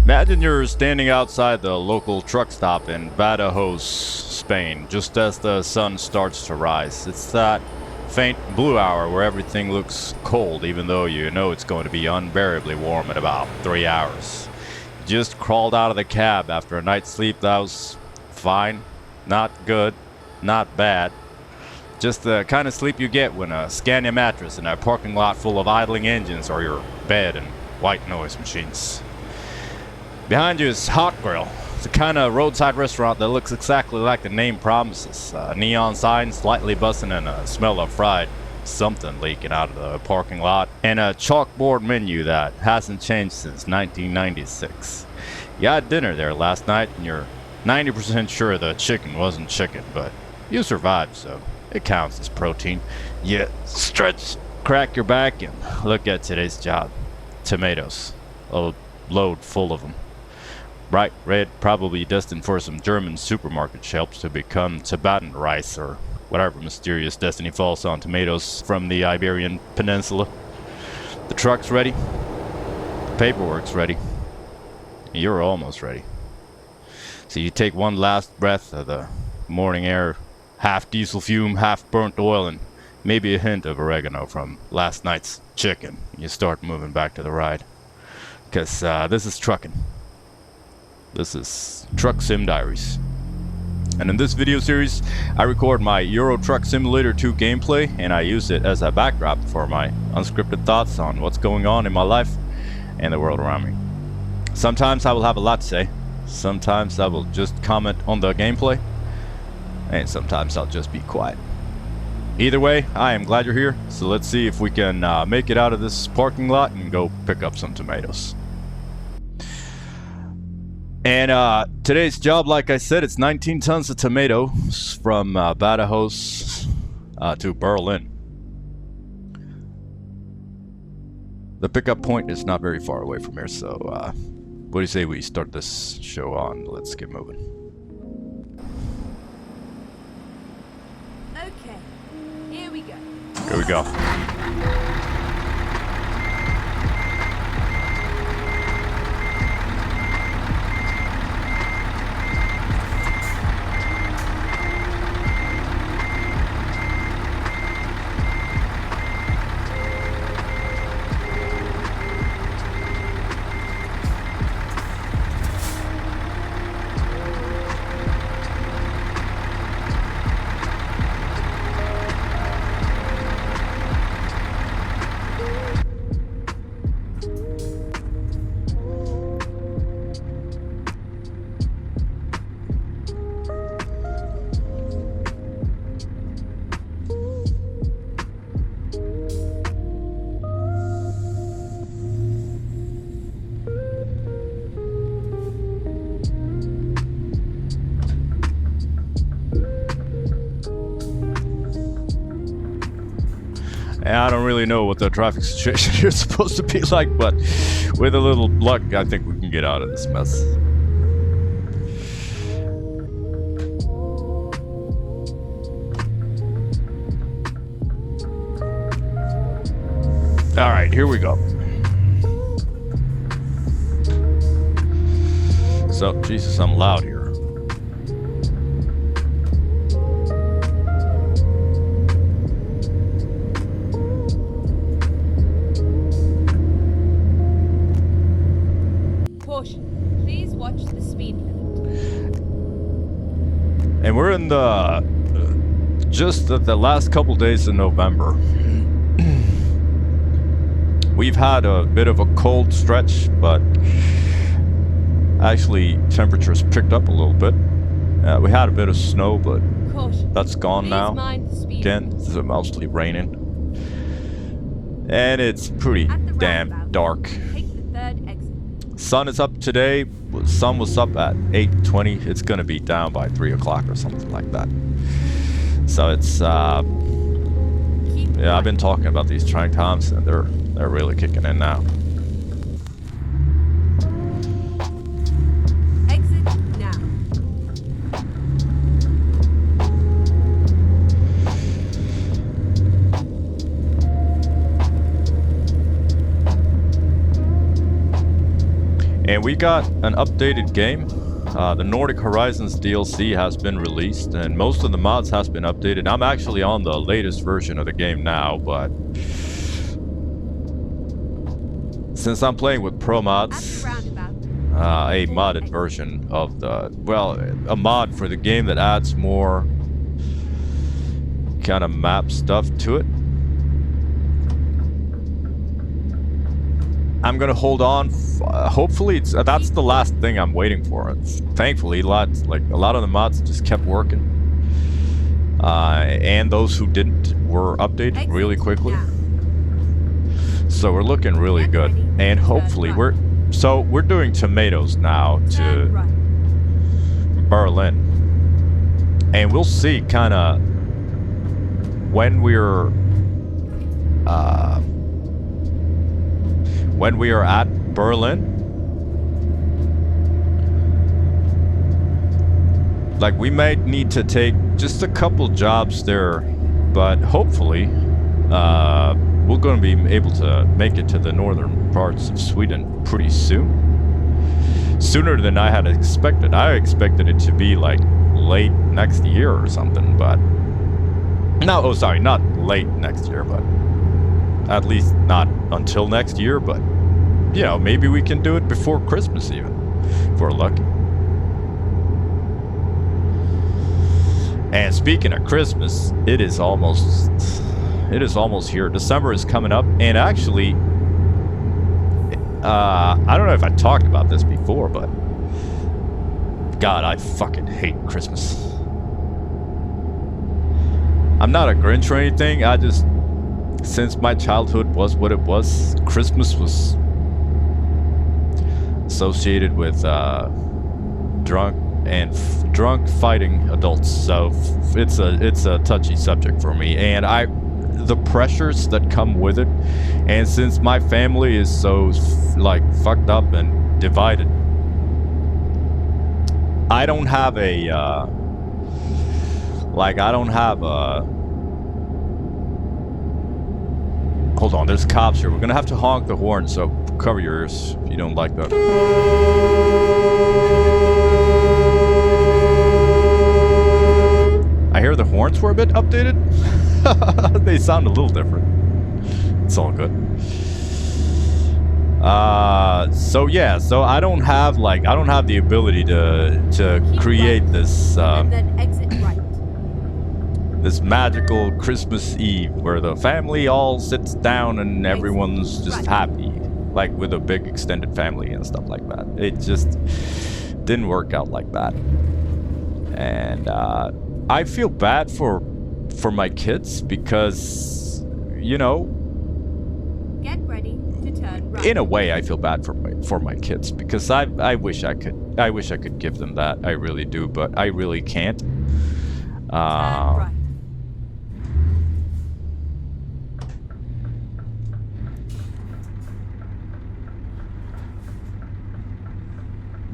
Imagine you're standing outside the local truck stop in Badajoz, Spain, just as the sun starts to rise. It's that faint blue hour where everything looks cold, even though you know it's going to be unbearably warm in about 3 hours. You just crawled out of the cab after a night's sleep that was fine, not good, not bad. Just the kind of sleep you get when a Scania mattress in a parking lot full of idling engines or your bed and white noise machines. Behind you is Hot Grill. It's a kind of roadside restaurant that looks exactly like the name promises. A neon sign slightly busting and a smell of fried something leaking out of the parking lot. And a chalkboard menu that hasn't changed since 1996. You had dinner there last night and you're 90% sure the chicken wasn't chicken, but you survived, so it counts as protein. You stretch, crack your back, and look at today's job. Tomatoes. A load full of them. Bright red, probably destined for some German supermarket shelves to become Tibetan rice or whatever mysterious destiny falls on tomatoes from the Iberian Peninsula. The truck's ready. The paperwork's ready. You're almost ready. So you take one last breath of the morning air, half diesel fume, half burnt oil, and maybe a hint of oregano from last night's chicken. You start moving back to the ride. Because this is trucking. This is Truck Sim Diaries. And in this video series, I record my Euro Truck Simulator 2 gameplay, and I use it as a backdrop for my unscripted thoughts on what's going on in my life and the world around me. Sometimes I will have a lot to say. Sometimes I will just comment on the gameplay. And sometimes I'll just be quiet. Either way, I am glad you're here, so let's see if we can make it out of this parking lot and go pick up some tomatoes. And today's job, like I said, it's 19 tons of tomatoes from Badajoz to Berlin. The pickup point is not very far away from here, so what do you say we start this show on? Let's get moving. Okay, here we go. Here we go. And I don't really know what the traffic situation here is supposed to be like, but with a little luck, I think we can get out of this mess. Alright, here we go. So, Jesus, I'm loud here. Please watch the speed limit. And we're in the just the last couple days in November. We've had a bit of a cold stretch, but actually temperatures picked up a little bit. We had a bit of snow, but that's gone now. Again, it's mostly raining. And it's pretty damn dark. Sun is up today. Sun was up at 8:20. It's gonna be down by 3 o'clock or something like that. So it's yeah, I've been talking about these trying times, and they're really kicking in now. Exit now. And we got an updated game. The Nordic Horizons DLC has been released, and most of the mods has been updated. I'm actually on the latest version of the game now, but since I'm playing with pro mods, a modded version of a mod for the game that adds more kind of map stuff to it. I'm gonna hold on. Hopefully, that's the last thing I'm waiting for. Thankfully, a lot of the mods just kept working, and those who didn't were updated really quickly. So we're looking really good, and hopefully we're doing tomatoes now to Berlin, and we'll see kind of when we are at Berlin. Like, we might need to take just a couple jobs there, but hopefully we're going to be able to make it to the northern parts of Sweden pretty soon. Sooner than I had expected. I expected it to be like late next year or something, but not late next year, but at least not until next year, but you know, maybe we can do it before Christmas even, if we're lucky. And speaking of Christmas, it is almost here. December is coming up, and actually, I don't know if I talked about this before, but God, I fucking hate Christmas. I'm not a Grinch or anything. I just, since my childhood was what it was, Christmas was associated with drunk fighting adults. So it's a touchy subject for me, and the pressures that come with it, and since my family is so like fucked up and divided, I don't have hold on, there's cops here. We're gonna have to honk the horn, so cover your ears if you don't like that. I hear the horns were a bit updated. They sound a little different. It's all good. So yeah, so I don't have the ability to create this and then exit right. this magical Christmas Eve where the family all sits down and everyone's just happy, like with a big extended family and stuff like that. It just didn't work out like that. And I feel bad for my kids because, you know, get ready to turn right. In a way I feel bad for my kids because I wish I could give them that. I really do, but I really can't. Turn right.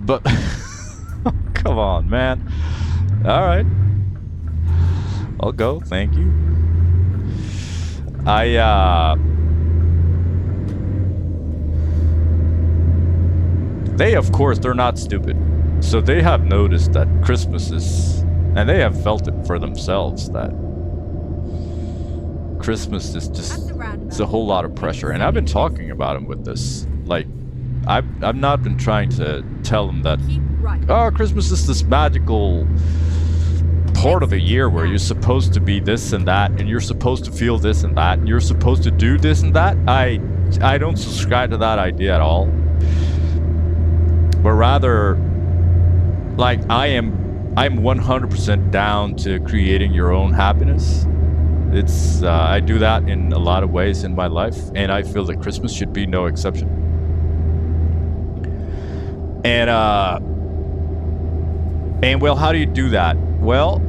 But come on, man. All right, I'll go. Thank you. They, of course, they're not stupid, so they have noticed that Christmas is, and they have felt it for themselves, that Christmas is just, it's a whole lot of pressure. And I've been talking about them with this, like, I've not been trying to tell them that, oh, Christmas is this magical part of the year where you're supposed to be this and that, and you're supposed to feel this and that, and you're supposed to do this and that. I don't subscribe to that idea at all. But rather, like, I'm 100% down to creating your own happiness. It's I do that in a lot of ways in my life, and I feel that Christmas should be no exception. And well, how do you do that? Well,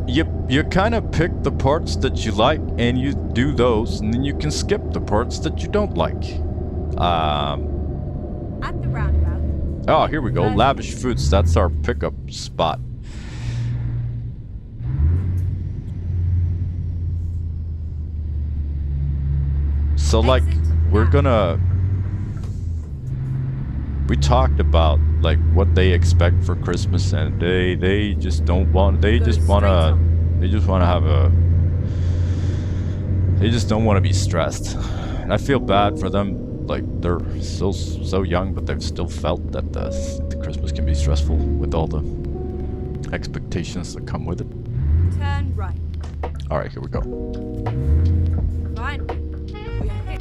you kind of pick the parts that you like and you do those, and then you can skip the parts that you don't like. At the roundabout. Oh, here we go. Lavish Foods. That's our pickup spot. So, like, we're gonna We talked about like what they expect for Christmas, and they just don't want. They Go just straight wanna. on. They just wanna have a. They just don't want to be stressed. And I feel bad for them. Like they're still so young, but they've still felt that the Christmas can be stressful with all the expectations that come with it. Turn right. All right, here we go. Fine. We are here.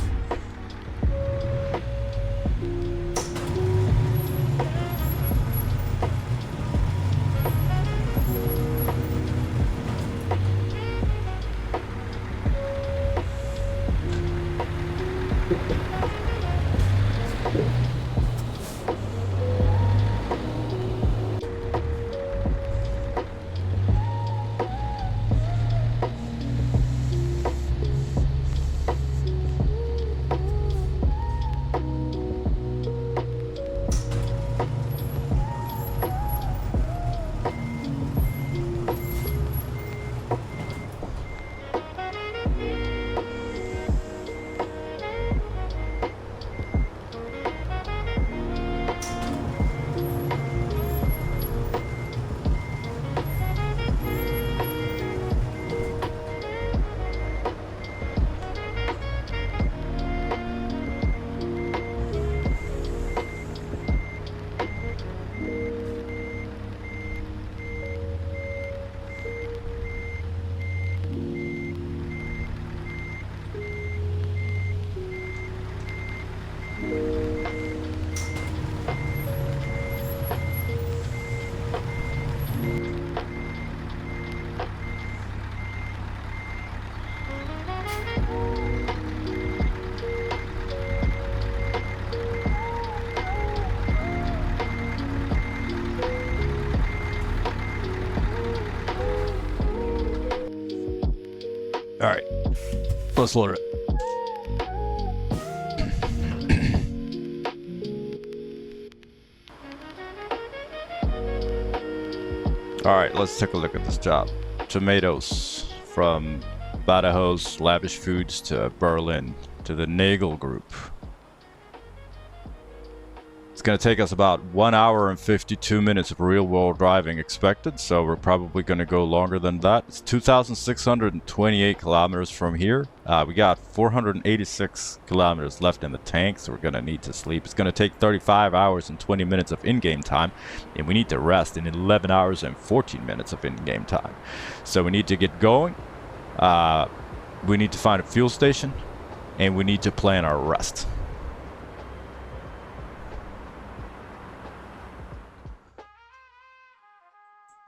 All right, let's load it. All right, let's take a look at this job. Tomatoes from Badajoz Lavish Foods to Berlin to the Nagel Group. It's going to take us about 1 hour and 52 minutes of real-world driving expected, so we're probably going to go longer than that. It's 2,628 kilometers from here. We got 486 kilometers left in the tank, so we're going to need to sleep. It's going to take 35 hours and 20 minutes of in-game time, and we need to rest in 11 hours and 14 minutes of in-game time. So we need to get going. We need to find a fuel station, and we need to plan our rest.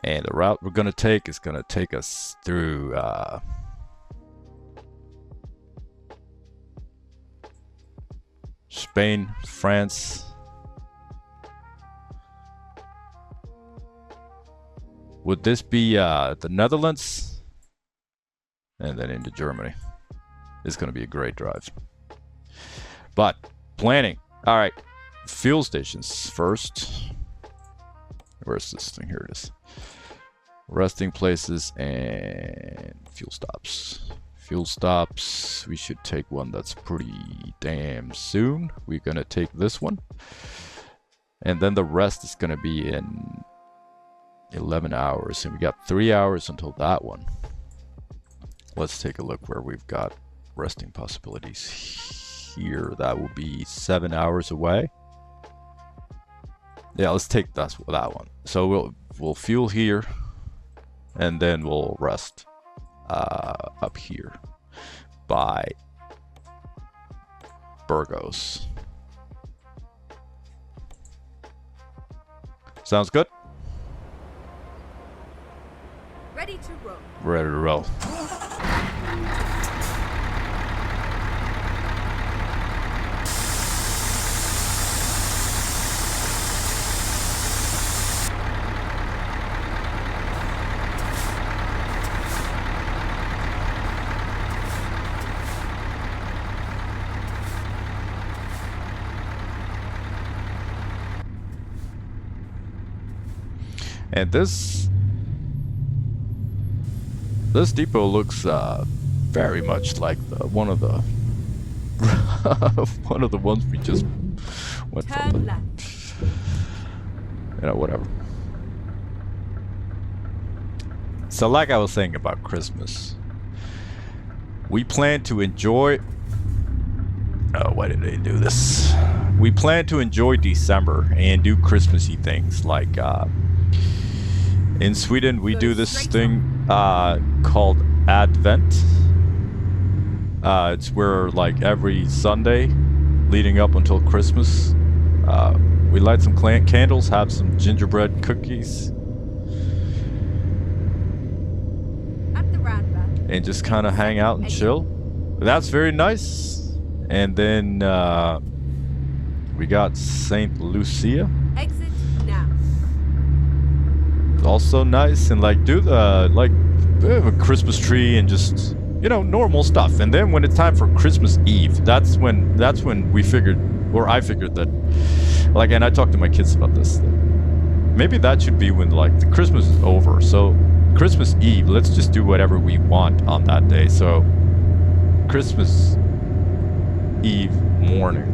And the route we're going to take is going to take us through Spain, France. Would this be the Netherlands? And then into Germany. It's going to be a great drive. But planning. All right. Fuel stations first. Where's this thing? Here it is. Resting places and fuel stops. Fuel stops. We should take one that's pretty damn soon. We're going to take this one. And then the rest is going to be in 11 hours. And we got 3 hours until that one. Let's take a look where we've got resting possibilities here. That will be 7 hours away. Yeah, let's take that one. So we'll fuel here, and then we'll rest up here by Burgos. Sounds good? Ready to roll. Ready to roll. And this depot looks very much like one of the one of the ones we just went Turn from. left. whatever. So like I was saying about Christmas, we plan to enjoy... Oh, why did they do this? We plan to enjoy December and do Christmassy things like... in Sweden, we do this thing called Advent. It's where, like, every Sunday leading up until Christmas, we light some candles, have some gingerbread cookies, At the roundabout. and just kind of hang out and chill. That's very nice. And then we got Saint Lucia. Exit now. Also nice, and like do the have a Christmas tree and just normal stuff. And then when it's time for Christmas Eve, that's when we figured, or I figured that, like, and I talked to my kids about this, maybe that should be when like the Christmas is over. So Christmas Eve, let's just do whatever we want on that day. So Christmas Eve morning,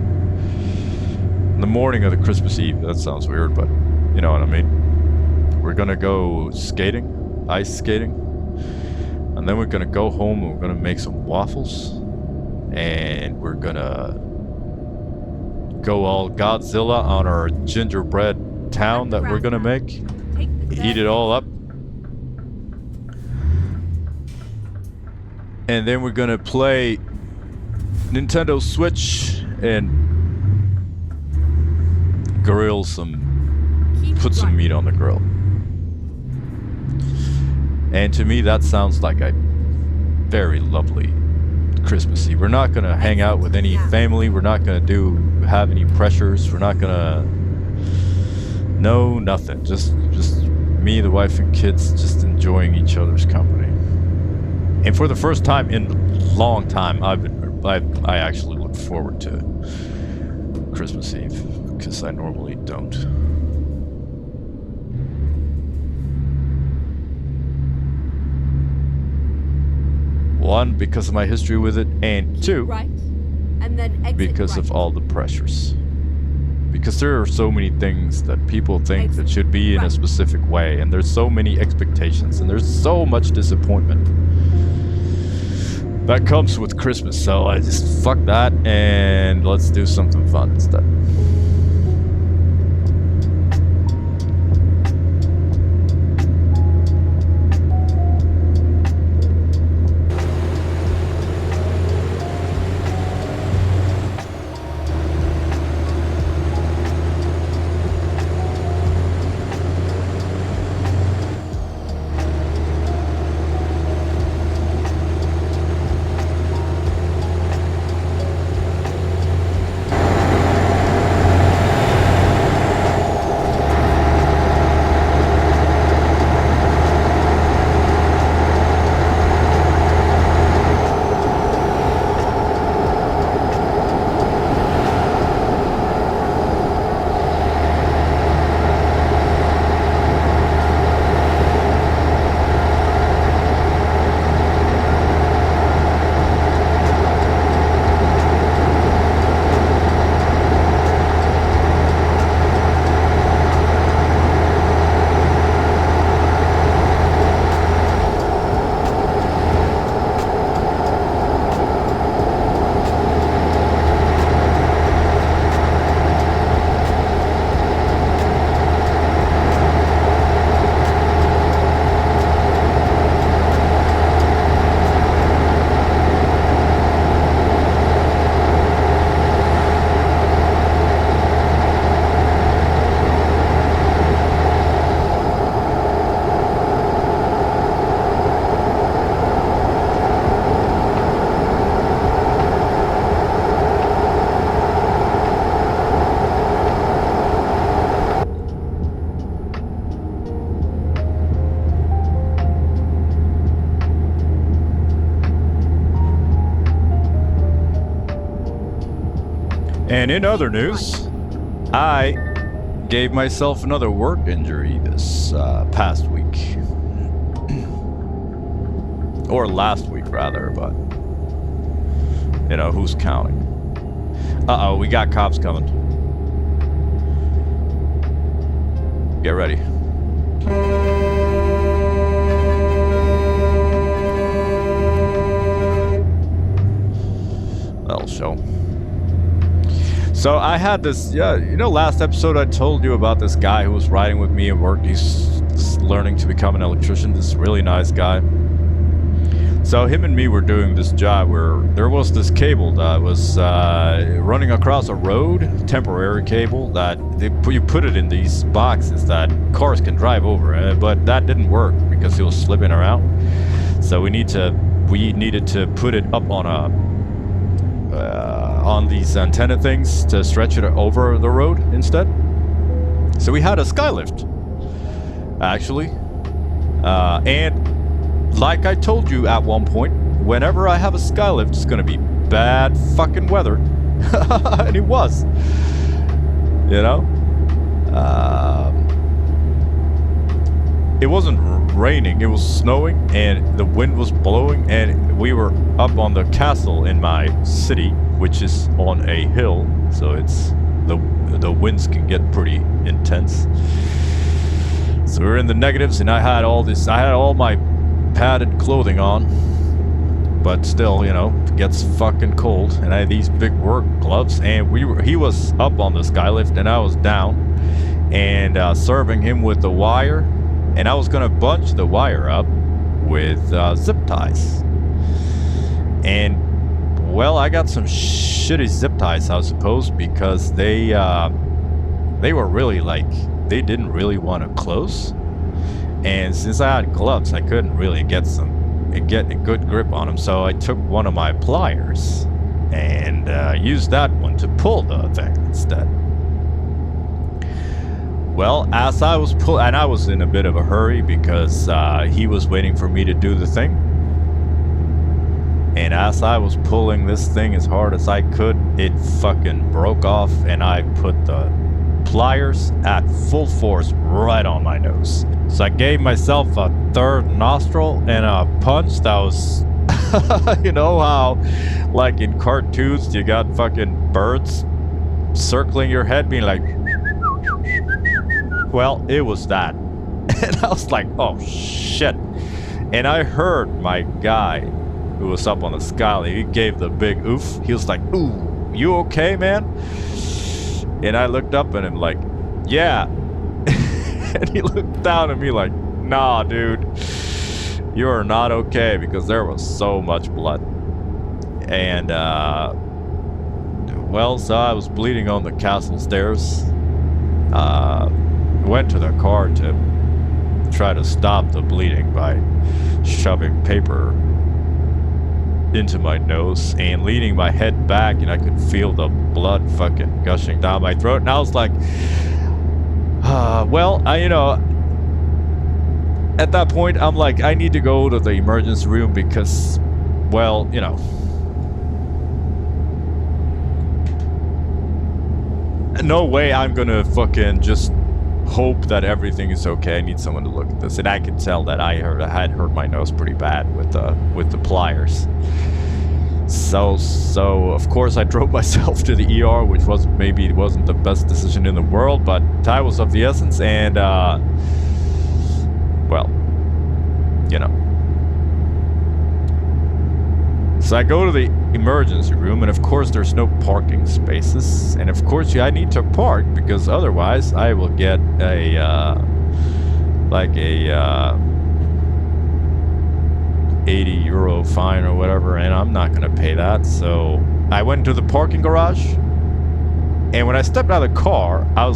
the morning of the Christmas Eve, that sounds weird, but you know what I mean. We're gonna go skating, ice skating, and then we're gonna go home and we're gonna make some waffles, and we're gonna go all Godzilla on our gingerbread town that we're gonna make, eat it all up, and then we're gonna play Nintendo Switch and grill put some meat on the grill. And to me, that sounds like a very lovely Christmas Eve. We're not gonna hang out with any family. We're not gonna have any pressures. We're not gonna... No, nothing. Just me, the wife, and kids just enjoying each other's company. And for the first time in a long time, I actually look forward to Christmas Eve, because I normally don't. One, because of my history with it, and two, Right. And then exit because right. of all the pressures. Because there are so many things that people think that should be in a specific way, and there's so many expectations, and there's so much disappointment that comes with Christmas. So I just fuck that, and let's do something fun instead. And in other news, I gave myself another work injury this past week. Or last week, rather, but who's counting? Uh-oh, we got cops coming. Get ready. That'll show. So I had this, last episode I told you about this guy who was riding with me and worked. He's learning to become an electrician. This really nice guy. So him and me were doing this job where there was this cable that was running across a road, temporary cable that you put it in these boxes that cars can drive over, but that didn't work because it was slipping around. So we needed to put it up on these antenna things to stretch it over the road instead. So we had a skylift, actually, and like I told you at one point, whenever I have a skylift, it's gonna be bad fucking weather. And it was, it wasn't raining, it was snowing, and the wind was blowing, and we were up on the castle in my city, which is on a hill, so it's the winds can get pretty intense. So we were in the negatives, and I had all my padded clothing on, but still, it gets fucking cold, and I had these big work gloves, and he was up on the skylift, and I was down, and serving him with the wire. And I was gonna bunch the wire up with zip ties. And, well, I got some shitty zip ties, I suppose, because they were really they didn't really want to close. And since I had gloves, I couldn't really get a good grip on them. So I took one of my pliers and used that one to pull the thing instead. Well, as I was and I was in a bit of a hurry because he was waiting for me to do the thing. And as I was pulling this thing as hard as I could, it fucking broke off, and I put the pliers at full force right on my nose. So I gave myself a third nostril and a punch that was, you know how, like in cartoons, you got fucking birds circling your head being like, well, it was that. And I was like, oh shit. And I heard my guy who was up on the skylift, he gave the big oof. He was like, ooh, you okay, man? And I looked up at him like, yeah. And he looked down at me like, nah, dude, you're not okay, because there was so much blood. And, well, so I was bleeding on the castle stairs. Went to the car to try to stop the bleeding by shoving paper into my nose and leaning my head back, and I could feel the blood fucking gushing down my throat. And I was like, well, at that point, I'm like, I need to go to the emergency room because, well, no way I'm gonna fucking just hope that everything is okay. I need someone to look at this, and I could tell that I had hurt my nose pretty bad with the pliers. So of course I drove myself to the ER, which wasn't the best decision in the world, but time was of the essence, and well, So I go to the emergency room, and of course there's no parking spaces, and of course I need to park because otherwise I will get a 80 euro fine or whatever, and I'm not gonna pay that. So I went to the parking garage, and when I stepped out of the car, I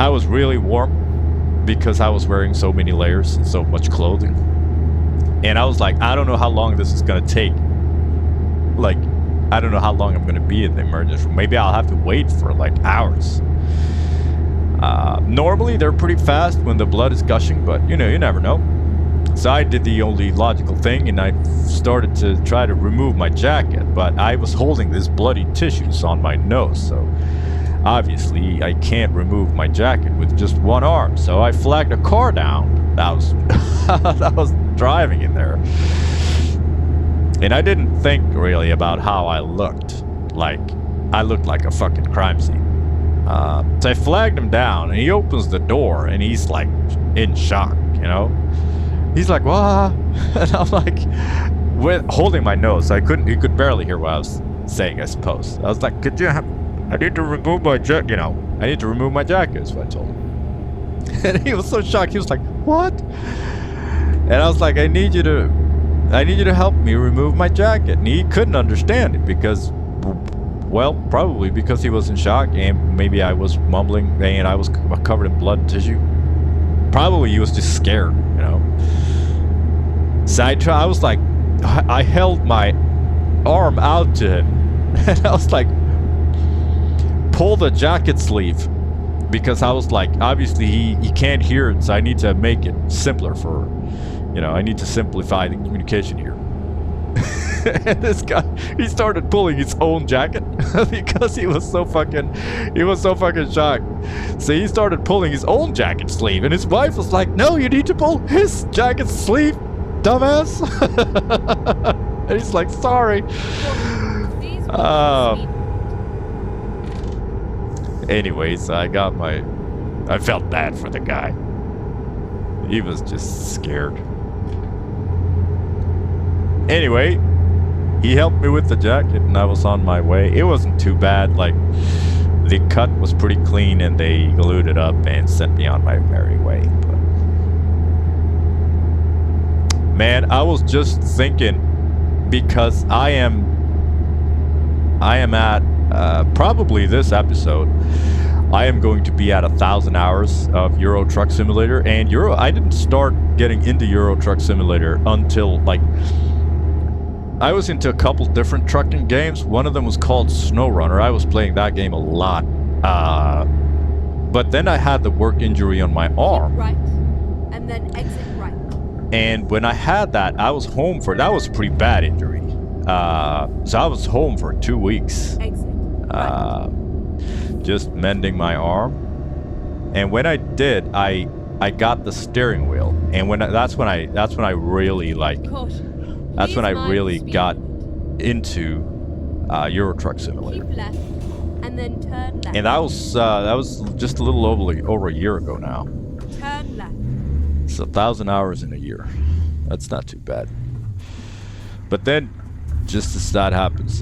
was really warm because I was wearing so many layers and so much clothing. And I was like, I don't know how long this is going to take. Like, I don't know how long I'm going to be in the emergency room. Maybe I'll have to wait for like hours. Normally, they're pretty fast when the blood is gushing, but you never know. So I did the only logical thing, and I started to try to remove my jacket, but I was holding this bloody tissues on my nose, so obviously I can't remove my jacket with just one arm. So I flagged a car down that was driving in there, and I didn't think really about how I looked. Like, I looked like a fucking crime scene. So I flagged him down, and he opens the door, and he's like in shock, you know. He's like, "What?" And I'm like, holding my nose. So he could barely hear what I was saying, I suppose. I was like, I need to remove my jacket, you know. I need to remove my jacket, is what I told him. And he was so shocked. He was like, "What?" And I was like, I need you to help me remove my jacket. And he couldn't understand it because, well, probably because he was in shock, and maybe I was mumbling and I was covered in blood and tissue. Probably he was just scared, you know. So I was like, I held my arm out to him, and I was like, pull the jacket sleeve, because I was like, obviously he can't hear it, so I need to make it simpler for, you know, I need to simplify the communication here. And this guy, he started pulling his own jacket because he was so fucking shocked. So he started pulling his own jacket sleeve, and his wife was like, "No, you need to pull his jacket sleeve, dumbass." And he's like, "Sorry." Anyways, I felt bad for the guy. He was just scared. Anyway, he helped me with the jacket, and I was on my way. It wasn't too bad. Like, the cut was pretty clean, and they glued it up and sent me on my merry way. But man, I was just thinking, because I am at probably this episode, I am going to be at 1,000 hours of Euro Truck Simulator. And I didn't start getting into Euro Truck Simulator until, like, I was into a couple different trucking games. One of them was called SnowRunner. I was playing that game a lot. But then I had the work injury on my arm. Right, and then exit right. And when I had that, I was home that was a pretty bad injury. So I was home for 2 weeks. Exit right. Just mending my arm. And when I did, I got the steering wheel. And that's when I really like. Caution. That's when I Please mind really the speed got limit. into Euro Truck Simulator. Keep left, and then turn left. And that was just a little over a year ago now. Turn left. It's 1,000 hours in a year. That's not too bad. But then, just as that happens,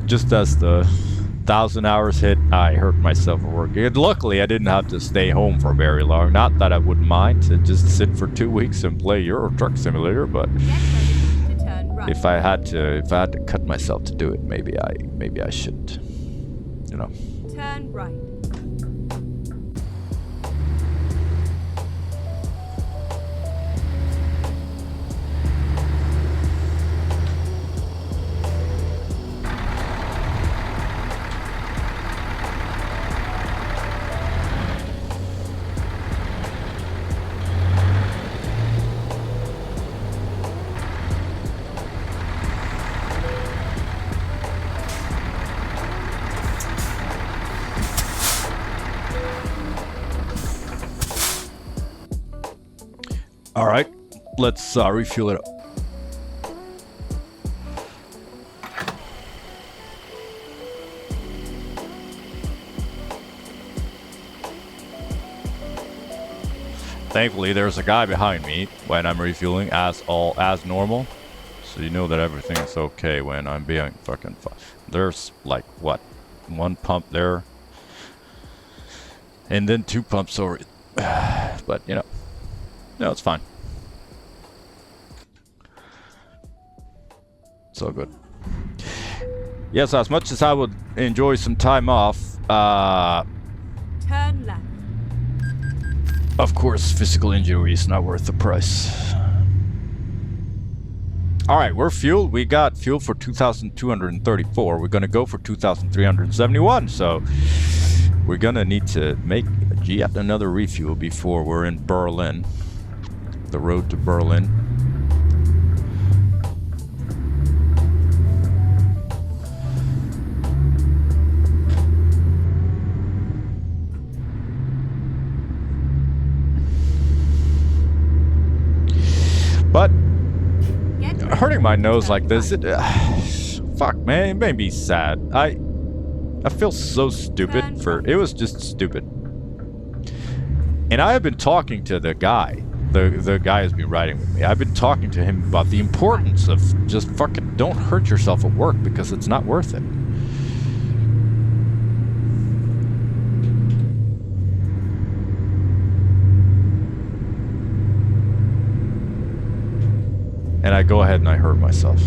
just as the 1,000 hours hit, I hurt myself at work. And luckily, I didn't have to stay home for very long. Not that I wouldn't mind to just sit for 2 weeks and play Euro Truck Simulator, but Get ready to turn right. if I had to cut myself to do it, maybe I shouldn't. You know. Turn right. All right, let's refuel it up. Thankfully, there's a guy behind me when I'm refueling as normal, so you know that everything's okay when I'm being fucking. There's like what, 1 pump there, and then 2 pumps over. But you know. No, it's fine. It's all good. Yes, as much as I would enjoy some time off, Turn left. of course, physical injury is not worth the price. All right, we're fueled. We got fuel for 2,234. We're going to go for 2,371. So we're going to need to make yet another refuel before we're in Berlin. The road to Berlin. But hurting my nose like this, fuck man, it made me sad. I feel so stupid for... It was just stupid. And I have been talking to the guy. The guy who's been riding with me. I've been talking to him about the importance of just fucking don't hurt yourself at work because it's not worth it. And I go ahead and I hurt myself.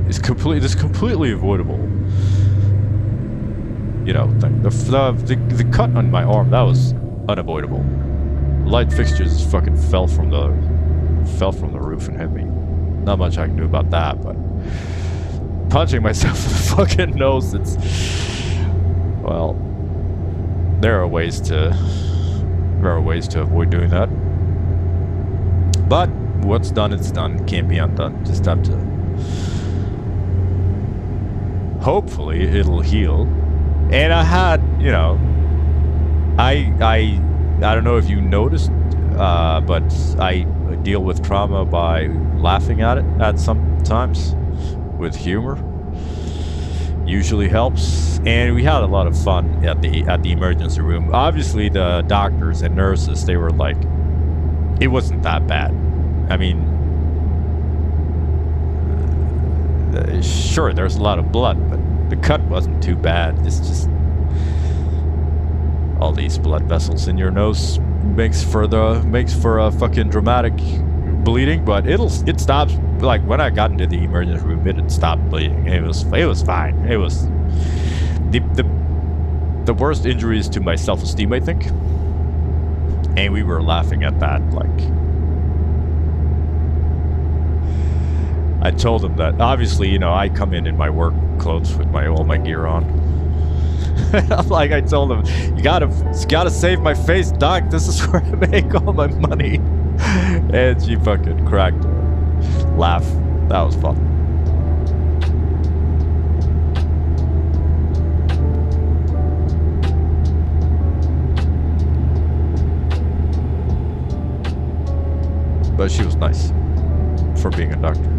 It's completely avoidable. You know, thing. The cut on my arm, that was unavoidable. Light fixtures fucking fell from the roof and hit me. Not much I can do about that, but punching myself in the fucking nose, it's... Well, there are ways to avoid doing that. But what's done, it's done. Can't be undone. Just have to... Hopefully, it'll heal. And I had, you know... I don't know if you noticed, but I deal with trauma by laughing at it at some times. With humor. Usually helps. And we had a lot of fun at the emergency room. Obviously, the doctors and nurses, they were like... It wasn't that bad. I mean, sure, there's a lot of blood, but the cut wasn't too bad. It's just all these blood vessels in your nose makes for a fucking dramatic bleeding, but it stops. Like when I got into the emergency room, it had stopped bleeding. It was fine. It was the worst injuries to my self-esteem, I think. And we were laughing at that, like... I told him that, obviously, you know, I come in my work clothes with all my gear on. Like, I told him, you gotta save my face, Doc. This is where I make all my money. And she fucking cracked a laugh. That was fun. But she was nice for being a doctor.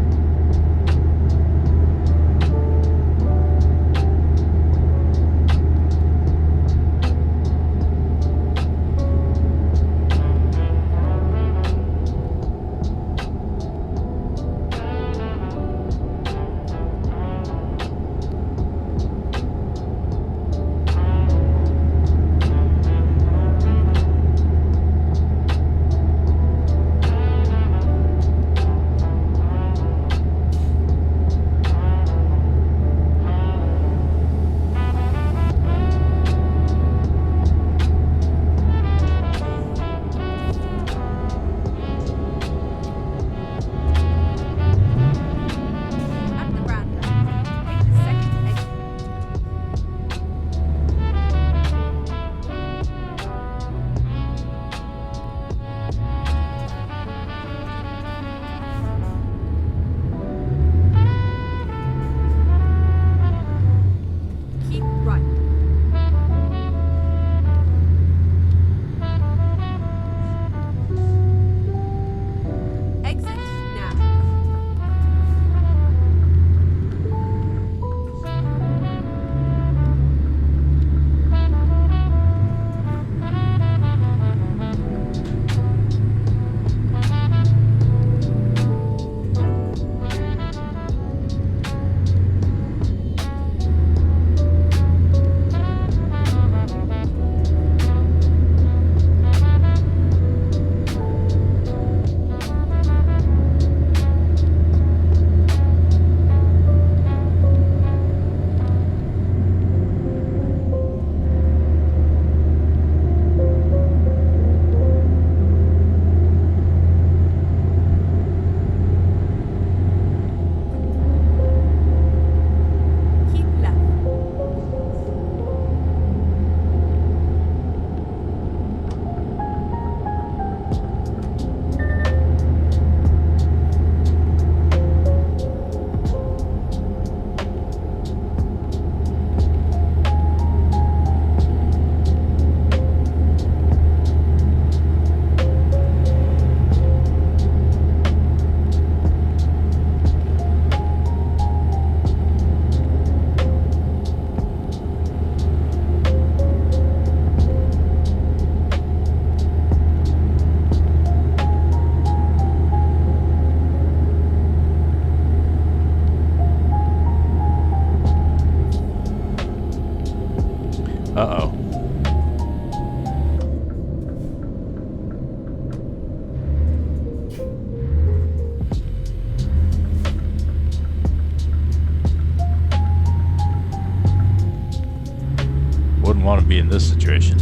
this situation.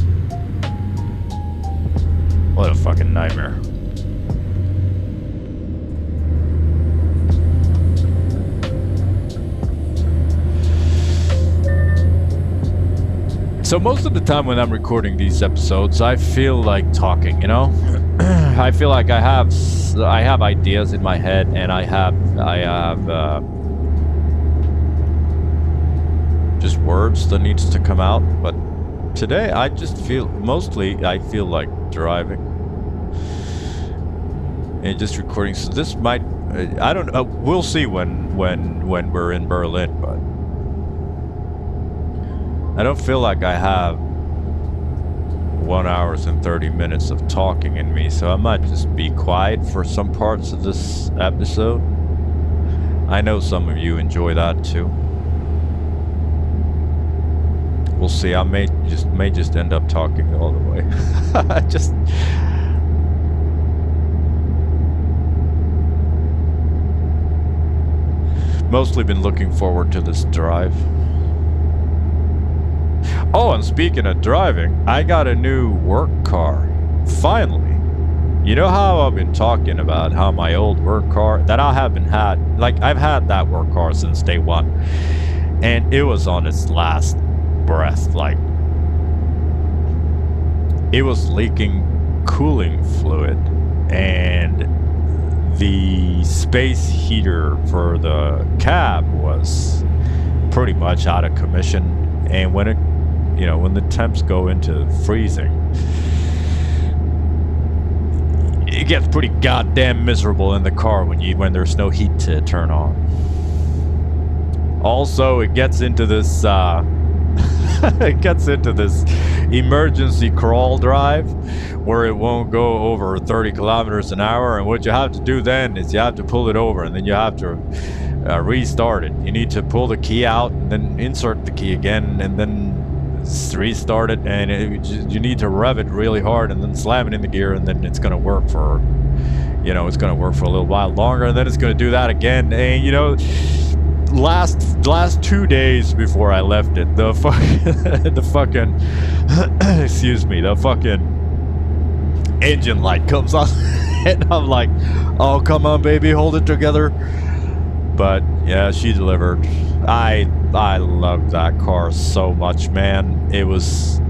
What a fucking nightmare. So most of the time when I'm recording these episodes, I feel like talking, you know? I feel like I have ideas in my head, and I have just words that needs to come out. But today I just feel I feel like driving and just recording. So this might, I don't know. We'll see when we're in Berlin, but I don't feel like I have 1 hour and 30 minutes of talking in me, so I might just be quiet for some parts of this episode. I know some of you enjoy that too. We'll see. I may just end up talking all the way. Just mostly been looking forward to this drive. Oh, and speaking of driving, I got a new work car. Finally. You know how I've been talking about how my old work car that I haven't had, like I've had that work car since day one, and it was on its last breath. Like, it was leaking cooling fluid, and the space heater for the cab was pretty much out of commission. And when it, when the temps go into freezing, it gets pretty goddamn miserable in the car when there's no heat to turn on. Also, it gets into this emergency crawl drive where it won't go over 30 kilometers an hour, and what you have to do then is you have to pull it over, and then you have to restart it. You need to pull the key out and then insert the key again, and then restart it, and you need to rev it really hard and then slam it in the gear, and then it's going to work for it's going to work for a little while longer, and then it's going to do that again. And last 2 days before I left it, the fucking excuse me, the fucking engine light comes on and I'm like, oh, come on baby, hold it together. But yeah, she delivered. I loved that car so much, man. It was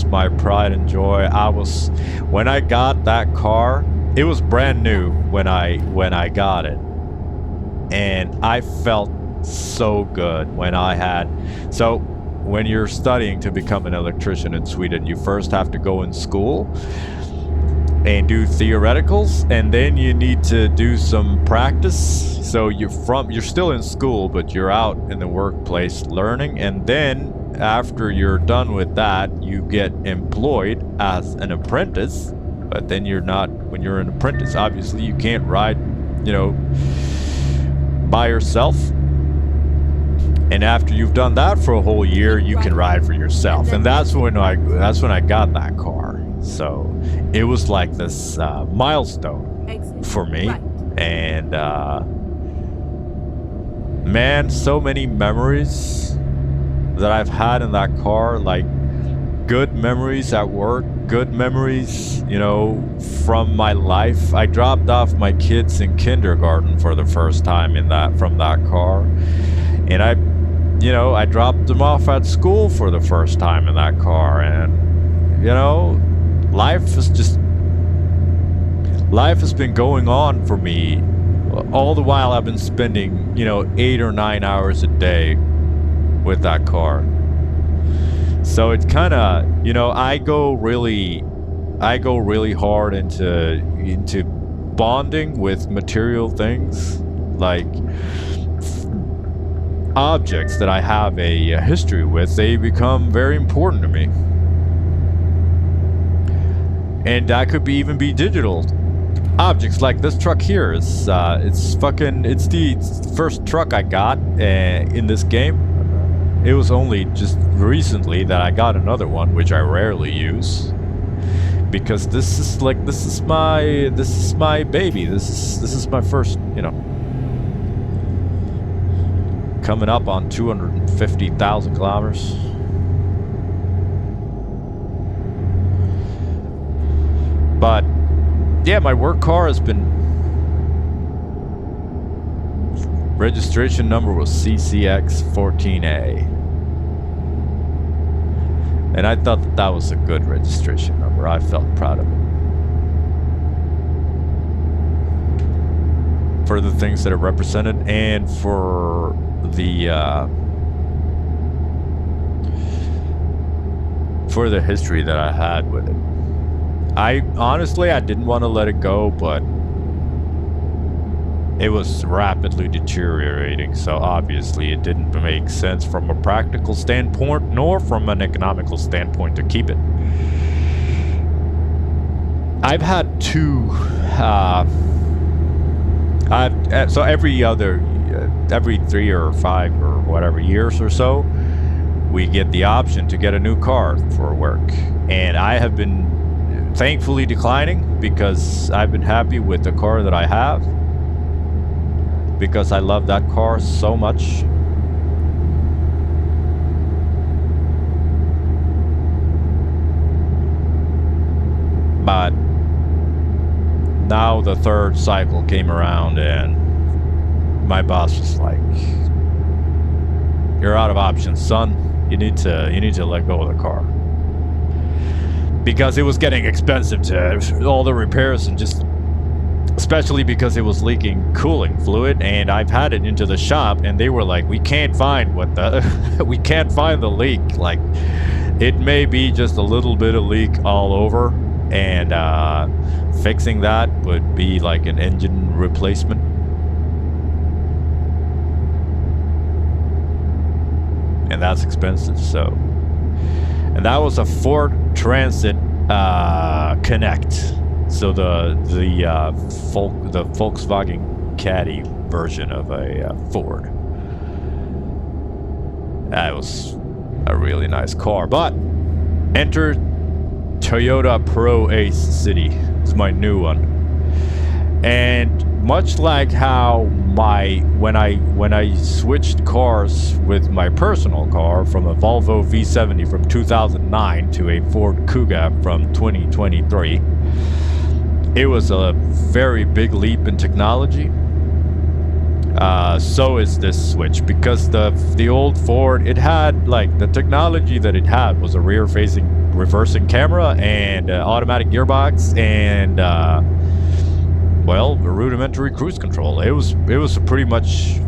my pride and joy. When I got that car, it was brand new when I got it, and I felt so good when you're studying to become an electrician in Sweden, you first have to go in school and do theoreticals, and then you need to do some practice. So you're still in school, but you're out in the workplace learning, and then after you're done with that, you get employed as an apprentice. But then when you're an apprentice, obviously you can't ride, by yourself. And after you've done that for a whole year, you can ride for yourself. And that's when I got that car. So it was like this milestone for me. And man, so many memories that I've had in that car, like good memories at work, good memories, from my life. I dropped off my kids in kindergarten for the first time from that car. And I dropped them off at school for the first time in that car. And, life has been going on for me all the while. I've been spending, 8 or 9 hours a day with that car. So it's kind of, I go really hard into bonding with material things, like objects that I have a history with. They become very important to me. And that could even be digital objects, like this truck here. It's the first truck I got in this game. It was only just recently that I got another one, which I rarely use, because this is my baby. This is my first, coming up on 250,000 kilometers. But yeah, my work car has been, registration number was CCX14A. And I thought that was a good registration number. I felt proud of it. For the things that it represented and for the history that I had with it. I honestly didn't want to let it go, but it was rapidly deteriorating, so obviously it didn't make sense from a practical standpoint nor from an economical standpoint to keep it. I've had two so every 3 or 5 or whatever years or so, we get the option to get a new car for work. And I have been thankfully declining because I've been happy with the car that I have. Because I love that car so much. But now the third cycle came around and my boss was like, "You're out of options, son. You need to let go of the car." Because it was getting expensive to all the repairs and just, especially because it was leaking cooling fluid, and I've had it into the shop and they were like, "We can't find we can't find the leak. Like, it may be just a little bit of leak all over, and fixing that would be like an engine replacement." And that's expensive, so. And that was a Ford Transit Connect. So the Volkswagen Caddy version of a Ford. That was a really nice car. But enter Toyota Pro Ace City. It's my new one. And much like how when I switched cars with my personal car from a Volvo V70 from 2009 to a Ford Kuga from 2023, it was a very big leap in technology. So is this switch, because the old Ford, it had, like, the technology that it had was a rear-facing reversing camera and automatic gearbox and well, a rudimentary cruise control. It was pretty much,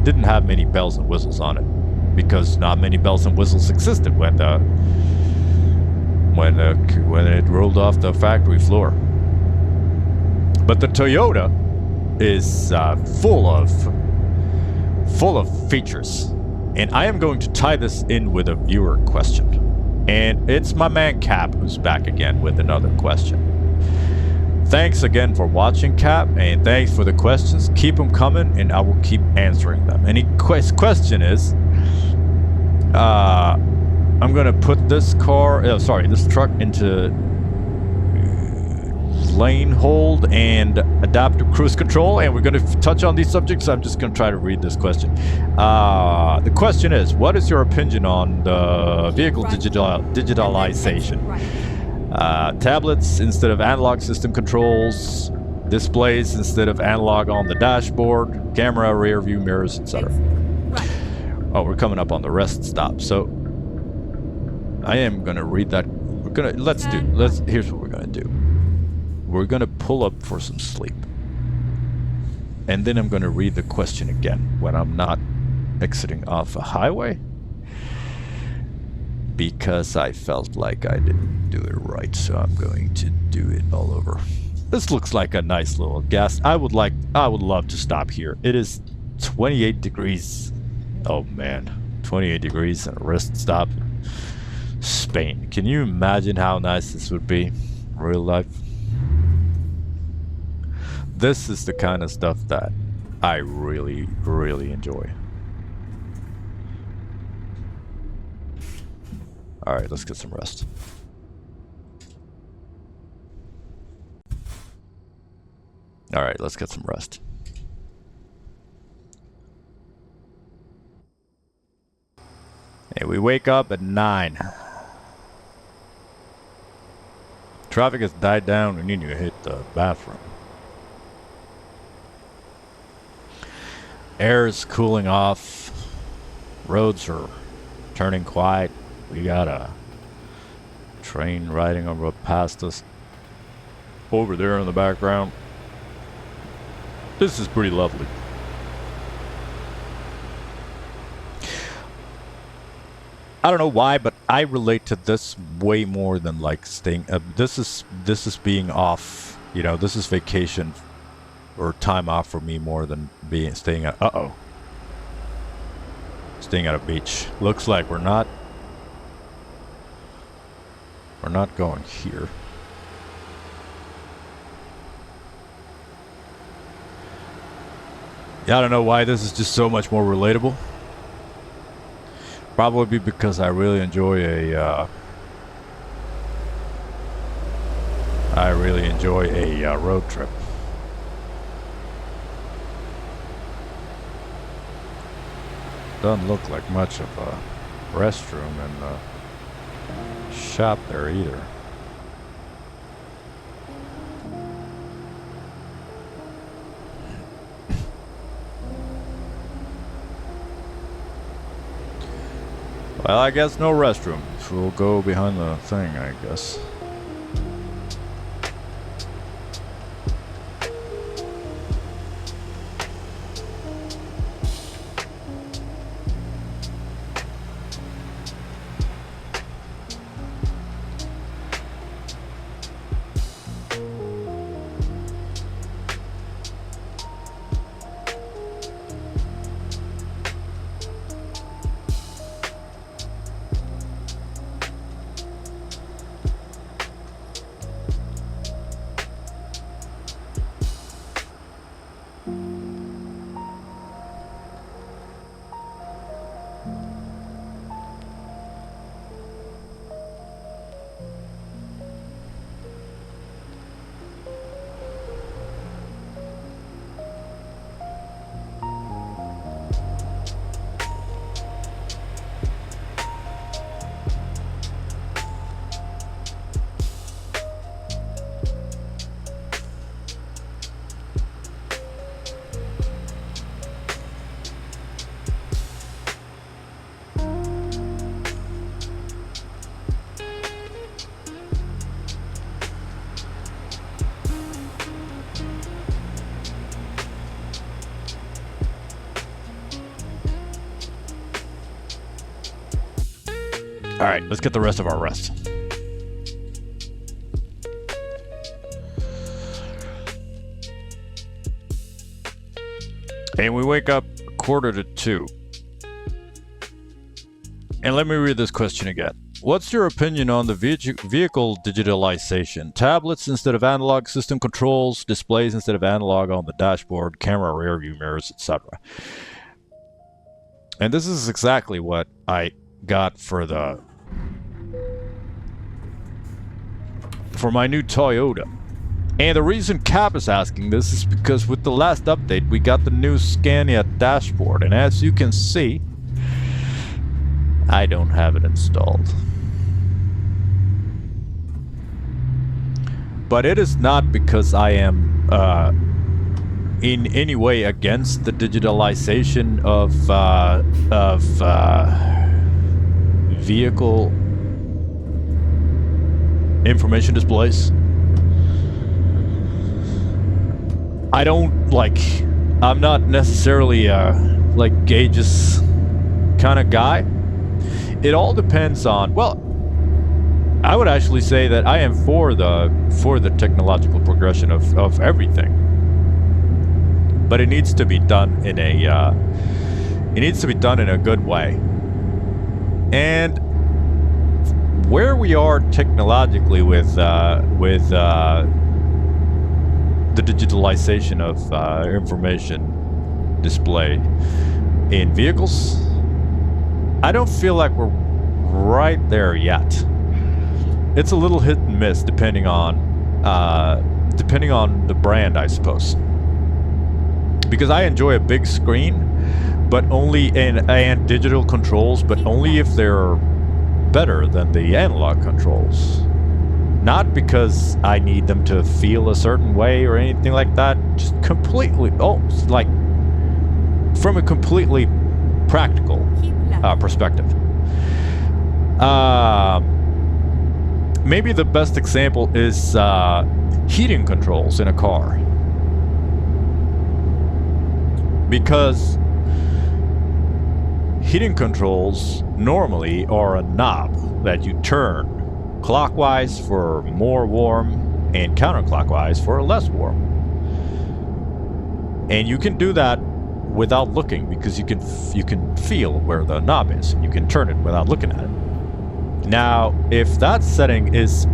didn't have many bells and whistles on it, because not many bells and whistles existed when it rolled off the factory floor. But the Toyota is full of features, and I am going to tie this in with a viewer question. And it's my man Cap who's back again with another question. Thanks again for watching, Cap, and thanks for the questions. Keep them coming, and I will keep answering them. And his question is, I'm gonna put this truck into lane hold and adaptive cruise control, and we're going to touch on these subjects. I'm just going to try to read this question. The question is, what is your opinion on the vehicle digitalization? Tablets instead of analog system controls, displays instead of analog on the dashboard, camera, rear view mirrors, etc. Oh, we're coming up on the rest stop, so I am going to read that. Here's what we're going to do. We're going to pull up for some sleep. And then I'm going to read the question again when I'm not exiting off a highway, because I felt like I didn't do it right, so I'm going to do it all over. This looks like a nice little gas. I would love to stop here. It is 28 degrees. Oh man, 28 degrees and a rest stop. Spain. Can you imagine how nice this would be in real life? This is the kind of stuff that I really, really enjoy. Alright, let's get some rest. Alright, let's get some rest. Hey, we wake up at 9. Traffic has died down. We need to hit the bathroom. Air is cooling off. Roads are turning quiet. We got a train riding over past us over there in the background. This is pretty lovely. I don't know why, but I relate to this way more than like staying. This is being off. You know, this is vacation or time off for me more than staying at. Staying at a beach. Looks like we're not going here. Yeah, I don't know why this is just so much more relatable. Probably because I really enjoy a road trip. Doesn't look like much of a restroom in the shop there either. Well, I guess no restroom. We'll go behind the thing, I guess. Alright, let's get the rest of our rest. And we wake up 1:45. And let me read this question again. What's your opinion on the vehicle digitalization? Tablets instead of analog, system controls, displays instead of analog on the dashboard, camera, rear view mirrors, etc. And this is exactly what I got for my new Toyota. And the reason Cap is asking this is because with the last update we got the new Scania dashboard, and as you can see, I don't have it installed. But it is not because I am in any way against the digitalization of vehicle information displays. I'm not necessarily like Gage's kind of guy. It all depends on, well, I would actually say that I am for the technological progression of everything. But it needs to be done in a good way. And where we are technologically with the digitalization of information display in vehicles, I don't feel like we're right there yet. It's a little hit and miss depending on the brand, I suppose. Because I enjoy a big screen, but only and digital controls, but only if they're better than the analog controls. Not because I need them to feel a certain way or anything like that. Just completely, like from a completely practical Keep left. perspective. Maybe the best example is heating controls in a car. Because heating controls normally are a knob that you turn clockwise for more warm and counterclockwise for less warm. And you can do that without looking because you can feel where the knob is and you can turn it without looking at it. Now, if that setting is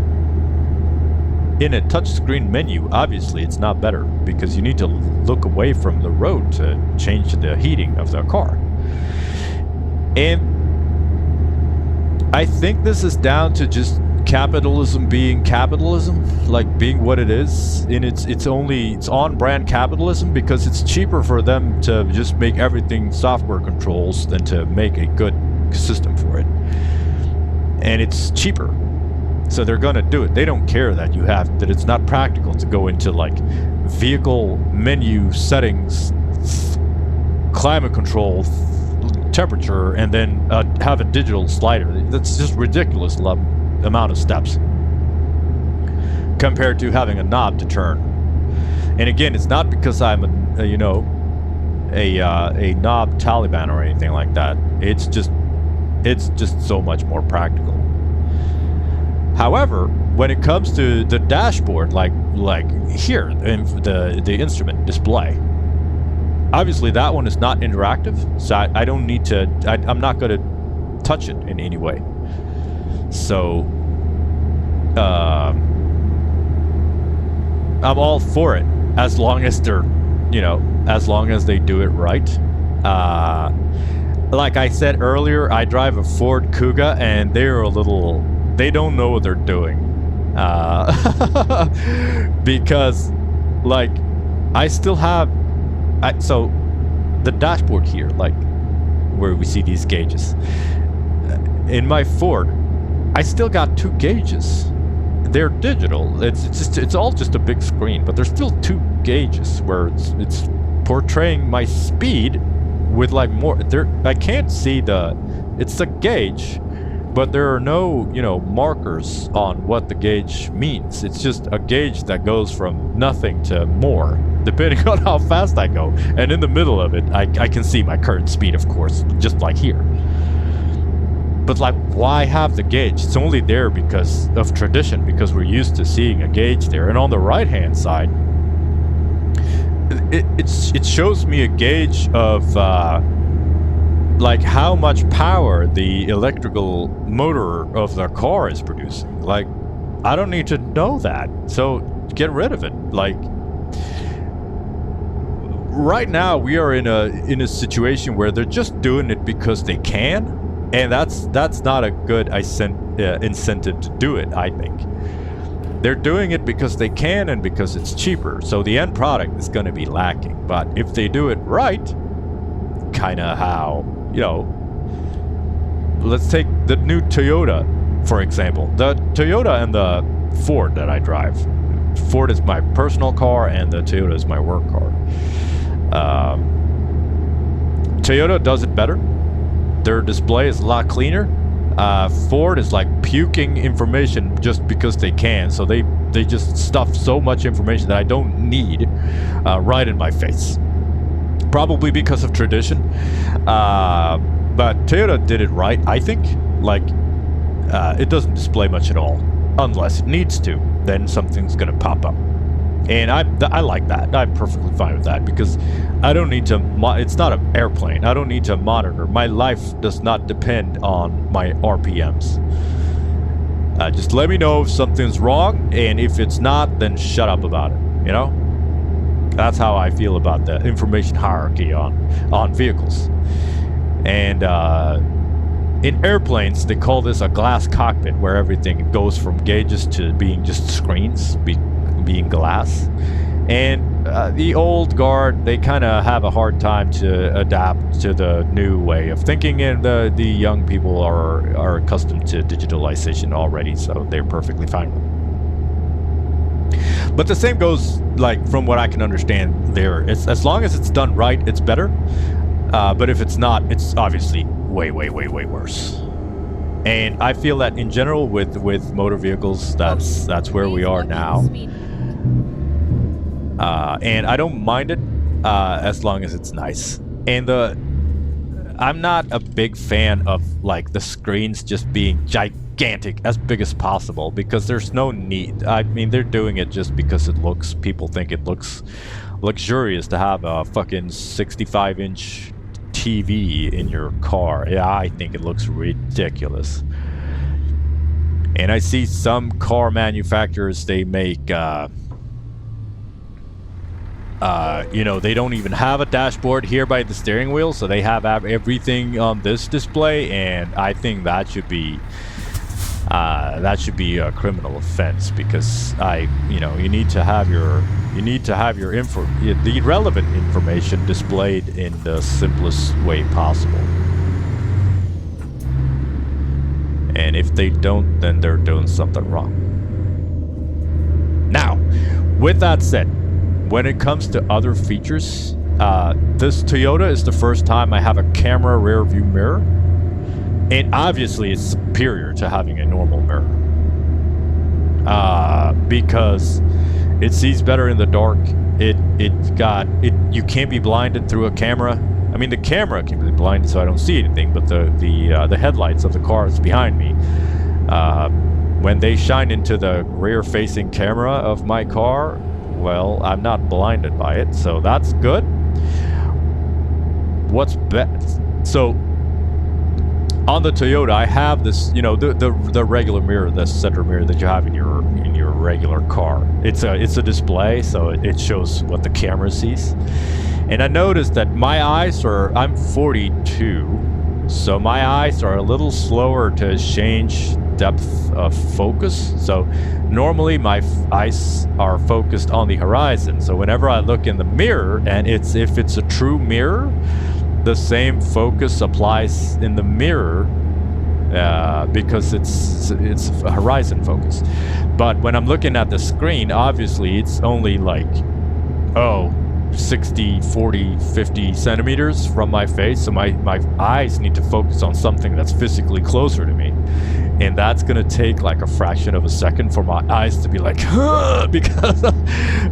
in a touchscreen menu, obviously it's not better because you need to look away from the road to change the heating of the car. And I think this is down to just capitalism being capitalism, like being what it is, and it's on brand capitalism because it's cheaper for them to just make everything software controls than to make a good system for it. And it's cheaper. So they're gonna do it. They don't care that it's not practical to go into like vehicle menu settings, climate control, temperature, and then have a digital slider. That's just ridiculous amount of steps compared to having a knob to turn. And again, it's not because I'm a knob Taliban or anything like that. It's just so much more practical. However, when it comes to the dashboard, like here in the instrument display, obviously that one is not interactive, so I don't need to. I'm not going to touch it in any way. So I'm all for it as long as they're, as long as they do it right. Like I said earlier, I drive a Ford Kuga, and they don't know what they're doing. Because, like, I still have, so the dashboard here, like, where we see these gauges. In my Ford, I still got 2 gauges. They're digital. It's all just a big screen, but there's still 2 gauges where it's portraying my speed with like more. I can't see it's a gauge, but there are no markers on what the gauge means. It's just a gauge that goes from nothing to more, depending on how fast I go. And in the middle of it, I can see my current speed, of course, just like here. But like, why have the gauge? It's only there because of tradition, because we're used to seeing a gauge there. And on the right-hand side, it shows me a gauge of like how much power the electrical motor of the car is producing. Like, I don't need to know that, so get rid of it. Like, right now we are in a situation where they're just doing it because they can. And that's not a good incentive to do it, I think. They're doing it because they can and because it's cheaper. So the end product is going to be lacking. But if they do it right, kind of how, let's take the new Toyota, for example. The Toyota and the Ford that I drive. Ford is my personal car and the Toyota is my work car. Toyota does it better. Their display is a lot cleaner. Ford is like puking information just because they can, so they just stuff so much information that I don't need right in my face. Probably because of tradition. But Toyota did it right, I think. Like, it doesn't display much at all, unless it needs to. Then something's gonna pop up. And I like that. I'm perfectly fine with that because I don't need to. It's not an airplane. I don't need to monitor. My life does not depend on my RPMs. Just let me know if something's wrong, and if it's not, then shut up about it. That's how I feel about the information hierarchy on vehicles. And in airplanes, they call this a glass cockpit, where everything goes from gauges to being just screens. Being glass, and the old guard, they kind of have a hard time to adapt to the new way of thinking, and the young people are accustomed to digitalization already, so they're perfectly fine with it. But the same goes, like, from what I can understand there. It's as long as it's done right, it's better. But if it's not, it's obviously way worse. And I feel that in general with motor vehicles, that's where we Please are watch the now. speed limit. And I don't mind it as long as it's nice. And I'm not a big fan of like the screens just being gigantic, as big as possible, because there's no need. I mean, they're doing it just because people think it looks luxurious to have a fucking 65-inch TV in your car. Yeah, I think it looks ridiculous. And I see some car manufacturers, they make they don't even have a dashboard here by the steering wheel, so they have everything on this display, and I think that should be a criminal offense, because you need to have your the relevant information displayed in the simplest way possible. And if they don't, then they're doing something wrong. Now, with that said, when it comes to other features, this Toyota is the first time I have a camera rear view mirror. And obviously it's superior to having a normal mirror. Because it sees better in the dark. You can't be blinded through a camera. I mean, the camera can be blinded so I don't see anything, but the headlights of the cars behind me, when they shine into the rear-facing camera of my car, well, I'm not blinded by it, so that's good. What's best? So on the Toyota, I have this, the regular mirror, the center mirror that you have in your regular car. It's a display, so it shows what the camera sees. And I noticed that I'm 42, so my eyes are a little slower to change depth of focus. So normally my eyes are focused on the horizon. So whenever I look in the mirror, and if it's a true mirror, the same focus applies in the mirror because it's a horizon focus. But when I'm looking at the screen, obviously it's only like 60, 40, 50 centimeters from my face, so my eyes need to focus on something that's physically closer to me, and that's gonna take like a fraction of a second for my eyes to be like, because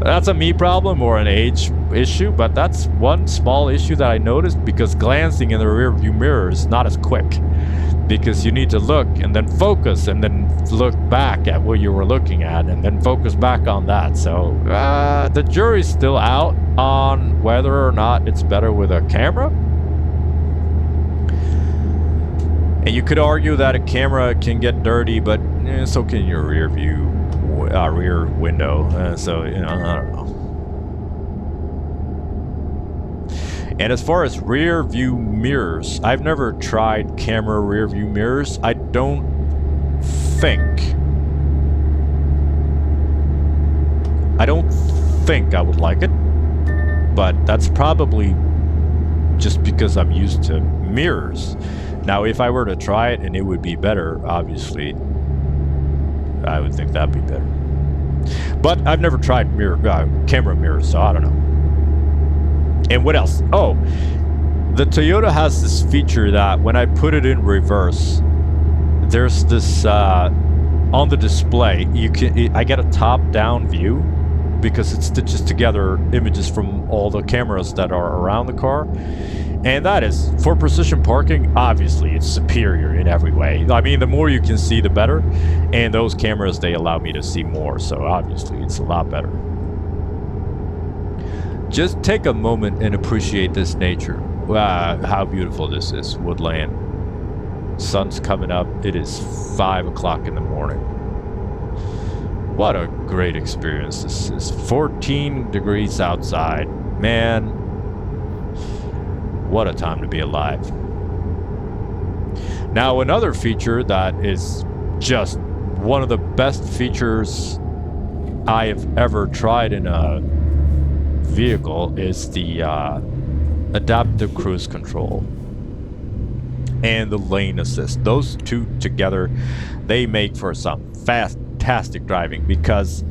that's a me problem or an age issue. But that's one small issue that I noticed, because glancing in the rear view mirror is not as quick, because you need to look and then focus and then look back at what you were looking at and then focus back on that. So the jury's still out on whether or not it's better with a camera. And you could argue that a camera can get dirty, but so can your rear window. So, I don't know. And as far as rear view mirrors, I've never tried camera rear view mirrors. I don't think I would like it, but that's probably just because I'm used to mirrors. Now, if I were to try it and it would be better, obviously, I would think that'd be better. But I've never tried camera mirrors, so I don't know. And what else? Oh, the Toyota has this feature that when I put it in reverse, there's this on the display. I get a top-down view because it stitches together images from all the cameras that are around the car, and that is, for precision parking, obviously it's superior in every way. I mean, the more you can see, the better, and those cameras, they allow me to see more, so obviously it's a lot better. Just take a moment and appreciate this nature. Wow, how beautiful this is, woodland. Sun's coming up. It is 5 o'clock in the morning. What a great experience this is. 14 degrees outside. Man, what a time to be alive. Now, another feature that is just one of the best features I have ever tried in a vehicle is the adaptive cruise control and the lane assist. Those two together, they make for some fantastic driving, because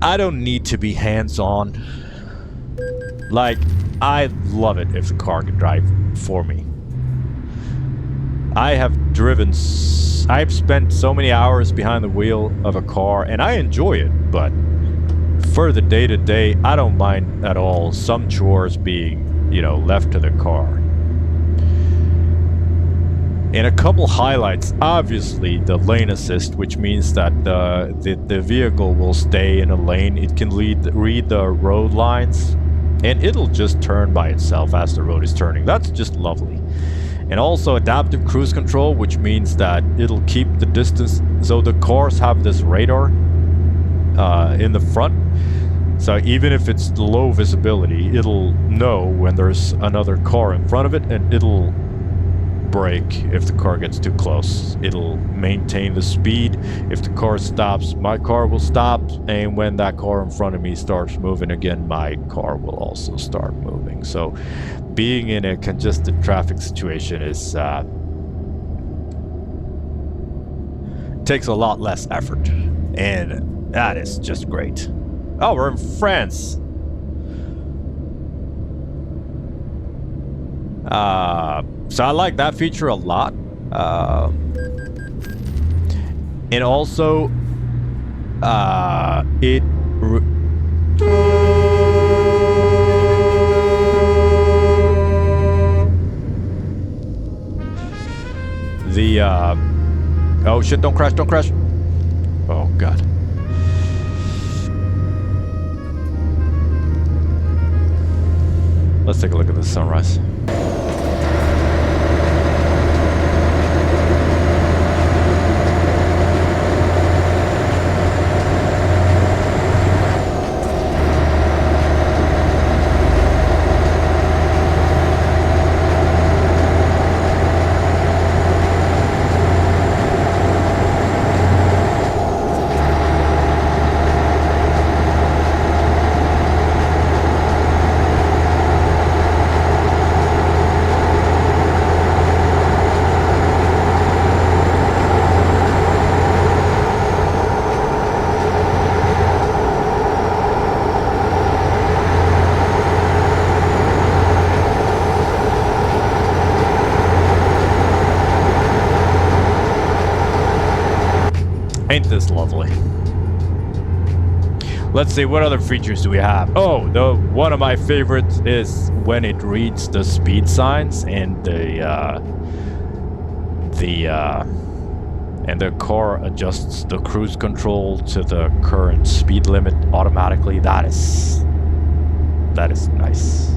I don't need to be hands-on. Like, I love it if the car can drive for me. I've spent so many hours behind the wheel of a car, and I enjoy it, but for the day-to-day, I don't mind at all some chores being, left to the car. And a couple highlights, obviously the lane assist, which means that the vehicle will stay in a lane. It can read the road lines, and it'll just turn by itself as the road is turning. That's just lovely. And also adaptive cruise control, which means that it'll keep the distance. So the cars have this radar in the front. So even if it's low visibility, it'll know when there's another car in front of it, and it'll brake if the car gets too close. It'll maintain the speed. If the car stops, my car will stop, and when that car in front of me starts moving again, my car will also start moving. So being in a congested traffic situation is takes a lot less effort, and that is just great. Oh, we're in France. So I like that feature a lot. And also, oh shit, don't crash, don't crash. Oh god. Let's take a look at the sunrise. Ain't this lovely? Let's see, what other features do we have? Oh, one of my favorites is when it reads the speed signs and the car adjusts the cruise control to the current speed limit automatically. That is nice.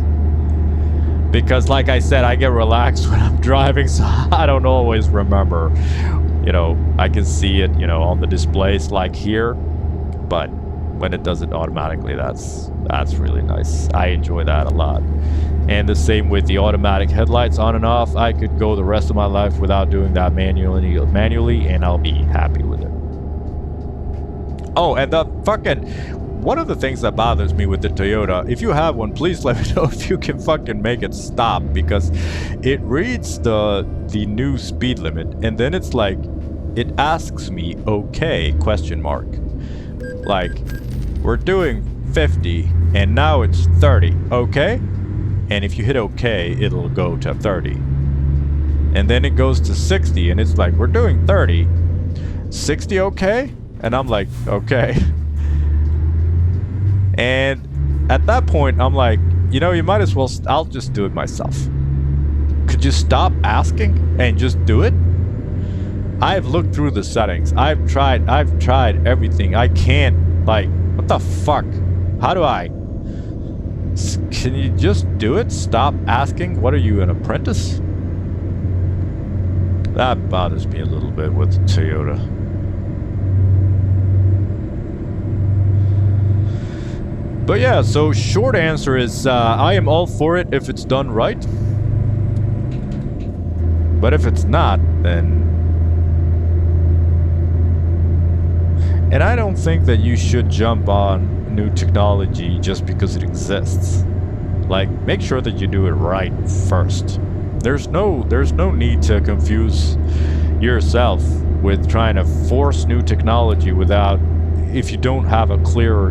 Because like I said, I get relaxed when I'm driving, so I don't always remember. I can see it, on the displays like here, but when it does it automatically, that's really nice. I enjoy that a lot. And the same with the automatic headlights on and off. I could go the rest of my life without doing that manually, and I'll be happy with it. Oh, and one of the things that bothers me with the Toyota, if you have one, please let me know if you can fucking make it stop, because it reads the new speed limit, and then it's like, it asks me, okay, question mark. Like, we're doing 50, and now it's 30, okay? And if you hit okay, it'll go to 30. And then it goes to 60, and it's like, we're doing 30. 60 okay? And I'm like, okay. And at that point, I'm like, you might as well, I'll just do it myself. Could you stop asking and just do it? I've looked through the settings. I've tried everything. I can't, like, what the fuck? How do I? Can you just do it? Stop asking? What are you, an apprentice? That bothers me a little bit with Toyota. But yeah, so short answer is I am all for it if it's done right. But if it's not, then... And I don't think that you should jump on new technology just because it exists. Like, make sure that you do it right first. There's no need to confuse yourself with trying to force new technology without if you don't have a clear,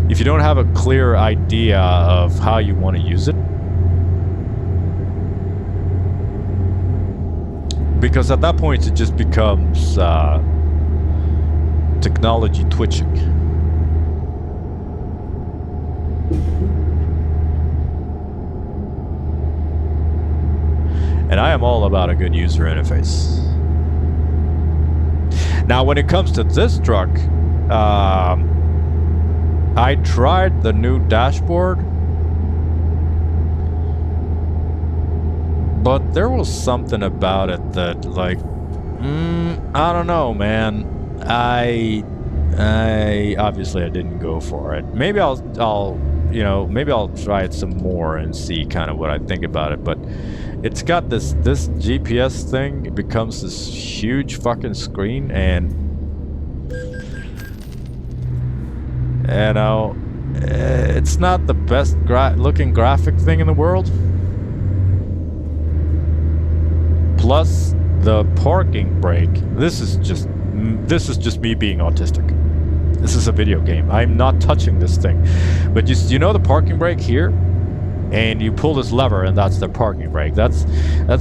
if you don't have a clear idea of how you want to use it. Because at that point it just becomes technology twitching. And I am all about a good user interface. Now, when it comes to this truck, I tried the new dashboard, but there was something about it that, like, I don't know, man. I obviously I didn't go for it. Maybe I'll maybe I'll try it some more and see kind of what I think about it. But it's got this GPS thing. It becomes this huge fucking screen, and it's not the best looking graphic thing in the world. Plus the parking brake. This is just me being autistic. This is a video game. I'm not touching this thing. But you know the parking brake here? And you pull this lever and that's the parking brake. That's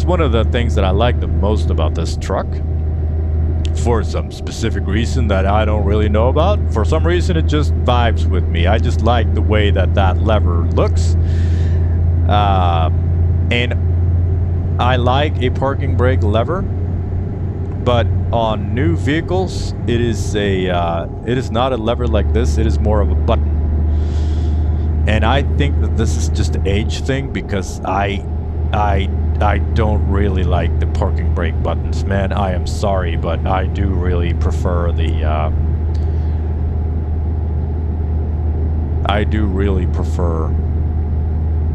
one of the things that I like the most about this truck. For some specific reason that I don't really know about. For some reason it just vibes with me. I just like the way that lever looks. And I like a parking brake lever. But on new vehicles, it is not a lever like this. It is more of a button. And I think that this is just an age thing, because I don't really like the parking brake buttons, man. I am sorry, but I do really prefer the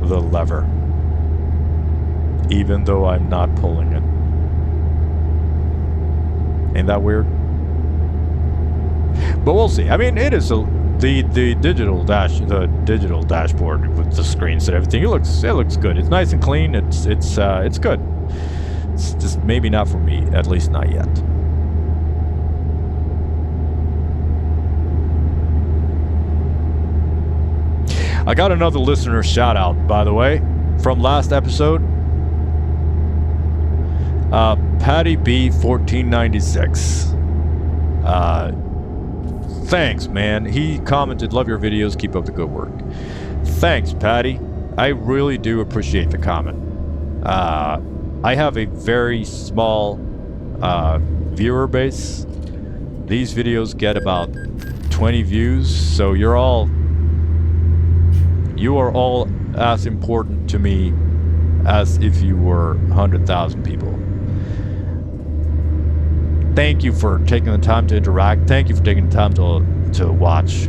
lever, even though I'm not pulling it. Ain't that weird? But we'll see. I mean, it is the digital dashboard with the screens and everything. It looks good. It's nice and clean. It's good. It's just maybe not for me, at least not yet. I got another listener shout out, by the way, from last episode. Patty B 1496. Thanks, man. He commented, "Love your videos. Keep up the good work." Thanks, Patty. I really do appreciate the comment. I have a very small viewer base. These videos get about 20 views, so you are all as important to me as if you were 100,000 people. Thank you for taking the time to interact. Thank you for taking the time to watch.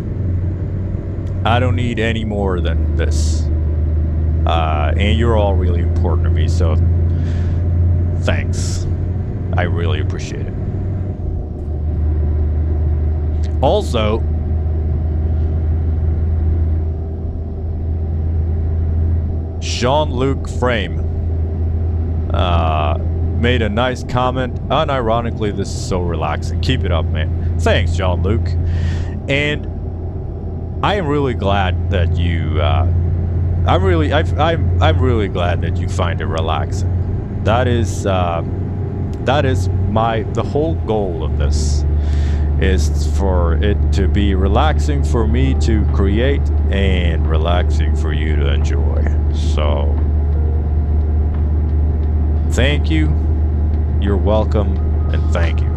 I don't need any more than this. And you're all really important to me, so thanks. I really appreciate it. Also, Jean-Luc Frame made a nice comment. Unironically, this is so relaxing. Keep it up, man. Thanks, Jean-Luc. And I am really glad that you I'm really glad that you find it relaxing. That is the whole goal of this is for it to be relaxing for me to create and relaxing for you to enjoy. So thank you, you're welcome, and thank you.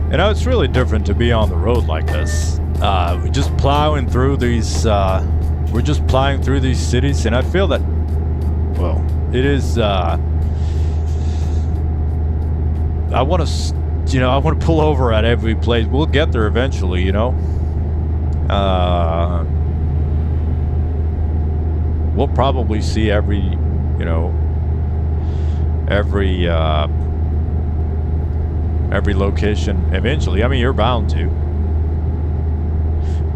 You know, it's really different to be on the road like this. We're just plowing through these. We're just plowing through these cities, and I feel that, well, it is. I want to, I want to pull over at every place. We'll get there eventually, We'll probably see every location eventually. I mean, you're bound to,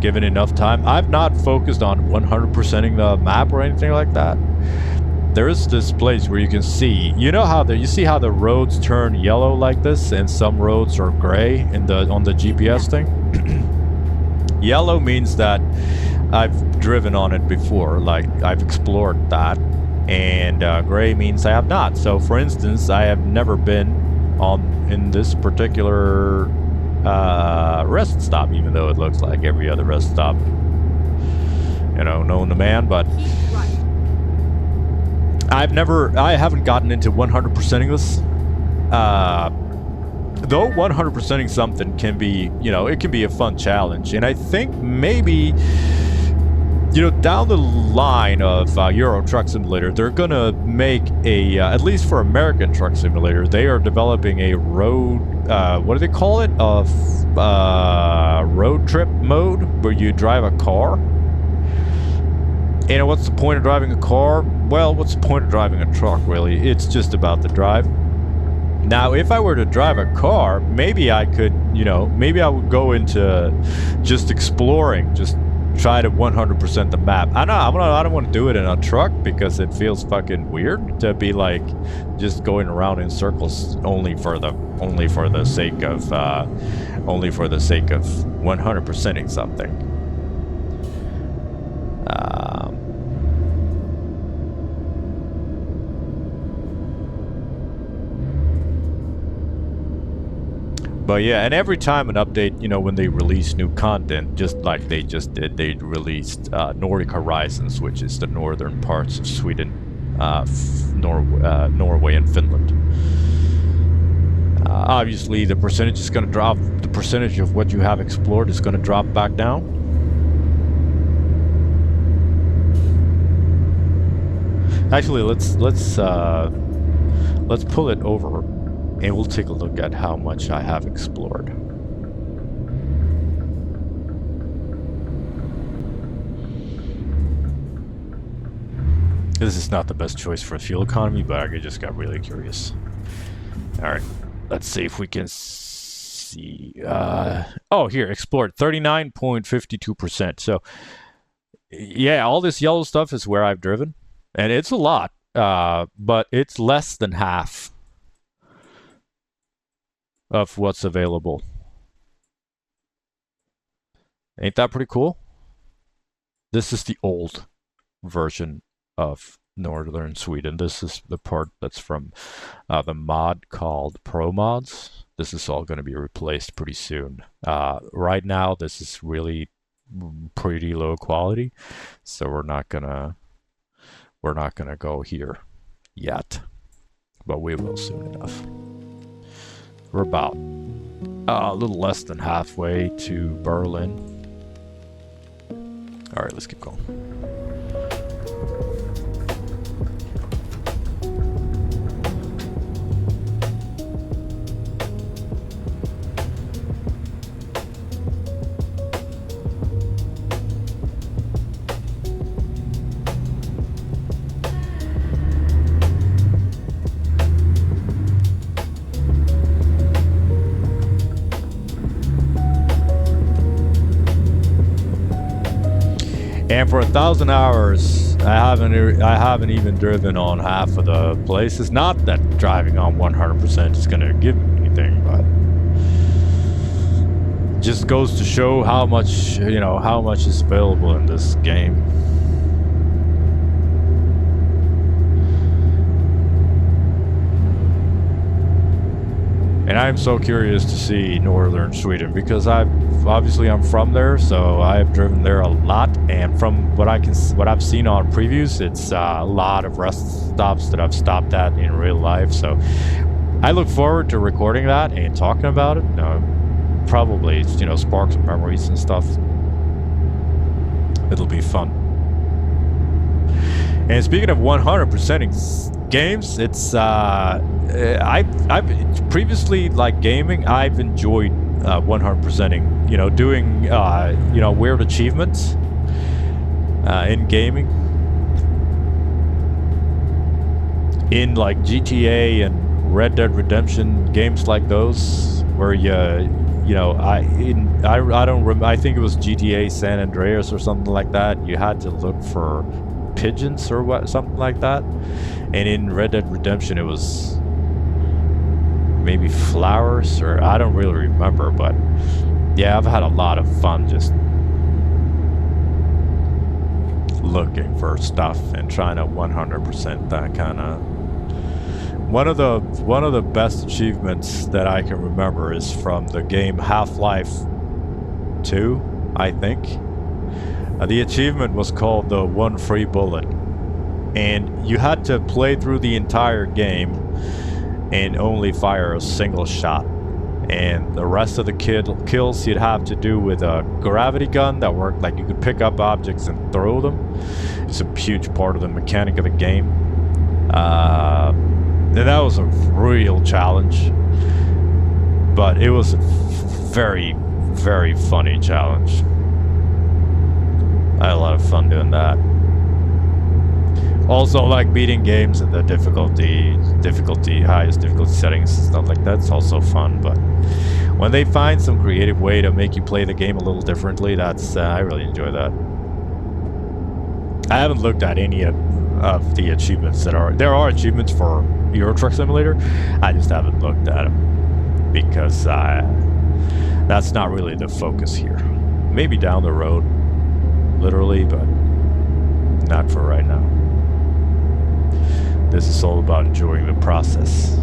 given enough time. I've not focused on 100%ing the map or anything like that. There is this place where you can see, you see how the roads turn yellow like this, and some roads are gray on the GPS thing. Yellow means that I've driven on it before, like I've explored that, and gray means I have not. So, for instance, I have never been in this particular rest stop, even though it looks like every other rest stop, known to man. But I haven't gotten into 100%ing this. Though 100%ing something can be, it can be a fun challenge, and I think maybe, down the line of Euro Truck Simulator, they're gonna make at least for American Truck Simulator, they are developing a road, what do they call it? Road trip mode, where you drive a car. And what's the point of driving a car? Well, what's the point of driving a truck, really? It's just about the drive. Now, if I were to drive a car, maybe I could, maybe I would go into just exploring, just try to 100% the map. I don't want to do it in a truck because it feels fucking weird to be like just going around in circles only for the sake of 100%ing something. But yeah, and every time an update, when they release new content, just like they just did, they released Nordic Horizons, which is the northern parts of Sweden, Norway, and Finland. Obviously, the percentage is going to drop. The percentage of what you have explored is going to drop back down. Actually, let's pull it over. And we'll take a look at how much I have explored. This is not the best choice for fuel economy, but I just got really curious. Alright, let's see if we can see... oh, here, explored. 39.52%. So, yeah, all this yellow stuff is where I've driven. And it's a lot, but it's less than half of what's available. Ain't that pretty cool? This is the old version of northern Sweden. This is the part that's from the mod called Pro Mods. This is all going to be replaced pretty soon. Right now, this is really pretty low quality, so we're not gonna go here yet, but we will soon enough. We're about a little less than halfway to Berlin. All right, let's keep going. And for 1,000 hours, I haven't even driven on half of the places. Not that driving on 100% is going to give me anything, but just goes to show how much, how much is available in this game. And I'm so curious to see northern Sweden because I'm from there, so I've driven there a lot. And from what I've seen on previews, it's a lot of rest stops that I've stopped at in real life. So I look forward to recording that and talking about it. probably, you know, spark some memories and stuff. It'll be fun. And speaking of 100%ing games, it's I've previously, like gaming, I've enjoyed 100%ing. You know, doing you know, weird achievements in gaming, in like GTA and Red Dead Redemption games like those, where you know, I don't remember. I think it was GTA San Andreas or something like that. You had to look for pigeons or what, something like that. And in Red Dead Redemption, it was maybe flowers, or I don't really remember. But yeah, I've had a lot of fun just looking for stuff and trying to 100% that kind of. One of the best achievements that I can remember is from the game Half-Life 2, I think. The achievement was called the One Free Bullet, and you had to play through the entire game and only fire a single shot. And the rest of the kills you'd have to do with a gravity gun that worked, like you could pick up objects and throw them. It's a huge part of the mechanic of the game. And that was a real challenge, but it was a very, very funny challenge. I had a lot of fun doing that. Also, like beating games at the highest difficulty settings and stuff like that's also fun. But when they find some creative way to make you play the game a little differently, that's I really enjoy that. I haven't looked at any of the achievements there are achievements for Euro Truck Simulator. I just haven't looked at them because that's not really the focus here. Maybe down the road, literally, but not for right now. This is all about enjoying the process.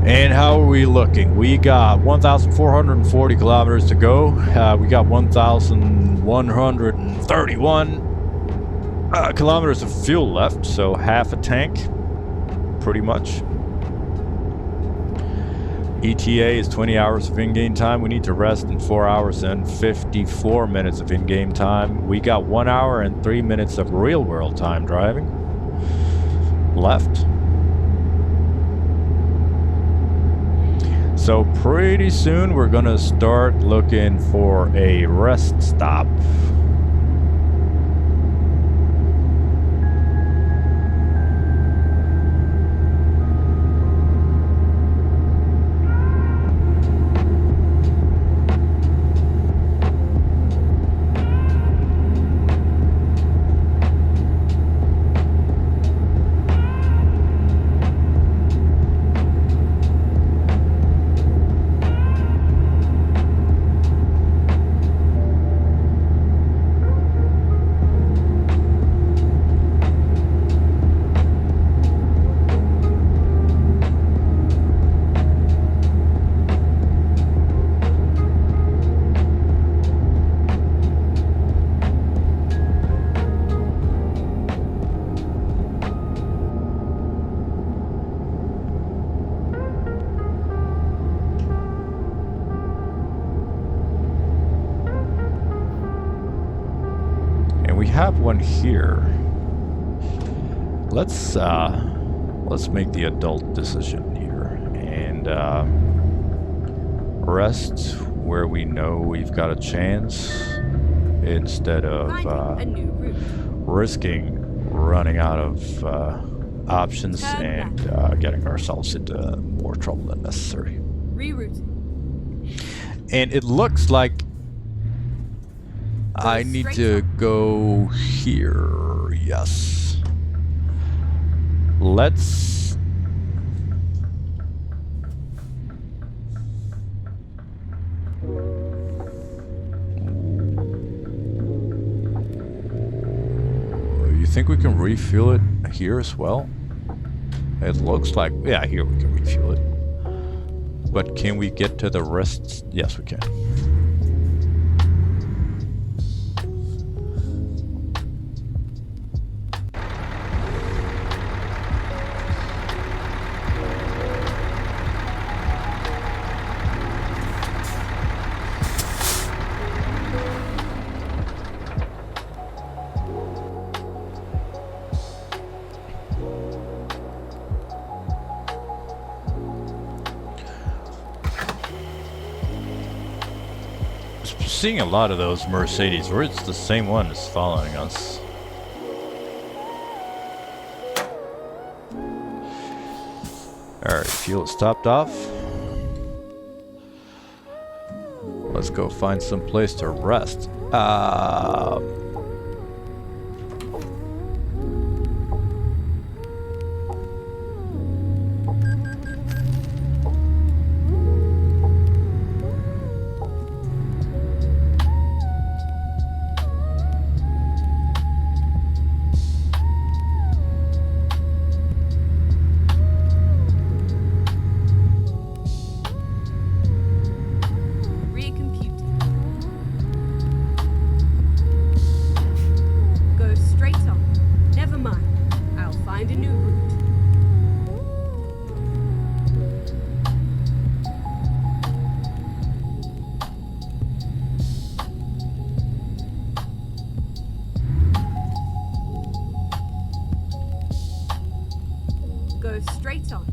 And how are we looking? We got 1,440 kilometers to go. We got 1,131 kilometers of fuel left, so half a tank, pretty much. ETA is 20 hours of in-game time. We need to rest in 4 hours and 54 minutes of in-game time. We got 1 hour and 3 minutes of real-world time driving left. So pretty soon we're gonna start looking for a rest stop. Have one here. Let's make the adult decision here and rest where we know we've got a chance instead of risking running out of options and getting ourselves into more trouble than necessary. Rerouting. And it looks like I need to go here. Yes. Let's... You think we can refuel it here as well? It looks like... Yeah, here we can refuel it. but can we get to the rest? Yes, we can. Seeing a lot of those Mercedes where it's the same one that's following us. Alright, fuel is topped off. Let's go find some place to rest. Straight on.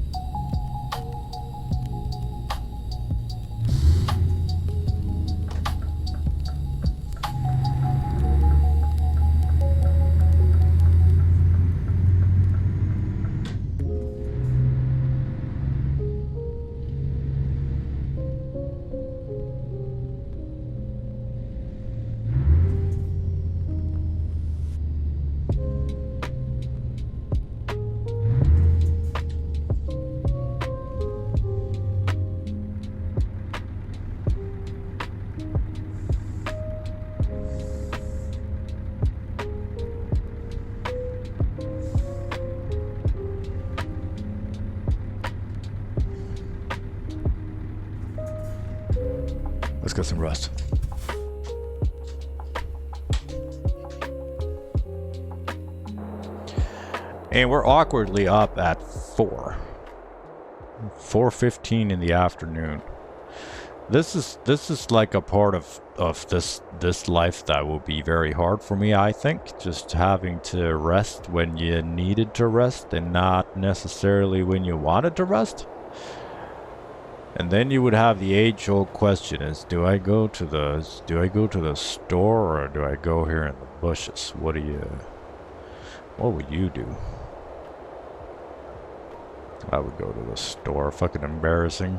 Let's get some rest. And we're awkwardly up at 4:15 in the afternoon. This is like a part of this life that will be very hard for me, I think. Just having to rest when you needed to rest and not necessarily when you wanted to rest. And then you would have the age-old question: is do I go to the store or do I go here in the bushes? What would you do? I would go to the store. Fucking embarrassing.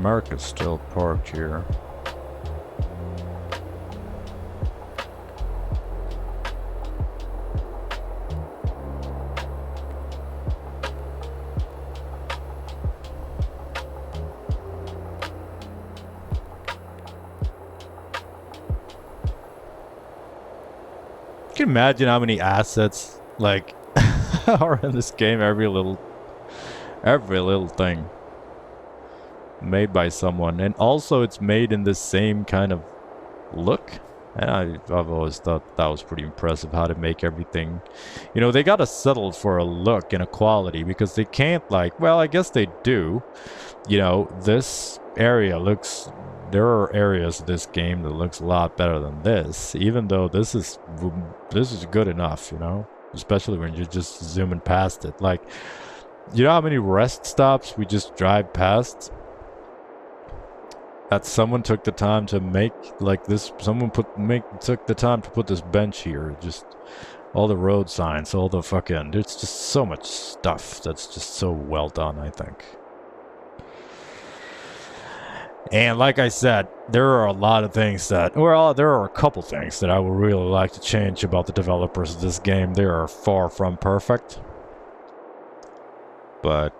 Mark is still parked here. Can you imagine how many assets like are in this game? Every little thing made by someone, and also it's made in the same kind of look. And I've always thought that was pretty impressive, how to make everything, you know, they gotta settle for a look and a quality, because they can't, like, well, I guess they do, you know, this area looks, there are areas of this game that looks a lot better than this, even though this is good enough, you know, especially when you're just zooming past it. Like, you know how many rest stops we just drive past? That someone took the time to make, like this, took the time to put this bench here. Just all the road signs, all the fucking, there's just so much stuff that's just so well done, I think. And like I said, there are a lot of things that, well, there are a couple things that I would really like to change about the developers of this game. They are far from perfect. But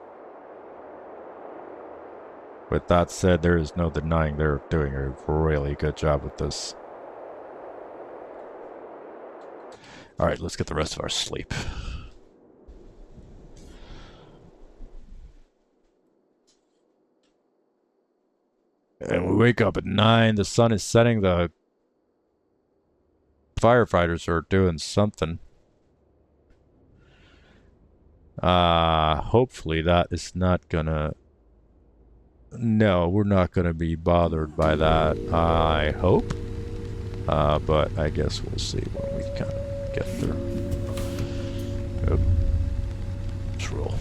with that said, there is no denying they're doing a really good job with this. Alright, let's get the rest of our sleep. And we wake up at 9, the sun is setting, the firefighters are doing something. Hopefully that is not gonna... No, we're not gonna be bothered by that, I hope. But I guess we'll see when we kind of get there. Oh. Let's roll.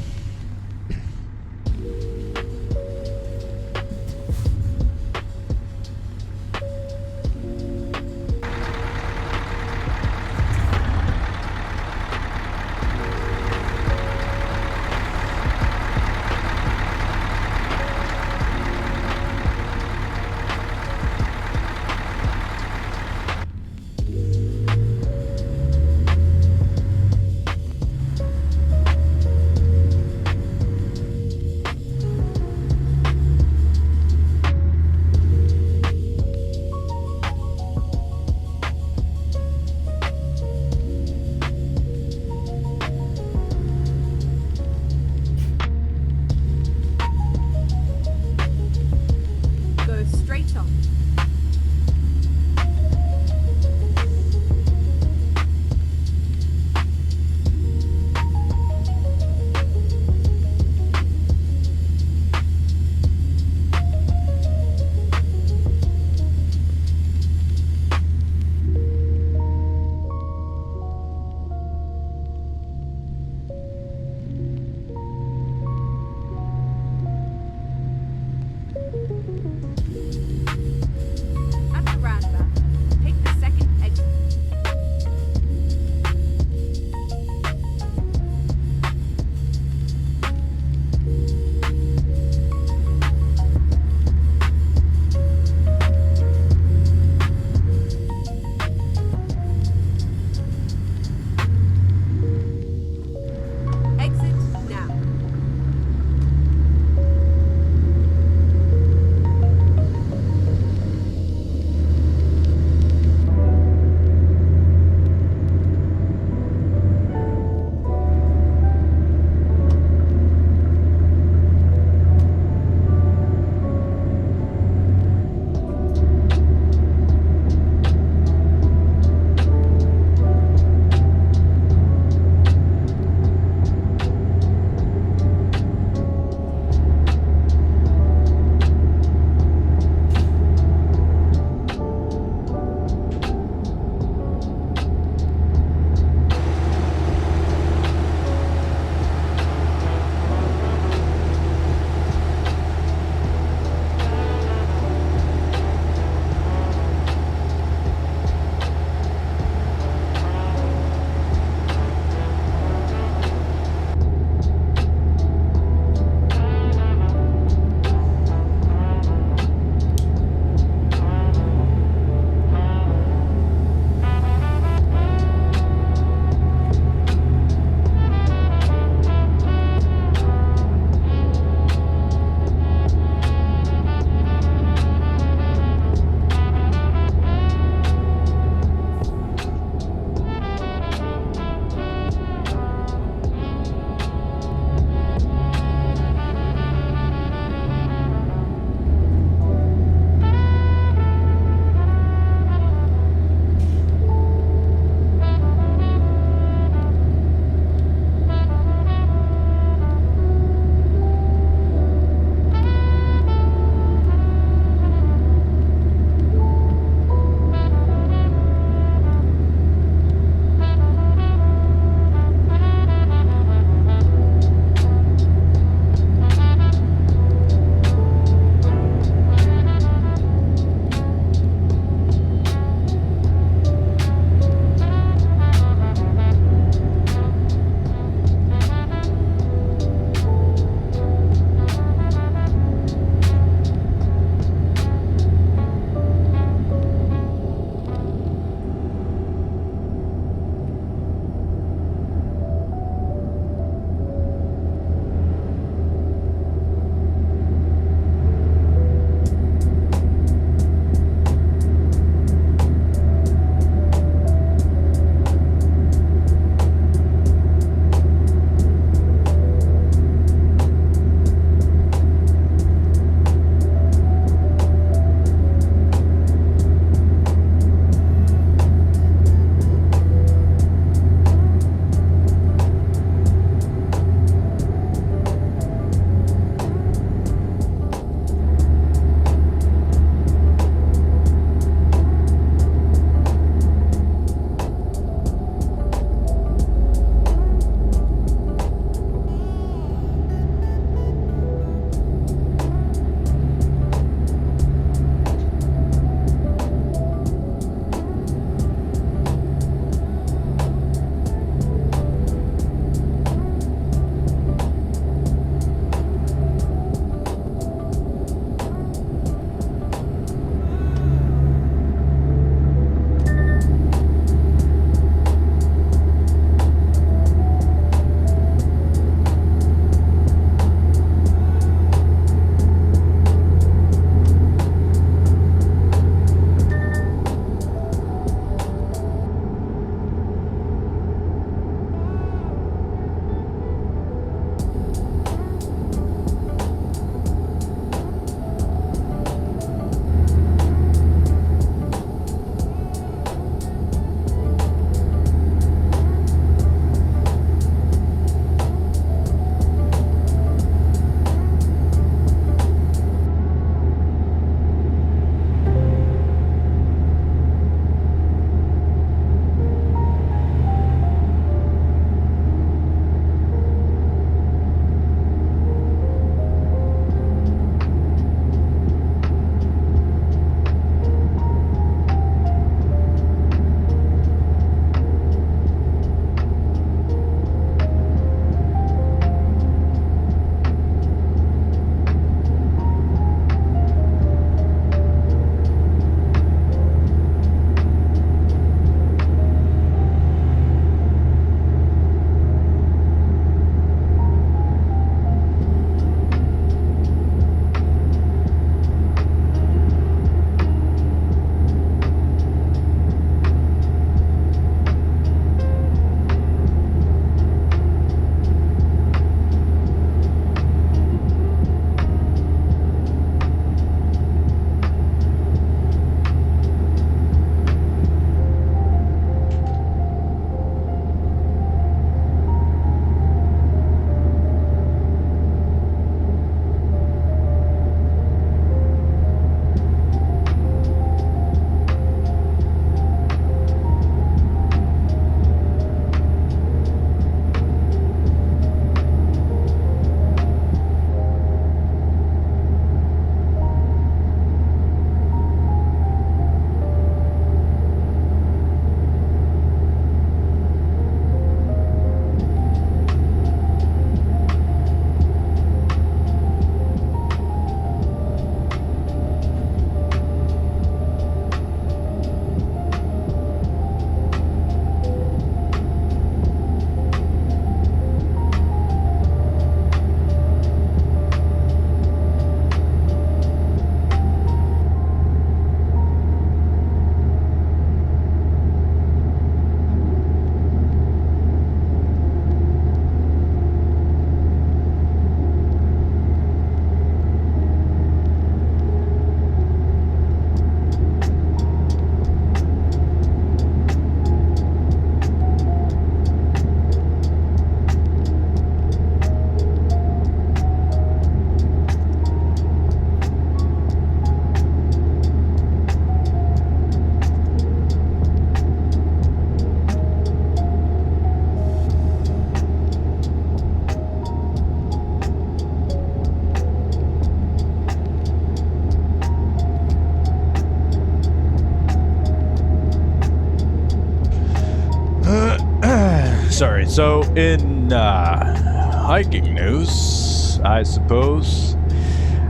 sorry. So in hiking news, I suppose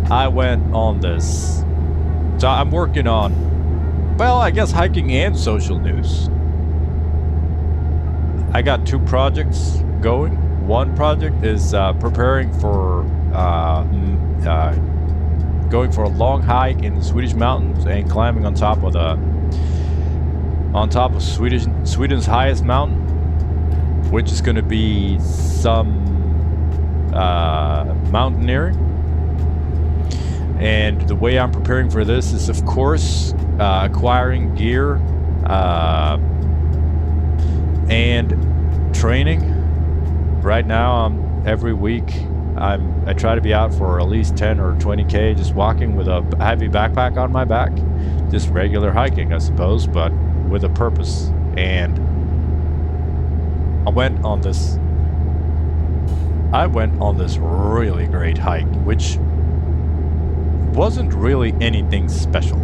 I went on this. So I'm working on, well, I guess hiking and social news. I got 2 projects going. One project is preparing for going for a long hike in the Swedish mountains and climbing on top of Sweden's highest mountain, which is going to be some mountaineering. And the way I'm preparing for this is, of course, acquiring gear and training. Right now, every week I try to be out for at least 10 or 20k, just walking with a heavy backpack on my back, just regular hiking, I suppose, but with a purpose. And I went on this really great hike, which wasn't really anything special,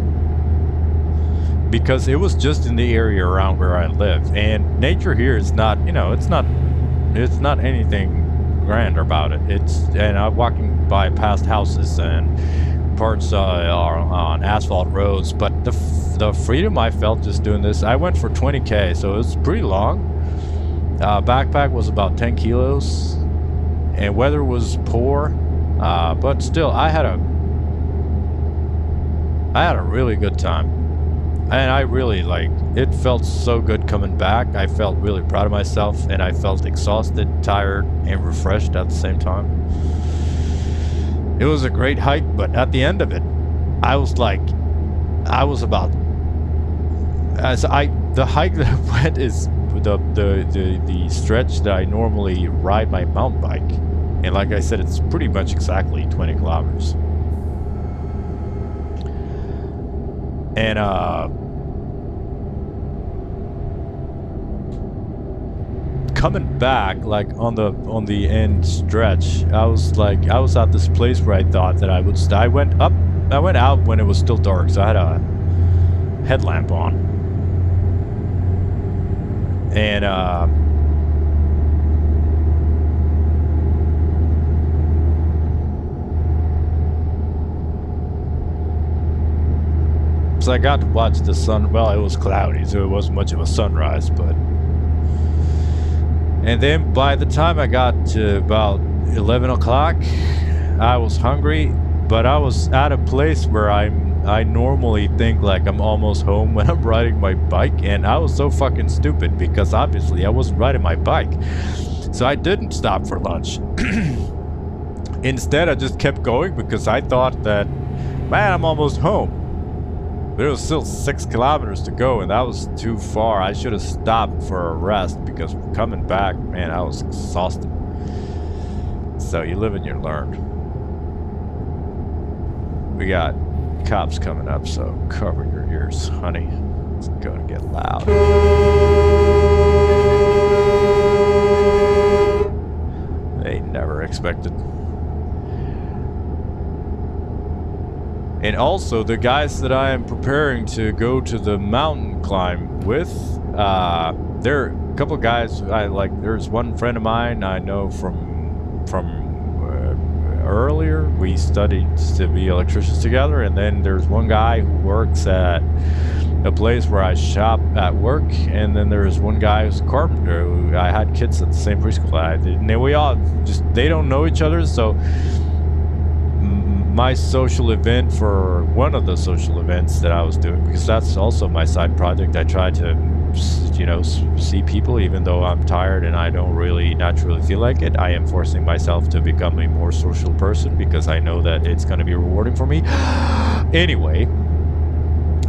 because it was just in the area around where I live, and nature here is not, it's not anything grand about it. And I'm walking by past houses and parts are on asphalt roads, but the freedom I felt just doing this. I went for 20k, so it was pretty long. Backpack was about 10 kilos, and weather was poor, but still I had a really good time. And I really it felt so good coming back. I felt really proud of myself, and I felt exhausted, tired, and refreshed at the same time. It was a great hike, but at the end of it, the hike that I went is the stretch that I normally ride my mountain bike. And like I said, it's pretty much exactly 20 kilometers. And coming back, on the end stretch, I was at this place where I thought that I went out when it was still dark, so I had a headlamp on. And so I got to watch the sun. Well, it was cloudy, so it wasn't much of a sunrise, but. And then by the time I got to about 11 o'clock, I was hungry, but I was at a place where I normally think I'm almost home when I'm riding my bike, and I was so fucking stupid because obviously I wasn't riding my bike. So I didn't stop for lunch. Instead, I just kept going because I thought that, man, I'm almost home. But it was still 6 kilometers to go, and that was too far. I should have stopped for a rest, because coming back, man, I was exhausted. So you live and you learn. We got cops coming up, so cover your ears, honey. It's gonna get loud. They never expected. And also, the guys that I am preparing to go to the mountain climb with, there are a couple of guys I like. There's one friend of mine I know from earlier. We studied to be electricians together, and then there's one guy who works at a place where I shop at work, and then there's one guy who's a carpenter who I had kids at the same preschool I did, and we all they don't know each other, so my social event for one of the social events that I was doing, because that's also my side project, I try to, see people even though I'm tired and I don't really naturally feel like it. I am forcing myself to become a more social person because I know that it's going to be rewarding for me. Anyway,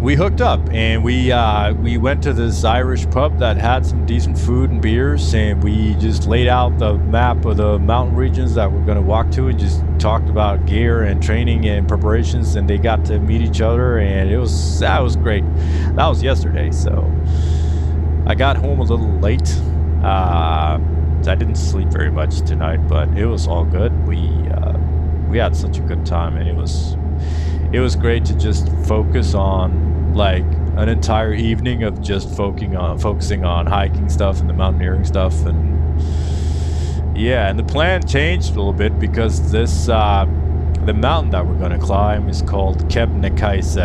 we hooked up and we went to this Irish pub that had some decent food and beers, and we just laid out the map of the mountain regions that we're going to walk to and just talked about gear and training and preparations, and they got to meet each other, and that was great. That was yesterday, so I got home a little late. I didn't sleep very much tonight, but it was all good. We had such a good time, and it was great to just focus on an entire evening of just focusing on hiking stuff and the mountaineering stuff, and Yeah, and the plan changed a little bit because this the mountain that we're gonna climb is called Kebnekaise.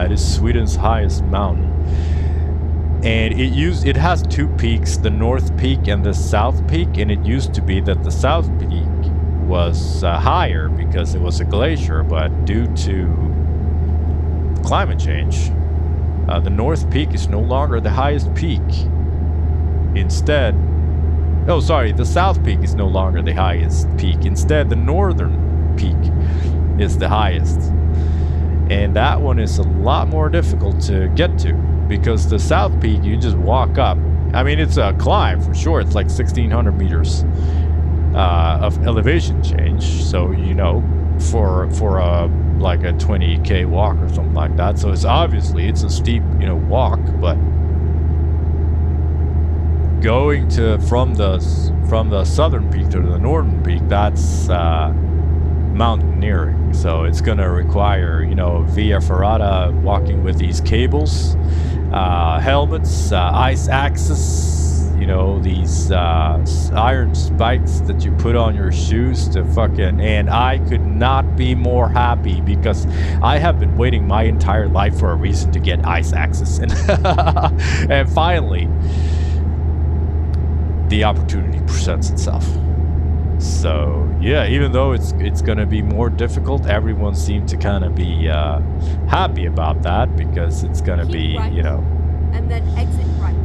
It is Sweden's highest mountain, and it has two peaks, the North Peak and the South Peak. And it used to be that the South Peak was higher because it was a glacier, but due to climate change, the North Peak is no longer the highest peak. Instead, oh, sorry, the South Peak is no longer the highest peak. Instead, the Northern Peak is the highest. And that one is a lot more difficult to get to because the South Peak, you just walk up. I mean, it's a climb for sure. It's like 1,600 meters of elevation change. So, you know, for a like a 20K walk or something like that. So it's obviously it's a steep, you know, walk, but going from the southern peak to the northern peak, that's mountaineering. So it's gonna require, you know, via ferrata, walking with these cables, helmets, ice axes, you know, these iron spikes that you put on your shoes to fucking. And I could not be more happy because I have been waiting my entire life for a reason to get ice axes, and finally the opportunity presents itself. So yeah, even though it's gonna be more difficult, everyone seemed to kind of be happy about that because it's gonna be, right, you know, and then exit right.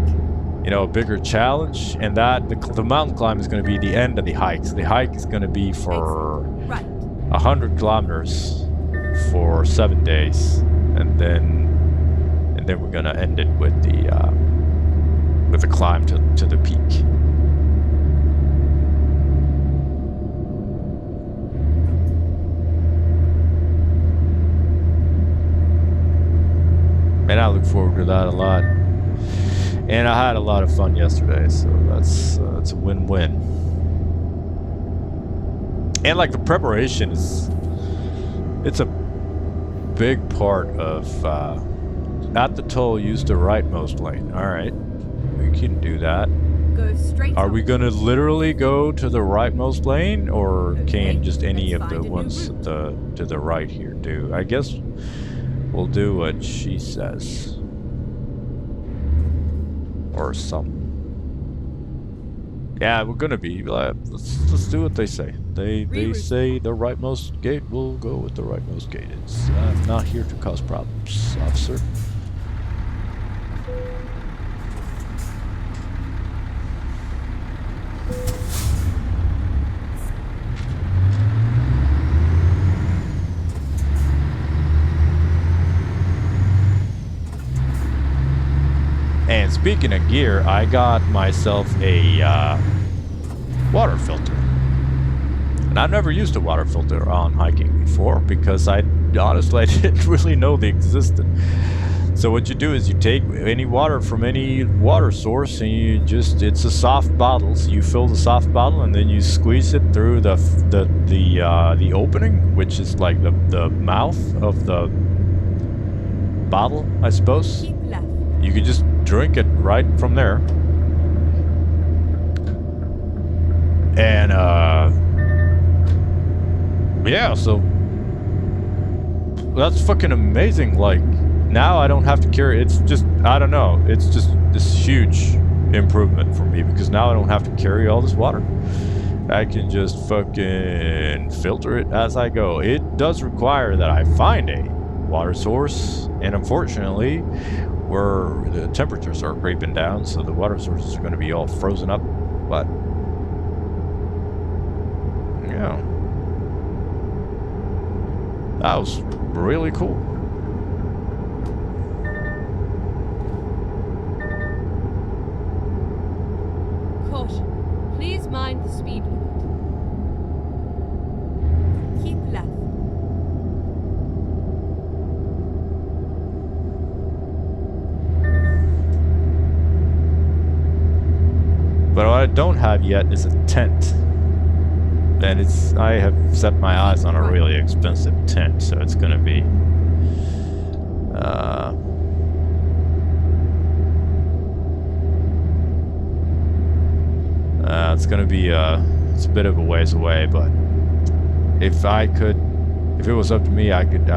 you know, a bigger challenge. And that the mountain climb is gonna be the end of the hike. So the hike is gonna be for Right. 100 kilometers for 7 days, and then we're gonna end it with the climb to the peak. And I look forward to that a lot. And I had a lot of fun yesterday, so that's a win-win. And like the preparation it's a big part of at the toll, use the rightmost lane. All right, we can do that. Go straight. Are we gonna literally go to the rightmost lane, or Okay, can just any let's of the find a new ones to the right here do? I guess we'll do what she says, or some. Yeah, we're gonna be. Let's do what they say. They say the rightmost gate. We'll go with the rightmost gate. I'm not here to cause problems, officer. And speaking of gear, I got myself a water filter. And I've never used a water filter on hiking before because I honestly didn't really know they existed. So what you do is you take any water from any water source and you just, it's a soft bottle. So you fill the soft bottle and then you squeeze it through the opening, which is like the mouth of the bottle, I suppose. Keep left. You can just drink it right from there. And yeah, so that's fucking amazing. Like, now I don't have to carry, it's just, I don't know, it's just this huge improvement for me because now I don't have to carry all this water. I can just fucking filter it as I go. It does require that I find a water source, and unfortunately where the temperatures are creeping down, so the water sources are going to be all frozen up. But yeah, that was really cool. Caution. Please mind the speed limit. Keep left. But what I don't have yet is a tent. And I have set my eyes on a really expensive tent, so it's gonna be Yeah, it's gonna be it's a bit of a ways away, but if it was up to me, I would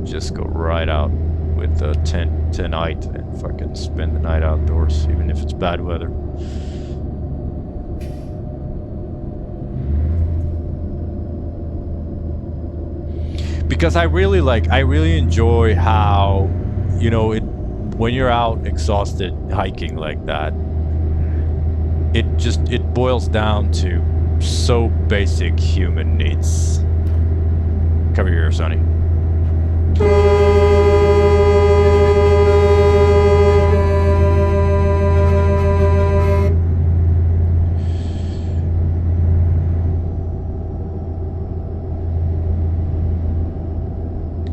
just go right out with the tent tonight and fucking spend the night outdoors, even if it's bad weather. Because I really enjoy how, you know, when you're out exhausted hiking like that, it boils down to so basic human needs. Cover your ears, Sonny.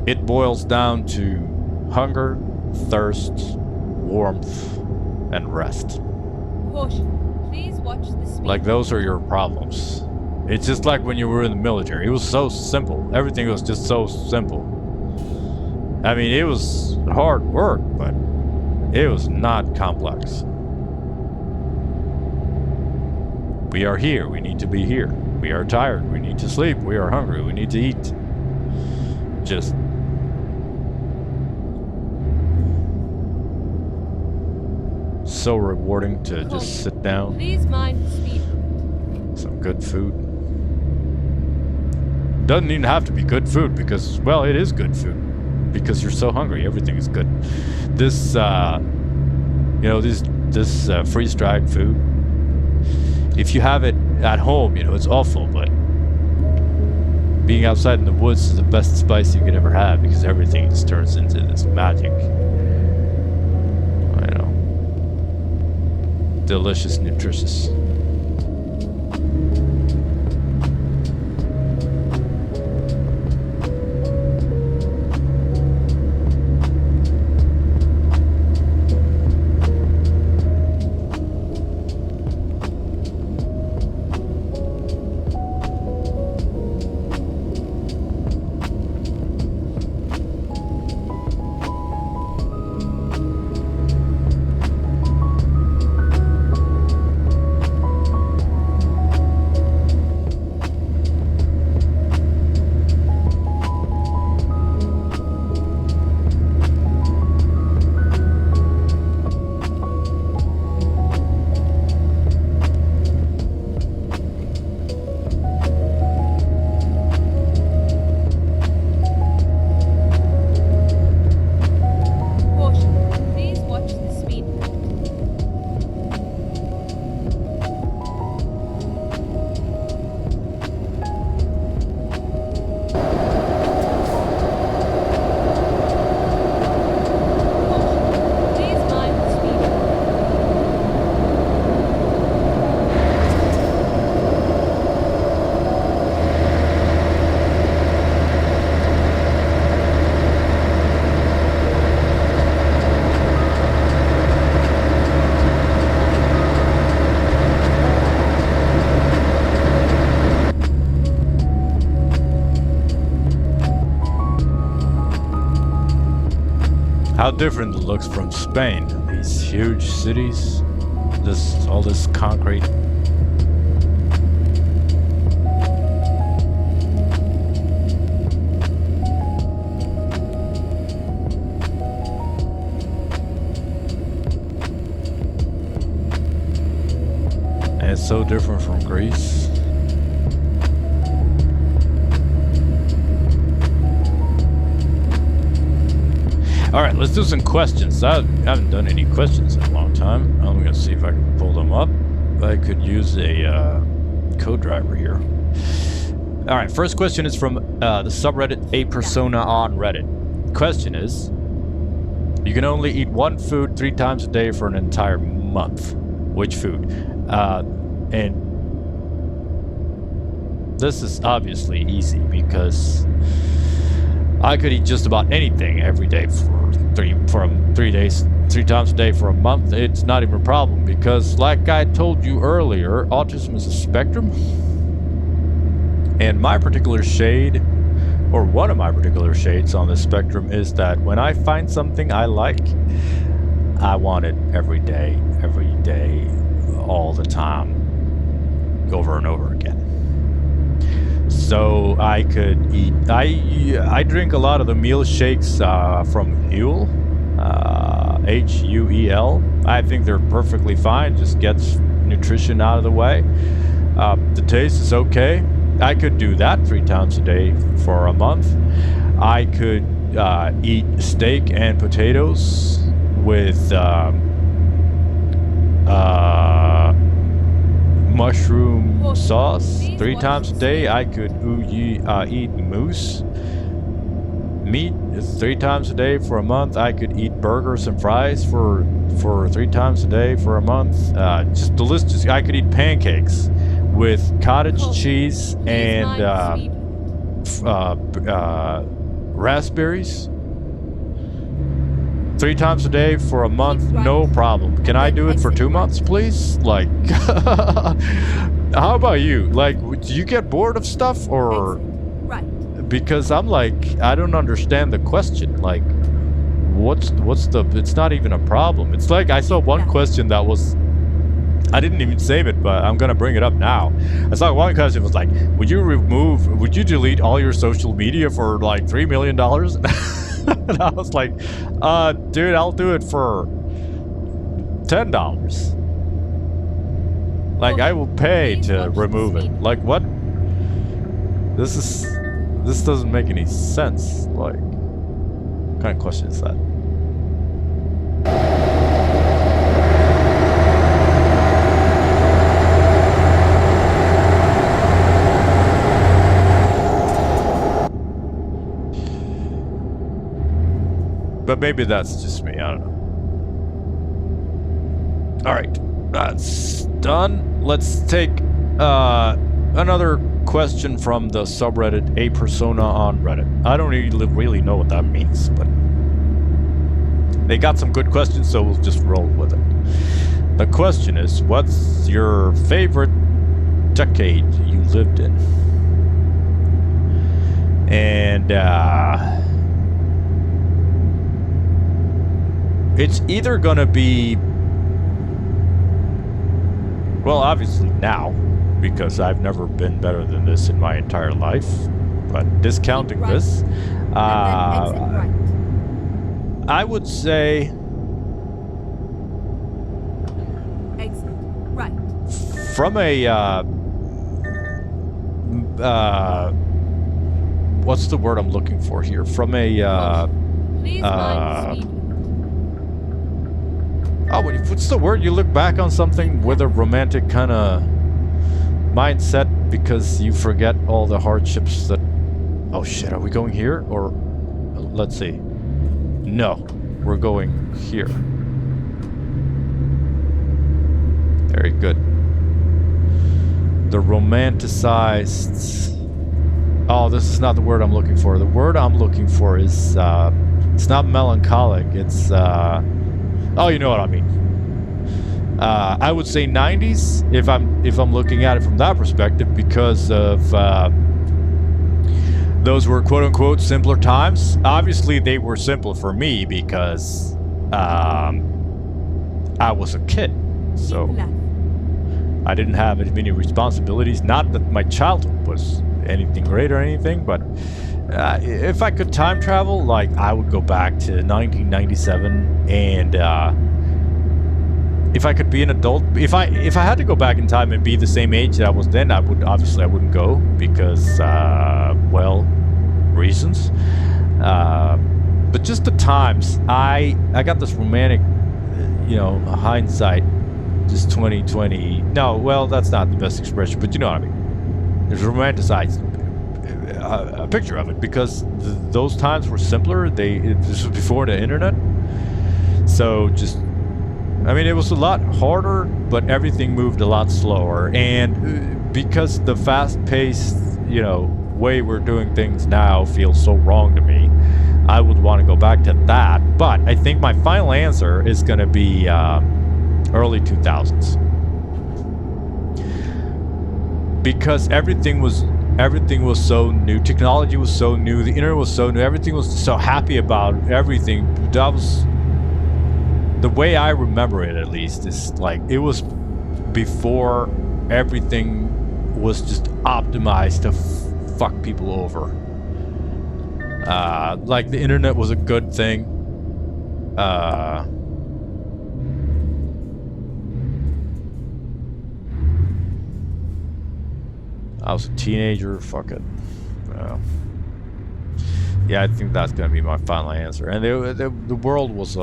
It boils down to hunger, thirst, warmth, and rest. Caution. Please watch the speed. Like, those are your problems. It's just like when you were in the military. It was so simple. Everything was just so simple. I mean, it was hard work, but it was not complex. We are here. We need to be here. We are tired. We need to sleep. We are hungry. We need to eat. Just so rewarding to just sit down. Please mind the speed limit. Some good food. Doesn't even have to be good food because, well, it is good food because you're so hungry. Everything is good. This, you know, this freeze-dried food. If you have it at home, you know, it's awful, but being outside in the woods is the best spice you could ever have because everything just turns into this magic. I know. Delicious, nutritious. How different it looks from Spain. These huge cities, all this concrete. And it's so different from Greece. All right, let's do some questions. I haven't done any questions in a long time. I'm going to see if I can pull them up. I could use a code driver here. All right, first question is from the subreddit A Persona on Reddit. Question is, you can only eat one food 3 times a day for an entire month. Which food? And this is obviously easy because I could eat just about anything every day for 3 times a day for a month. It's not even a problem because, like I told you earlier, autism is a spectrum. And my particular shade, or one of my particular shades on this spectrum, is that when I find something I like, I want it every day, all the time. over and over again. So I could eat. I drink a lot of the meal shakes from Huel, Huel. I think they're perfectly fine. Just gets nutrition out of the way. The taste is okay. I could do that 3 times a day for a month. I could eat steak and potatoes with mushroom sauce 3 times a day. I could eat moose meat 3 times a day for a month. I could eat burgers and fries for 3 times a day for a month. Just the list is, I could eat pancakes with cottage cheese and raspberries 3 times a day for a month, no problem. Can I do it for 2 months, please? Like, how about you? Like, do you get bored of stuff, or? Right. Because I'm like, I don't understand the question. Like, what's the? It's not even a problem. It's like I saw one question that was, I didn't even save it, but I'm gonna bring it up now. I saw one question was like, would you delete all your social media for like $3 million? And I was like, dude, I'll do it for $10. Like, I will pay to remove it. Like, what? This doesn't make any sense. Like, what kind of question is that? But maybe that's just me. I don't know. All right, that's done. Let's take another question from the subreddit A Persona on Reddit. I don't really know what that means, but they got some good questions, so we'll just roll with it. The question is, what's your favorite decade you lived in? And it's either gonna be, well, obviously now, because I've never been better than this in my entire life, but discounting this, I would say Exit right. from a what's the word I'm looking for here? From a Please mind speed. oh, what's the word? You look back on something with a romantic kind of mindset because you forget all the hardships that... Oh shit, are we going here? Or... Let's see. No, we're going here. Very good. The romanticized... Oh, this is not the word I'm looking for. The word I'm looking for is... it's not melancholic, it's... Oh, you know what I mean. I would say 90s if I'm looking at it from that perspective, because of those were quote unquote simpler times. Obviously, they were simpler for me because I was a kid, so I didn't have as many responsibilities. Not that my childhood was anything great or anything, but if I could time travel, like, I would go back to 1997, and if I could be an adult, if I had to go back in time and be the same age that I was then, I wouldn't go because well, reasons. But just the times, I got this romantic, hindsight, just 2020. No, well, that's not the best expression, but you know what I mean. There's romanticized a picture of it because those times were simpler. This was before the internet, so just, I mean, it was a lot harder, but everything moved a lot slower. And because the fast-paced, way we're doing things now feels so wrong to me, I would want to go back to that. But I think my final answer is going to be early 2000s, because everything was so new. Technology was so new. The internet was so new. Everything was so happy about everything. That was the way I remember it, at least, is like it was before everything was just optimized to fuck people over. Like the internet was a good thing. I was a teenager. Fuck it. Yeah, I think that's gonna be my final answer. And the world was,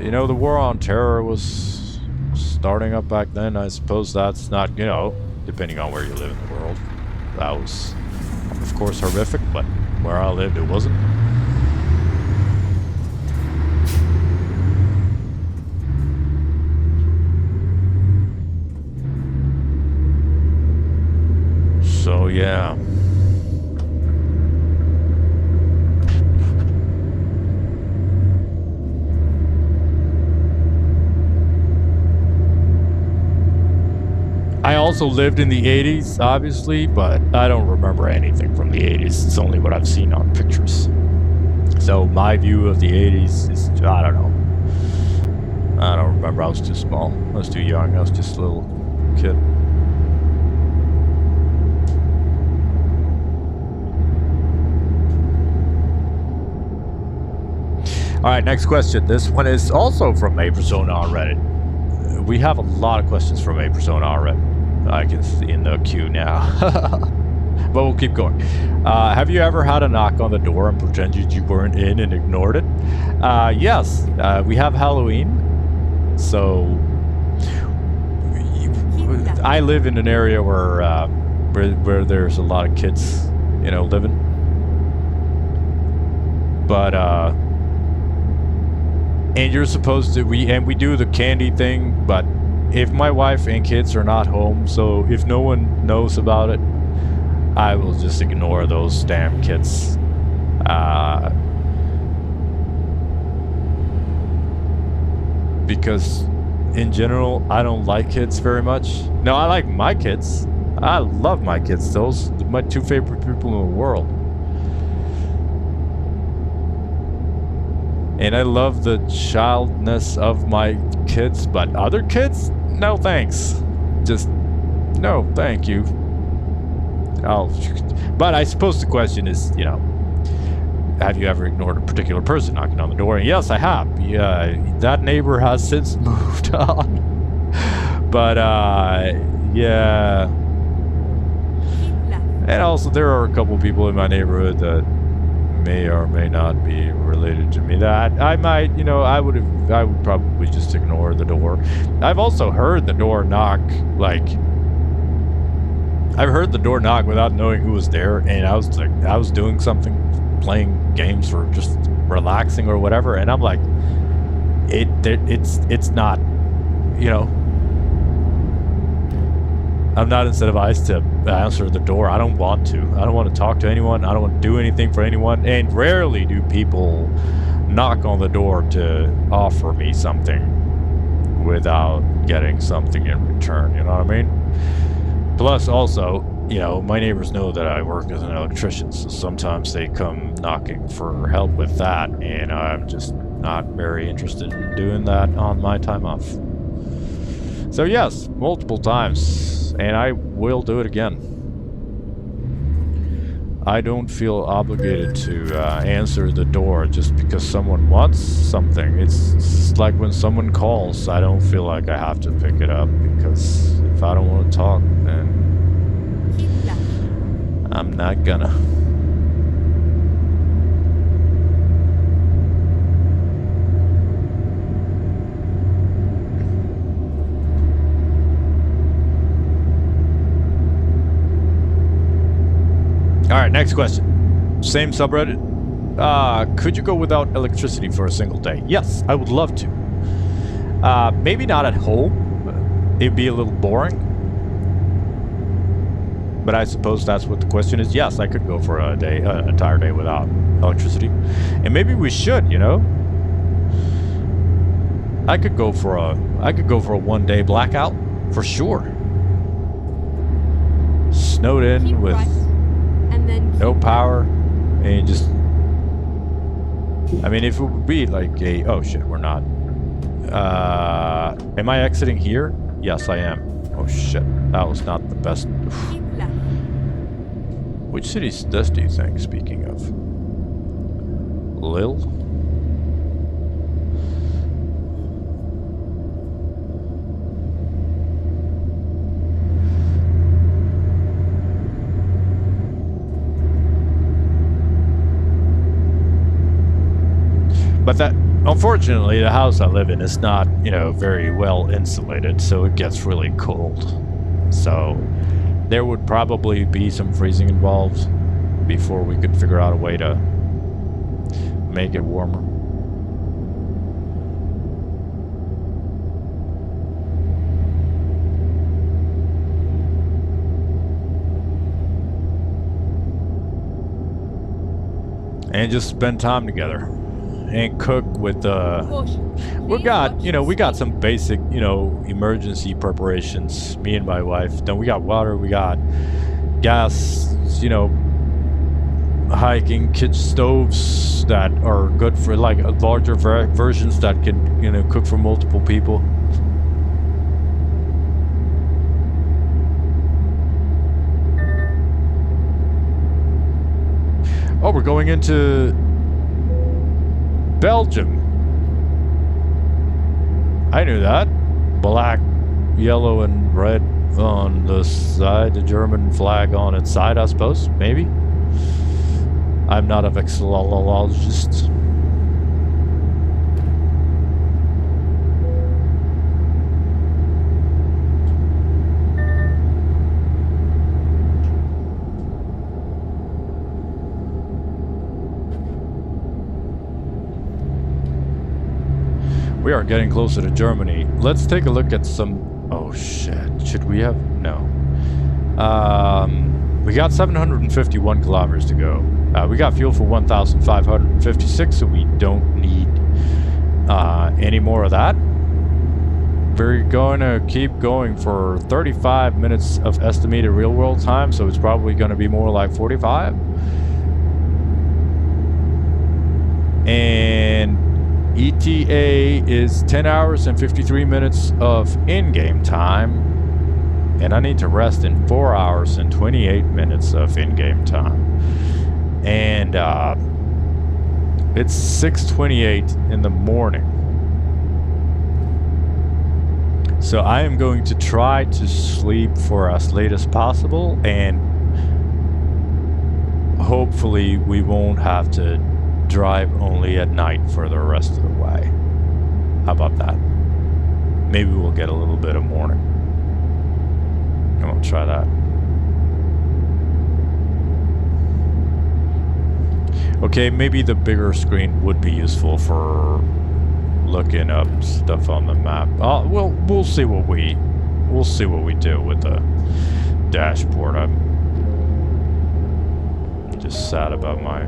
you know, the war on terror was starting up back then. I suppose that's not, you know, depending on where you live in the world. That was, of course, horrific, but where I lived, it wasn't. So, yeah. I also lived in the 80s, obviously, but I don't remember anything from the 80s. It's only what I've seen on pictures. So my view of the 80s is, I don't know. I don't remember. I was too small. I was too young. I was just a little kid. All right, next question. This one is also from A Persona on Reddit. We have a lot of questions from A Persona on Reddit. I can see in the queue now. But we'll keep going. Have you ever had a knock on the door and pretended you weren't in and ignored it? Yes. We have Halloween. So I live in an area where there's a lot of kids, you know, living. But and you're supposed to, we do the candy thing, but if my wife and kids are not home, so if no one knows about it, I will just ignore those damn kids. Because in general, I don't like kids very much. No, I like my kids. I love my kids. Those are my two favorite people in the world. And I love the childness of my kids, but other kids? No thanks. Just, no, thank you. But I suppose the question is, you know, have you ever ignored a particular person knocking on the door? And yes, I have. Yeah, that neighbor has since moved on. But, yeah. And also, there are a couple people in my neighborhood that may or may not be related to me that I might, you know, I would probably just ignore the door. I've also heard the door knock, like, I've heard the door knock without knowing who was there, and I was doing something, playing games or just relaxing or whatever, and I'm like, it's not, you know, I'm not incentivized to answer the door. I don't want to. I don't want to talk to anyone. I don't want to do anything for anyone. And rarely do people knock on the door to offer me something without getting something in return. You know what I mean? Plus, also, you know, my neighbors know that I work as an electrician, so sometimes they come knocking for help with that, and I'm just not very interested in doing that on my time off. So yes, multiple times. And I will do it again. I don't feel obligated to answer the door just because someone wants something. It's like when someone calls, I don't feel like I have to pick it up, because if I don't want to talk, then I'm not gonna. Alright, next question. Same subreddit. Could you go without electricity for a single day? Yes, I would love to. Maybe not at home. It'd be a little boring. But I suppose that's what the question is. Yes, I could go for a day, an entire day without electricity. And maybe we should, you know? I could go for a 1 day blackout, for sure. Snowed in with no power, and just, I mean, if it would be like a, oh shit, we're not, am I exiting here? Yes, I am. Oh shit, that was not the best. Keep left. Which city's this, do you think, speaking of? Lille? But that, unfortunately, the house I live in is not, you know, very well insulated, so it gets really cold. So there would probably be some freezing involved before we could figure out a way to make it warmer. And just spend time together. And cook with Caution. we Please got, watch you know, the we got speed some basic, you know, emergency preparations, me and my wife. Then we got water, we got gas, you know, hiking kitchen stoves that are good for like larger versions that can, you know, cook for multiple people. Oh, we're going into Belgium. I knew that. Black, yellow, and red on the side. The German flag on its side, I suppose. Maybe. I'm not a vexillologist. We are getting closer to Germany. Let's take a look at some... Oh, shit. Should we have... No. We got 751 kilometers to go. We got fuel for 1,556, so we don't need any more of that. We're going to keep going for 35 minutes of estimated real-world time, so it's probably going to be more like 45. And ETA is 10 hours and 53 minutes of in-game time. And I need to rest in 4 hours and 28 minutes of in-game time. And it's 6:28 in the morning. So I am going to try to sleep for as late as possible, and hopefully we won't have to drive only at night for the rest of the way. How about that? Maybe we'll get a little bit of morning. I'm gonna try that. Okay, maybe the bigger screen would be useful for looking up stuff on the map. We'll see what we do with the dashboard. I'm just sad about my...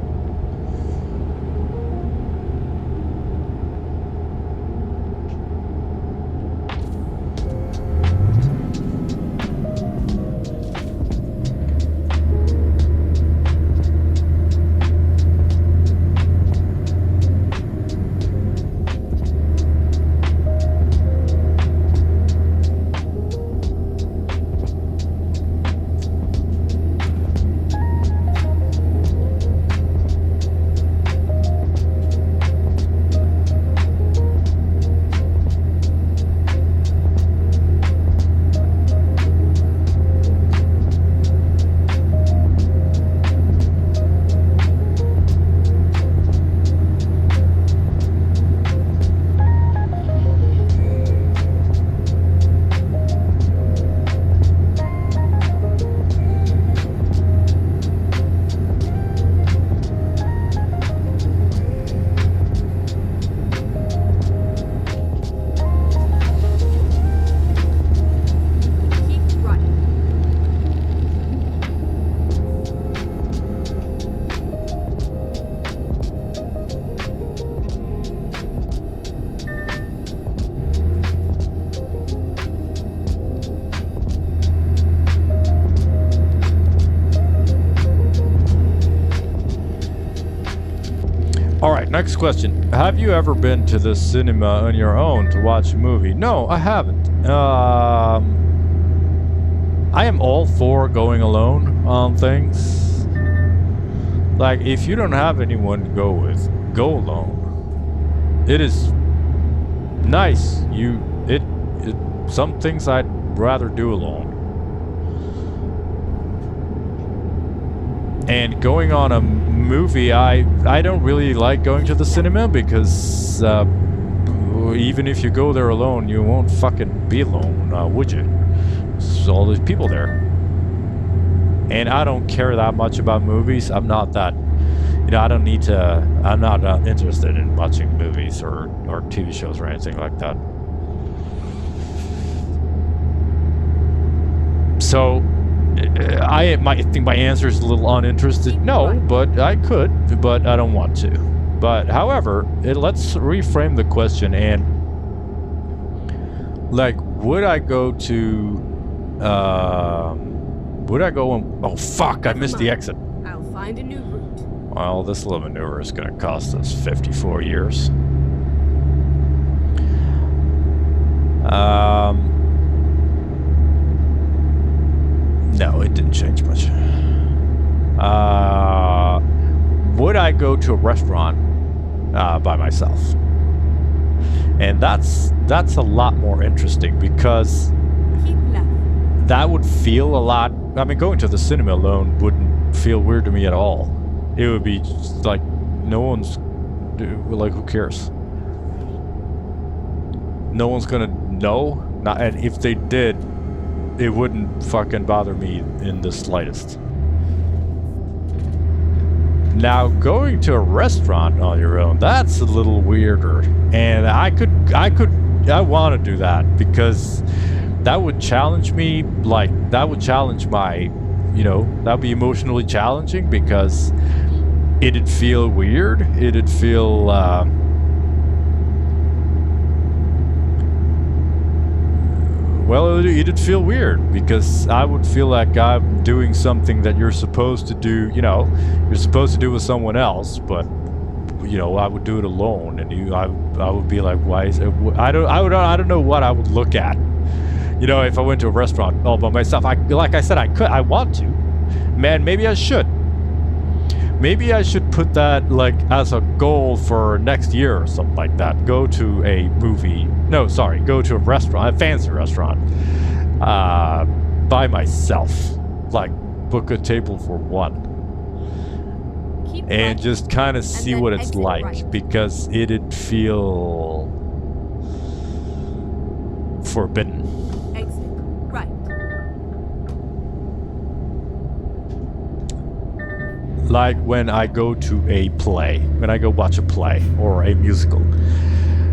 Next question. Have you ever been to the cinema on your own to watch a movie? No, I haven't. I am all for going alone on things. Like, if you don't have anyone to go with, go alone. It is nice. Some things I'd rather do alone. And going on a movie, I don't really like going to the cinema because even if you go there alone, you won't fucking be alone, would you? There's all these people there. And I don't care that much about movies. I'm not that, I'm not interested in watching movies or TV shows or anything like that. So, I think my answer is a little uninterested. No, but I could, but I don't want to. But, however, let's reframe the question and, like, would I go and, oh fuck, I missed the exit. I'll find a new route. Well, this little maneuver is going to cost us 54 years. No, it didn't change much. Would I go to a restaurant by myself? And that's a lot more interesting because Keep left. that would feel a lot. I mean, going to the cinema alone wouldn't feel weird to me at all. It would be just like no one's like, who cares? No one's gonna know. And if they did, it wouldn't fucking bother me in the slightest. Now, going to a restaurant on your own, that's a little weirder. And I want to do that because that would challenge me. Like, that would challenge my, that would be emotionally challenging because it'd feel weird. It'd feel, it'd feel weird because I would feel like I'm doing something that you're supposed to do, you're supposed to do with someone else, but, I would do it alone, and I would be like, why is it, I don't know what I would look at, if I went to a restaurant all by myself. Like I said, I want to, man, maybe I should put that, like, as a goal for next year or something like that. Go to a restaurant, a fancy restaurant, by myself. Like, book a table for one. Keep And right. just kind of see then what it's exit like, right. because it'd feel forbidden. Exit right. Like when I go to a play, when I go watch a play or a musical.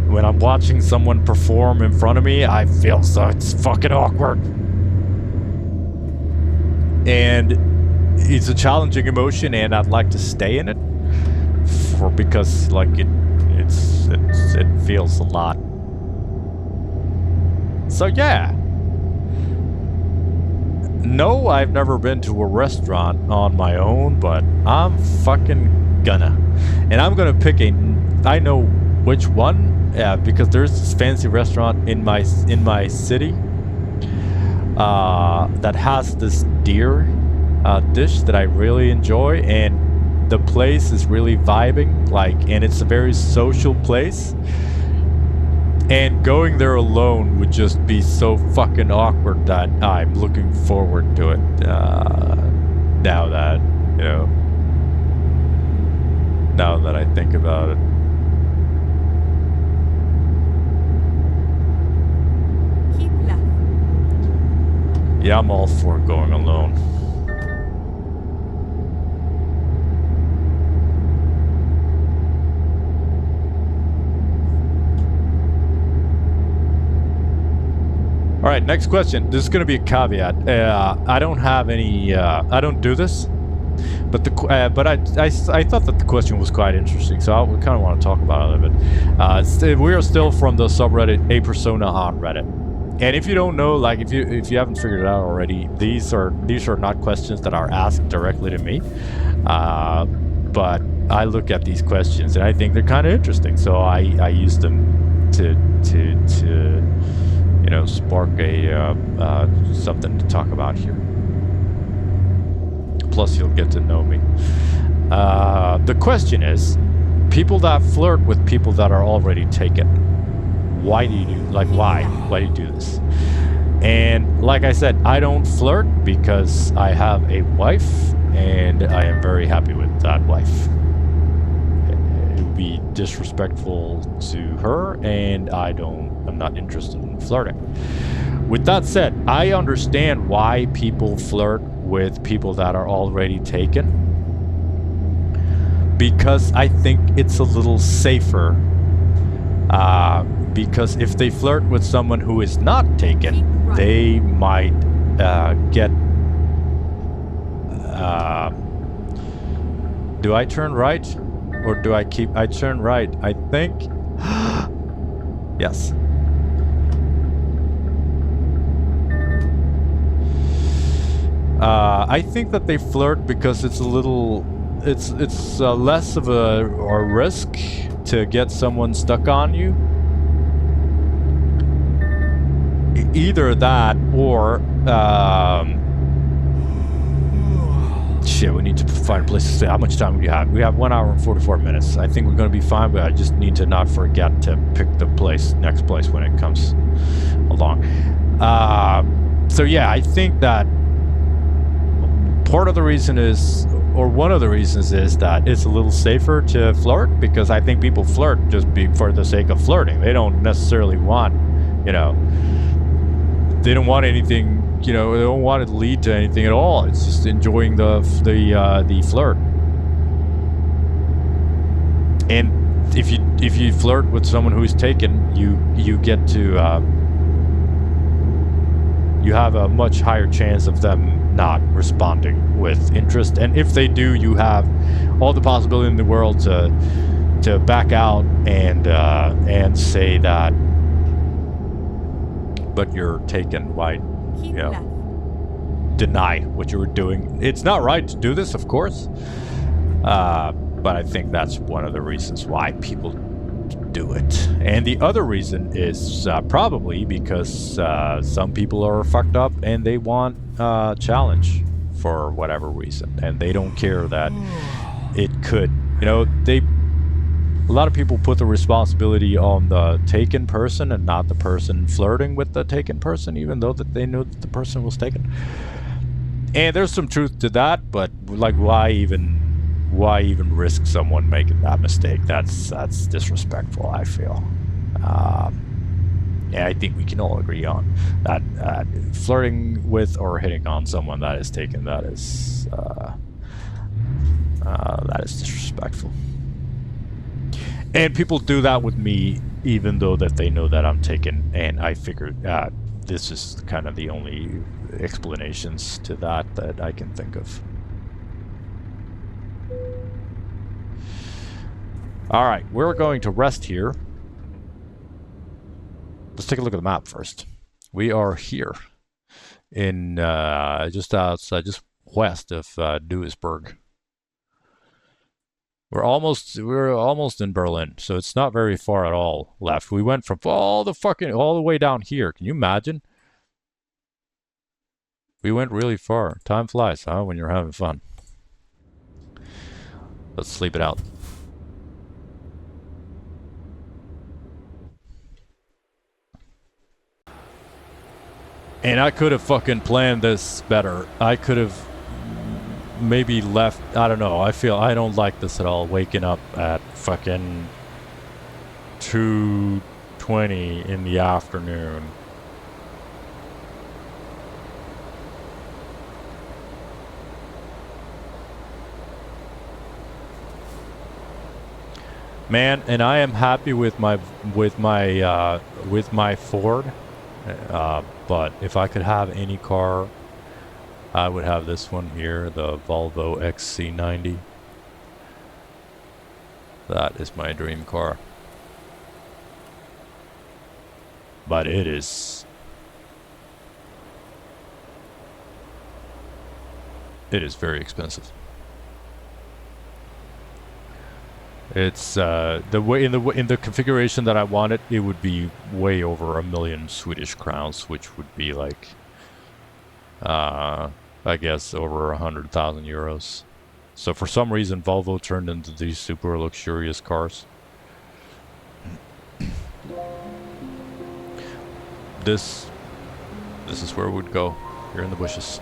When I'm watching someone perform in front of me, I feel it's fucking awkward. And it's a challenging emotion, and I'd like to stay in it because like it feels a lot. So yeah. No, I've never been to a restaurant on my own, but I'm fucking gonna. And I'm gonna pick I know which one, because there's this fancy restaurant in my city that has this deer dish that I really enjoy, and the place is really vibing, and it's a very social place. And going there alone would just be so fucking awkward that I'm looking forward to it. Now that I think about it. Keep left. Yeah, I'm all for going alone. All right, next question. This is going to be a caveat. I don't have any. I don't do this, but I thought that the question was quite interesting, so I kind of want to talk about it a bit. We are still from the subreddit A Persona on Reddit, and if you don't know, like if you haven't figured it out already, these are not questions that are asked directly to me, but I look at these questions and I think they're kind of interesting, so I use them to you know, spark a something to talk about here. Plus, you'll get to know me. The question is, people that flirt with people that are already taken. Why do you do, like, why? Why do you do this? And like I said, I don't flirt because I have a wife and I am very happy with that wife. It would be disrespectful to her, and I'm not interested in flirting. With that said, I understand why people flirt with people that are already taken, because I think it's a little safer. Because if they flirt with someone who is not taken, they might get... do I turn right? Or do I keep... I turn right, I think. Yes. I think that they flirt because it's a little... It's less of a risk to get someone stuck on you. Either that or... shit, we need to find a place to stay. How much time do you have? We have 1 hour and 44 minutes. I think we're going to be fine, but I just need to not forget to pick the next place when it comes along. So yeah, I think that part of the reason is, or one of the reasons is that it's a little safer to flirt, because I think people flirt just for the sake of flirting. They don't necessarily want, you know, they don't want anything, you know, they don't want it to lead to anything at all. It's just enjoying the flirt. And if you flirt with someone who's taken, you get to you have a much higher chance of them not responding with interest, and if they do, you have all the possibility in the world to back out and say that, but you're taken. Why, you know, deny what you were doing? It's not right to do this, of course, but I think that's one of the reasons why people do it. And the other reason is probably because some people are fucked up and they want challenge for whatever reason, and they don't care that it could, you know, a lot of people put the responsibility on the taken person and not the person flirting with the taken person, even though that they knew that the person was taken. And there's some truth to that, but like, why even risk someone making that mistake? That's disrespectful, I feel. Yeah, I think we can all agree on that. Flirting with or hitting on someone that is taken, that is disrespectful. And people do that with me, even though that they know that I'm taken. And I figured this is kind of the only explanations to that I can think of. Alright, we're going to rest here. Let's take a look at the map first. We are here in just outside, just west of Duisburg. We're almost in Berlin, so it's not very far at all left. We went from all the way down here. Can you imagine? We went really far. Time flies, huh, when you're having fun. Let's sleep it out. And I could have fucking planned this better. I could have maybe left, I don't know. I don't like this at all, waking up at fucking 2:20 in the afternoon. Man, and I am happy with my Ford. But if I could have any car, I would have this one here, the Volvo XC90. That is my dream car. But it is very expensive. It's the way in the configuration that I wanted, it would be way over 1,000,000 Swedish crowns, which would be like, I guess over 100,000 euros. So for some reason, Volvo turned into these super luxurious cars. This is where we'd go, here in the bushes.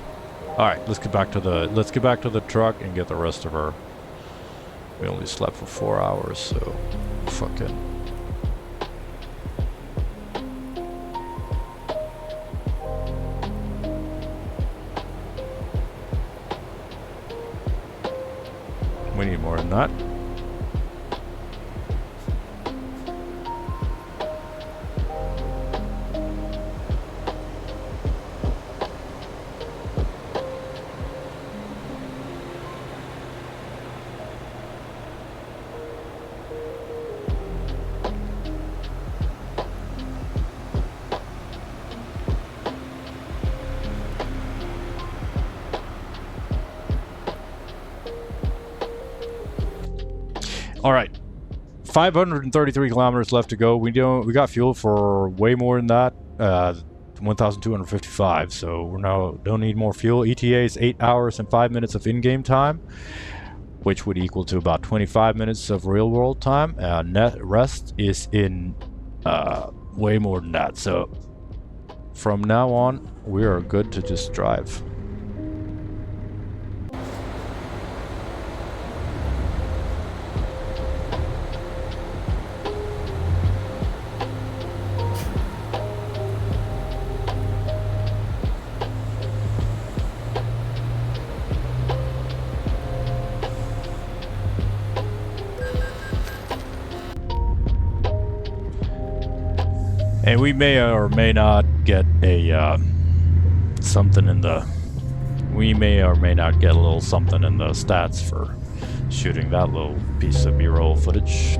All right, let's get back to the truck and get the rest of our. We only slept for 4 hours, so fucking. We need more than that. All right, 533 kilometers left to go. We got fuel for way more than that, 1,255. So we now don't need more fuel. ETA is 8 hours and 5 minutes of in-game time, which would equal to about 25 minutes of real-world time. Net rest is in way more than that. So from now on, we are good to just drive. And we may or may not get a something in the. We may or may not get a little something in the stats for shooting that little piece of B-roll footage.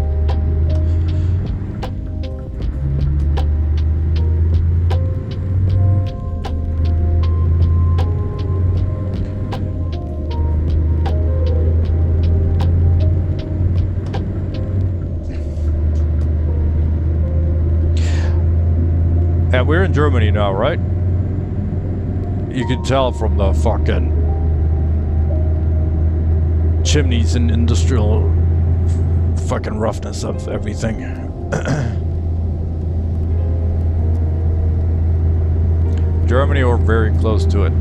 Yeah, we're in Germany now, right? You can tell from the fucking chimneys and industrial fucking roughness of everything. Germany or very close to it.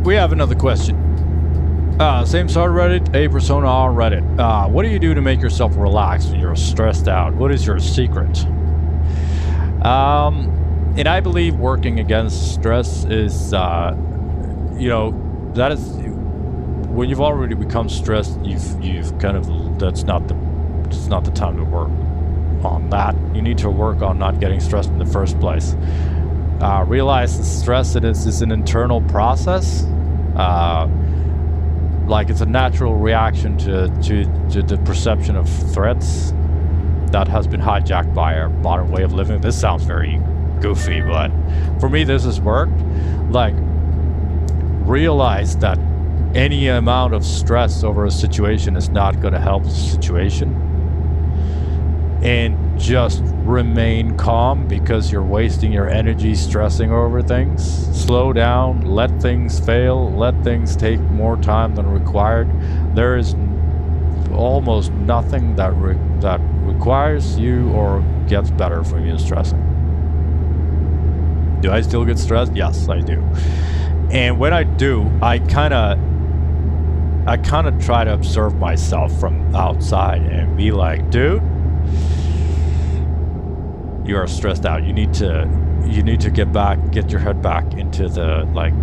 we have another question. Same subreddit, a persona on Reddit. What do you do to make yourself relax when you're stressed out? What is your secret? And I believe working against stress is, you know, that is when you've already become stressed. You've kind of that's not the time to work on that. You need to work on not getting stressed in the first place. Realize the stress is an internal process. Like it's a natural reaction to the perception of threats that has been hijacked by our modern way of living. This sounds very goofy, but for me this has worked. Like, realize that any amount of stress over a situation is not going to help the situation, and just remain calm because you're wasting your energy stressing over things. Slow down, let things fail, let things take more time than required. There is almost nothing that requires you or gets better from you stressing. Do I still get stressed? Yes, I do. And when I do, I kind of try to observe myself from outside and be like, dude, you are stressed out. You need to get your head back into the, like,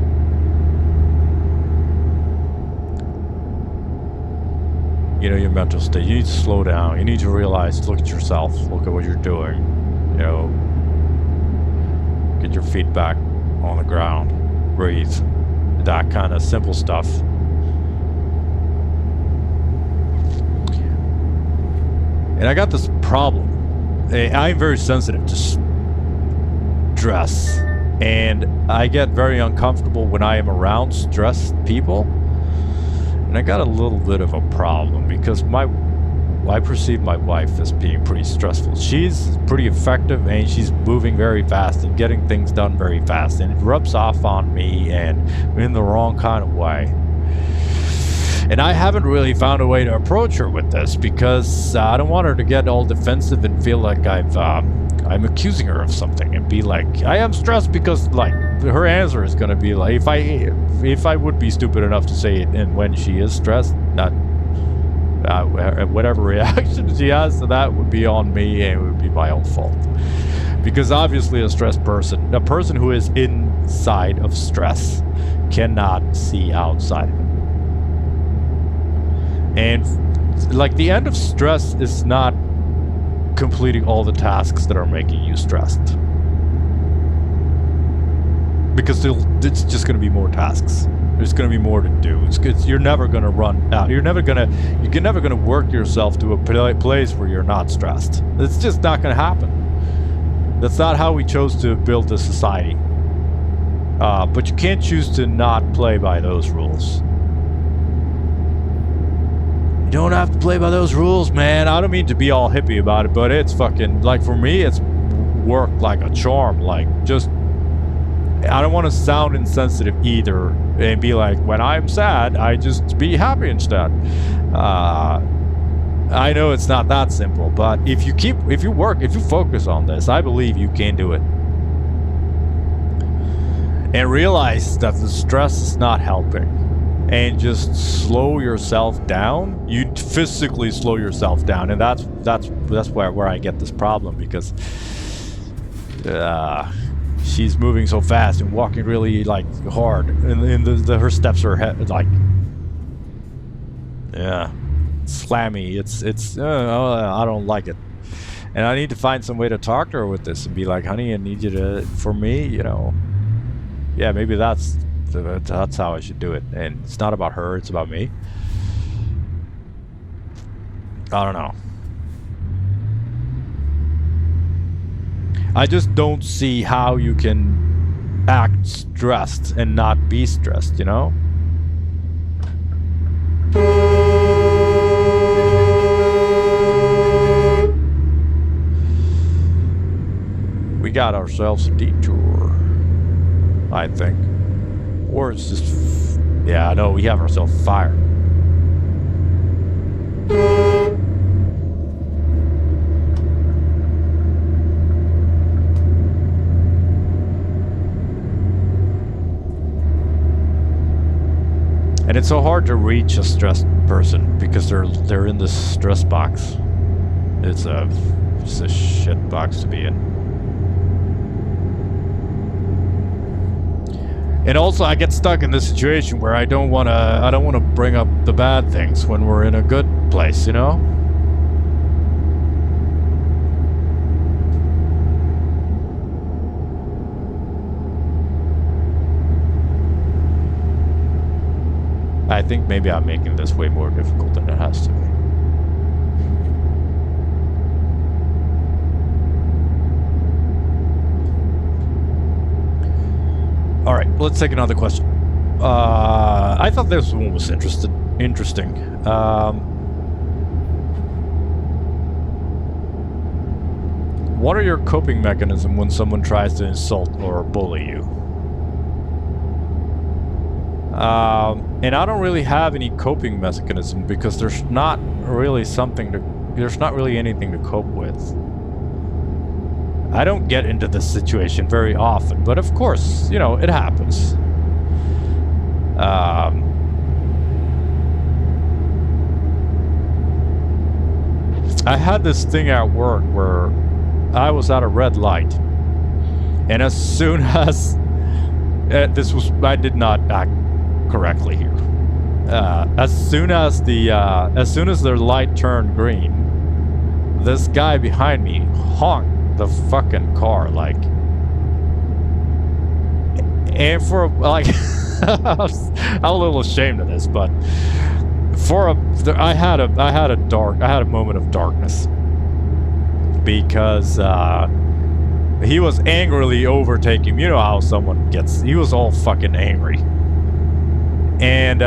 you know, your mental state. You need to slow down. You need to realize, look at yourself, look at what you're doing, you know, get your feet back on the ground, breathe, that kind of simple stuff. And I got this problem. I'm very sensitive to stress, and I get very uncomfortable when I am around stressed people. And I got a little bit of a problem because I perceive my wife as being pretty stressful. She's pretty effective and she's moving very fast and getting things done very fast, and it rubs off on me and in the wrong kind of way. And I haven't really found a way to approach her with this because I don't want her to get all defensive and feel like I'm accusing her of something and be like, I am stressed because, like, her answer is going to be like, if I would be stupid enough to say it, and when she is stressed, not whatever reaction she has to that would be on me, and it would be my own fault. Because obviously a stressed person, a person who is inside of stress, cannot see outside of it. And like, the end of stress is not completing all the tasks that are making you stressed, because it's just going to be more tasks. There's going to be more to do. You're never going to run out. You're never going to work yourself to a place where you're not stressed. It's just not going to happen. That's not how we chose to build this society. But you can't choose to not play by those rules. You don't have to play by those rules, man. I don't mean to be all hippie about it, but it's fucking, like, for me, it's worked like a charm. Like, just, I don't want to sound insensitive either and be like, when I'm sad, I just be happy instead. I know it's not that simple, but if you focus on this, I believe you can do it. And realize that the stress is not helping. And just slow yourself down. You physically slow yourself down, and that's where I get this problem, because she's moving so fast and walking really, like, hard, and her steps are like, yeah, slammy. It's I don't like it, and I need to find some way to talk to her with this and be like, honey, I need you to, for me, you know, yeah, maybe that's how I should do it. And it's not about her, it's about me. I don't know. I just don't see how you can act stressed and not be stressed, you know? We got ourselves a detour, I think. Or it's just, yeah, no, we have ourselves fire. And it's so hard to reach a stressed person because they're in this stress box. It's a shit box to be in. And also I get stuck in this situation where I don't wanna bring up the bad things when we're in a good place, you know? I think maybe I'm making this way more difficult than it has to be. All right, let's take another question. I thought this one was interesting. What are your coping mechanisms when someone tries to insult or bully you? And I don't really have any coping mechanism because there's not really anything to cope with. I don't get into this situation very often, but of course, you know, it happens. I had this thing at work where I was at a red light, and as soon as I did not act correctly here. As soon as the light turned green, this guy behind me honked the fucking car, like, and for like, I'm a little ashamed of this, but I had a moment of darkness because he was angrily overtaking. You know how someone gets? He was all fucking angry, and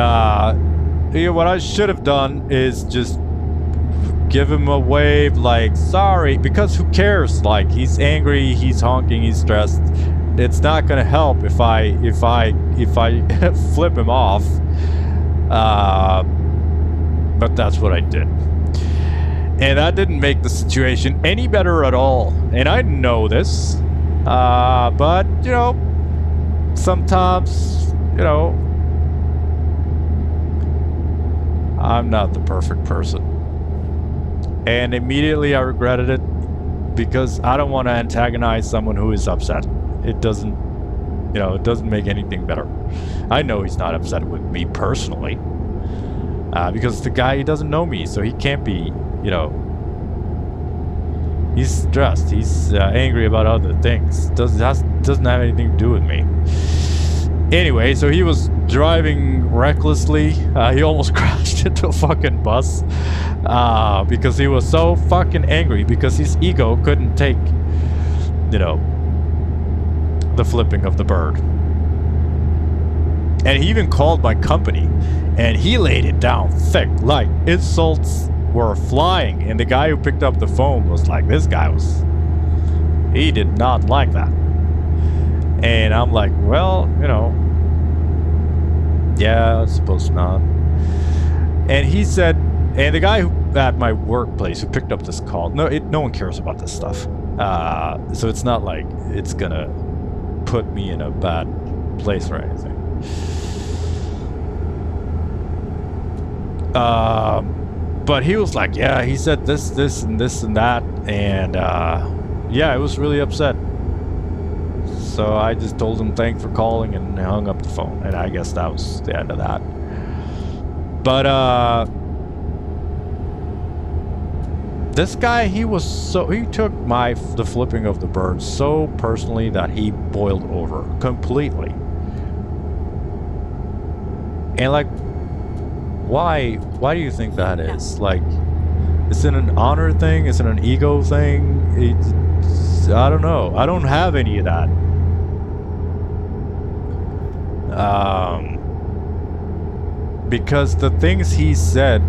you know, what I should have done is just give him a wave, like, sorry, because who cares? Like, he's angry, he's honking, he's stressed. It's not gonna help if I flip him off. But that's what I did, and that didn't make the situation any better at all. And I know this, but you know, sometimes, you know, I'm not the perfect person. And immediately I regretted it because I don't want to antagonize someone who is upset. It doesn't, you know, it doesn't make anything better. I know he's not upset with me personally because the guy, he doesn't know me, so he can't be, you know, he's stressed. He's angry about other things. Doesn't have anything to do with me. Anyway, so he was driving recklessly. He almost crashed into a fucking bus because he was so fucking angry because his ego couldn't take, you know, the flipping of the bird. And he even called my company and he laid it down thick, like insults were flying. And the guy who picked up the phone was like, he did not like that. And I'm like, well, you know, yeah, I suppose not. And he said, and the guy at my workplace who picked up this call, no one cares about this stuff. So it's not like it's gonna put me in a bad place or anything. But he was like, yeah, he said this and this and that, and yeah, I was really upset. So I just told him thanks for calling and hung up the phone, and I guess that was the end of that. But this guy, he took the flipping of the bird so personally that he boiled over completely. And like, why do you think that is? Like, is it an honor thing? Is it an ego thing? I don't know. I don't have any of that. Because the things he said,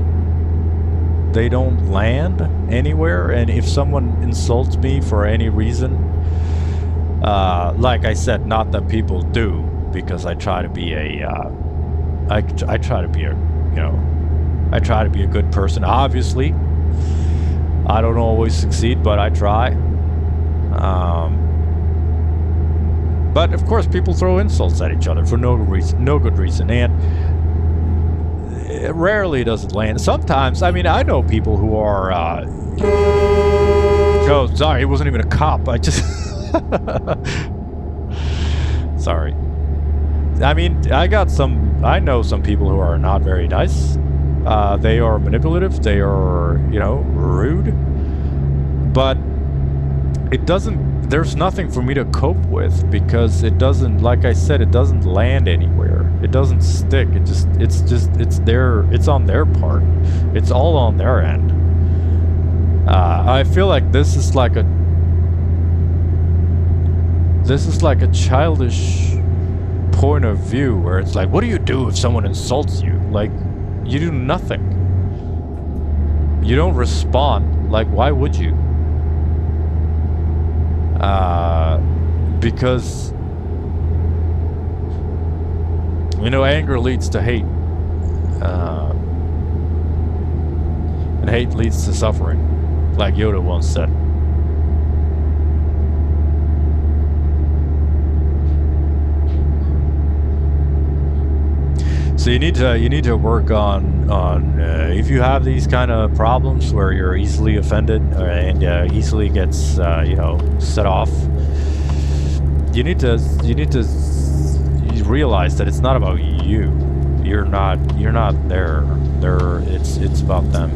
they don't land anywhere. And if someone insults me for any reason, like I said, not that people do, because I try to be I try to be a, you know, I try to be a good person. Obviously, I don't always succeed, but I try. But of course, people throw insults at each other for no good reason. And it rarely does it land. Sometimes, I mean, I know people who are. Oh, sorry, it wasn't even a cop. I just. Sorry. I mean, I know some people who are not very nice. They are manipulative. They are, rude. But it doesn't. There's nothing for me to cope with because it doesn't. Like I said, it doesn't land anywhere. It doesn't stick. It's on their part. It's all on their end. I feel like this is like a childish point of view where it's like, what do you do if someone insults you? Like, you do nothing. You don't respond. Like, why would you? Because anger leads to hate, and hate leads to suffering, like Yoda once said. So you need to work on if you have these kind of problems where you're easily offended and easily gets set off. You need to realize that it's not about you. You're not there. It's about them.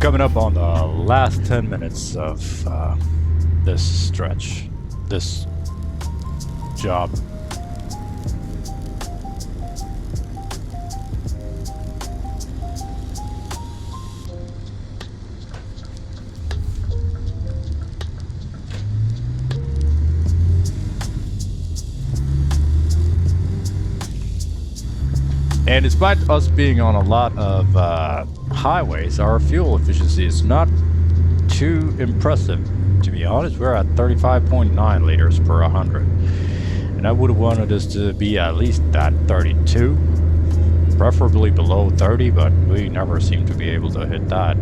Coming up on the last 10 minutes of this stretch, this job. And despite us being on a lot of highways, our fuel efficiency is not too impressive, to be honest. We're at 35.9 liters per 100. And I would have wanted us to be at least at 32, preferably below 30, but we never seem to be able to hit that.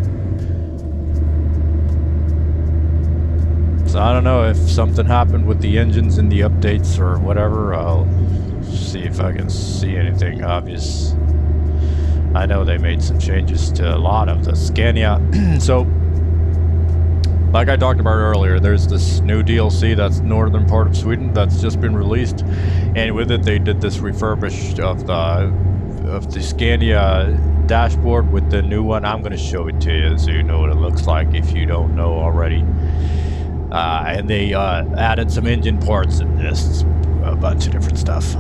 So I don't know if something happened with the engines in the updates or whatever. I'll see if I can see anything obvious. I know they made some changes to a lot of the Scania. So, like I talked about earlier, there's this new DLC that's northern part of Sweden that's just been released, and with it they did this refurbished of the Scania dashboard with the new one. I'm going to show it to you so you know what it looks like if you don't know already. And they added some engine parts and just a bunch of different stuff.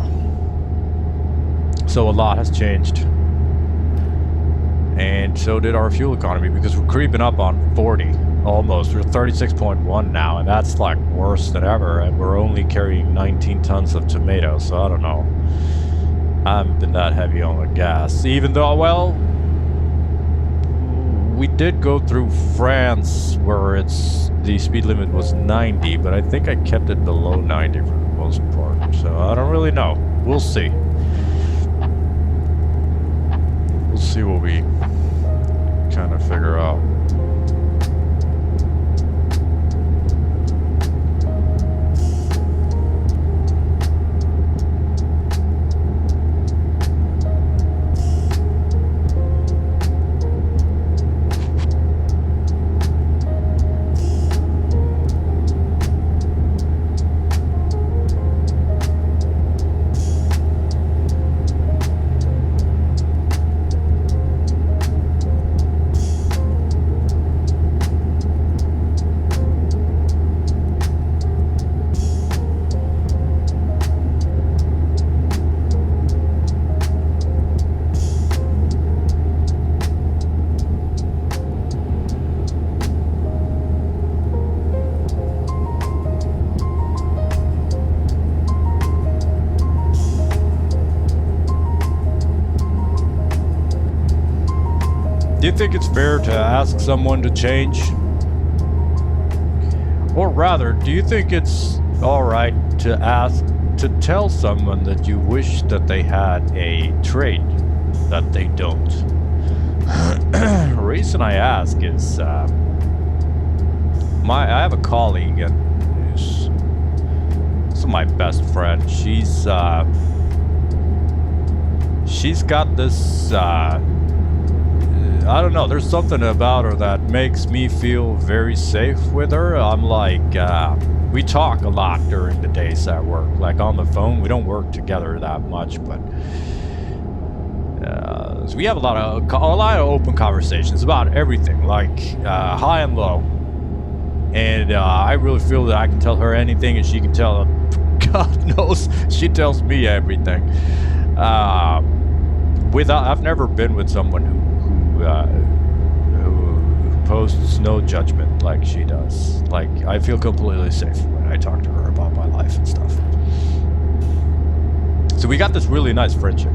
So a lot has changed. And so did our fuel economy, because we're creeping up on 40 almost. We're 36.1 now, and that's like worse than ever. And we're only carrying 19 tons of tomatoes, so I don't know. I haven't been that heavy on the gas, even though, well, we did go through France where the speed limit was 90, but I think I kept it below 90 for the most part. So I don't really know. We'll see. We'll see what we kind of figure out. Do you think it's fair to ask someone to change? Or rather, do you think it's alright to tell someone that you wish that they had a trait that they don't? The reason I ask is, I have a colleague and who's my best friend. She's got this, I don't know, there's something about her that makes me feel very safe with her. I'm like, we talk a lot during the days at work, like on the phone. We don't work together that much, but so we have a lot of open conversations about everything, like high and low. And I really feel that I can tell her anything, and she can tell. God knows, she tells me everything. I've never been with someone who posts no judgment like she does. Like, I feel completely safe when I talk to her about my life and stuff. So we got this really nice friendship.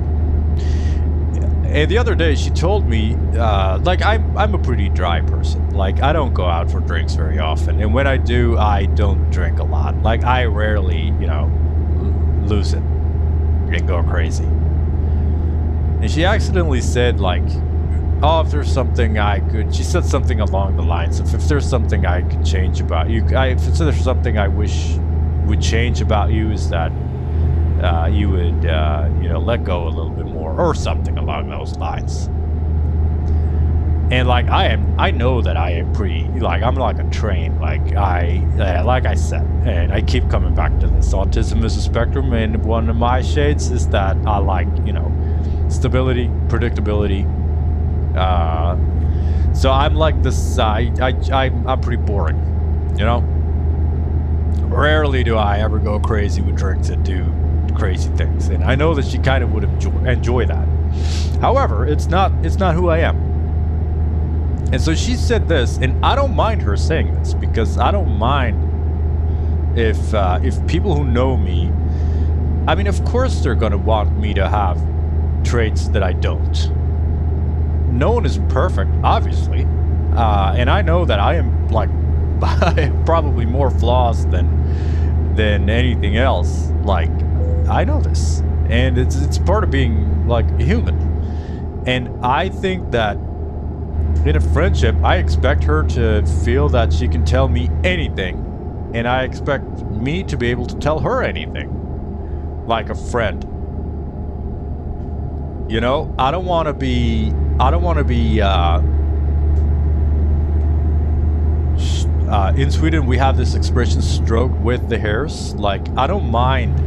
And the other day she told me, like, I'm a pretty dry person. Like, I don't go out for drinks very often. And when I do, I don't drink a lot. Like, I rarely, lose it and go crazy. And she accidentally said, like, oh, if there's something she said something along the lines of, if there's something I could change about you, if there's something I wish would change about you, is that you would, let go a little bit more, or something along those lines. And like, I know that I am pretty, like, I'm like a train. Like I said, and I keep coming back to this. Autism is a spectrum, and one of my shades is that I like, stability, predictability. So I'm like this. I'm pretty boring, Rarely do I ever go crazy with drinks and do crazy things, and I know that she kind of would enjoy that. However, it's not who I am. And so she said this, and I don't mind her saying this, because I don't mind if people who know me, I mean, of course they're gonna want me to have traits that I don't. No one is perfect, obviously, and I know that I am, like, I have probably more flaws than anything else. Like, I know this, and it's part of being, like, human. And I think that in a friendship, I expect her to feel that she can tell me anything, and I expect me to be able to tell her anything, like a friend. I don't want to be in Sweden we have this expression, stroke with the hairs. Like, I don't mind,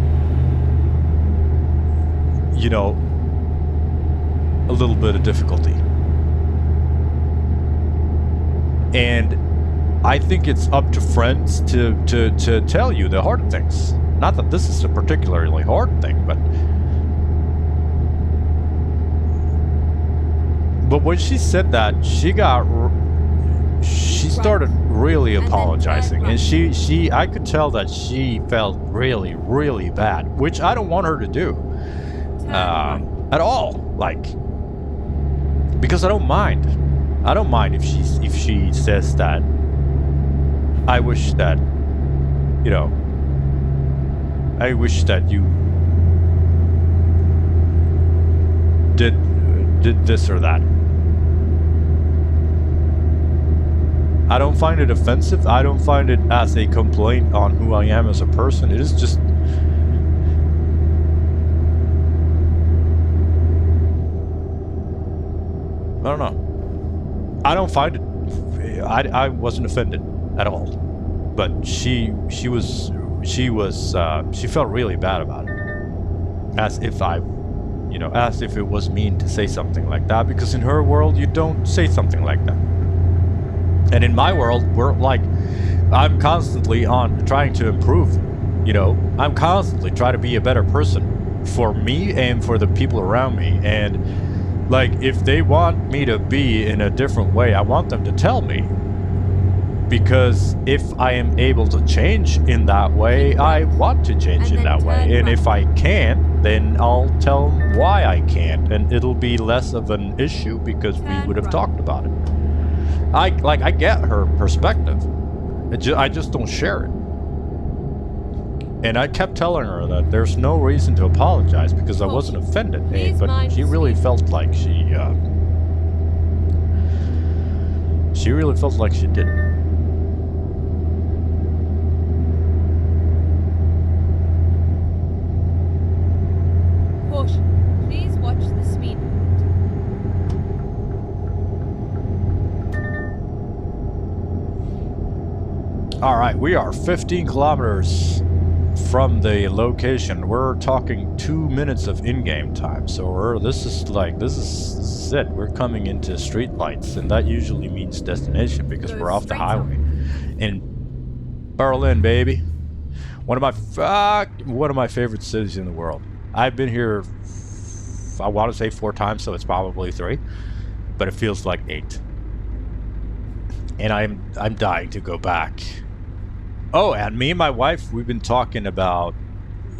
a little bit of difficulty. And I think it's up to friends to tell you the hard things. Not that this is a particularly hard thing, but when she said that, she started really apologizing, and I could tell that she felt really, really bad, which I don't want her to do at all. Like, because I don't mind if she says that. I wish that you did this or that. I don't find it offensive. I don't find it as a complaint on who I am as a person. It is just, I don't know. I don't find it. I wasn't offended at all, but she felt really bad about it, as if it was mean to say something like that. Because in her world, you don't say something like that. And in my world, I'm constantly trying to improve. I'm constantly trying to be a better person for me and for the people around me. And like, if they want me to be in a different way, I want them to tell me. Because if I am able to change in that way, I want to change And in then that way. turn And if I right. can't, then I'll tell them why I can't. And it'll be less of an issue because we Turn would have right. talked about it. I get her perspective. I just don't share it. And I kept telling her that there's no reason to apologize because I wasn't offended. Please But mind she the really speed. felt like she really felt like she did. Caution. Please watch the speed limit. All right, we are 15 kilometers from the location. We're talking 2 minutes of in-game time. So this is it. We're coming into street lights, and that usually means destination because Go we're off the straight highway. on. In Berlin, baby. One of my favorite cities in the world. I've been here, I want to say 4 times, so it's probably 3, but it feels like 8. And I'm dying to go back. Oh, and me and my wife, we've been talking about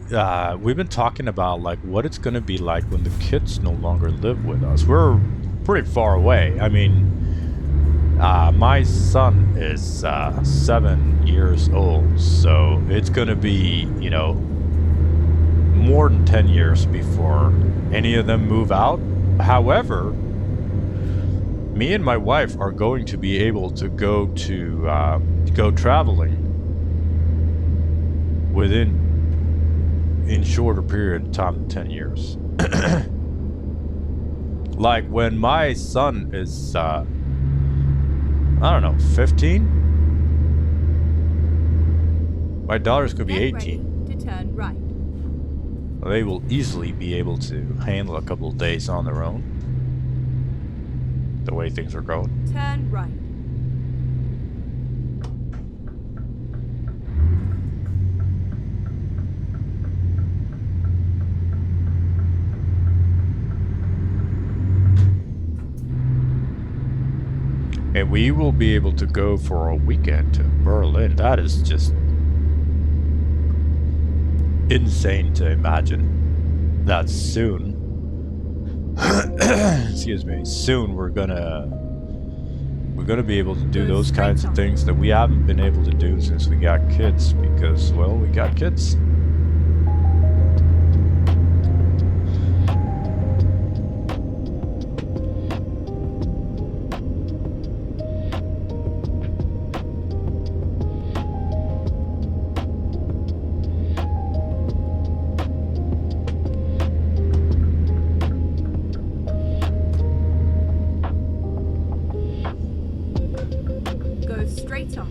like what it's going to be like when the kids no longer live with us. We're pretty far away. I mean, my son is 7 years old, so it's going to be, more than 10 years before any of them move out. However, me and my wife are going to be able to go traveling in shorter period of time than 10 years. Like when my son is I don't know, 15, my daughter's gonna be Get 18. ready to turn right. They will easily be able to handle a couple of days on their own, the way things are going. Turn right. And we will be able to go for a weekend to Berlin. That is just insane to imagine that soon. Excuse me. Soon we're gonna be able to do those kinds of things that we haven't been able to do since we got kids because, well, we got kids. Go straight on.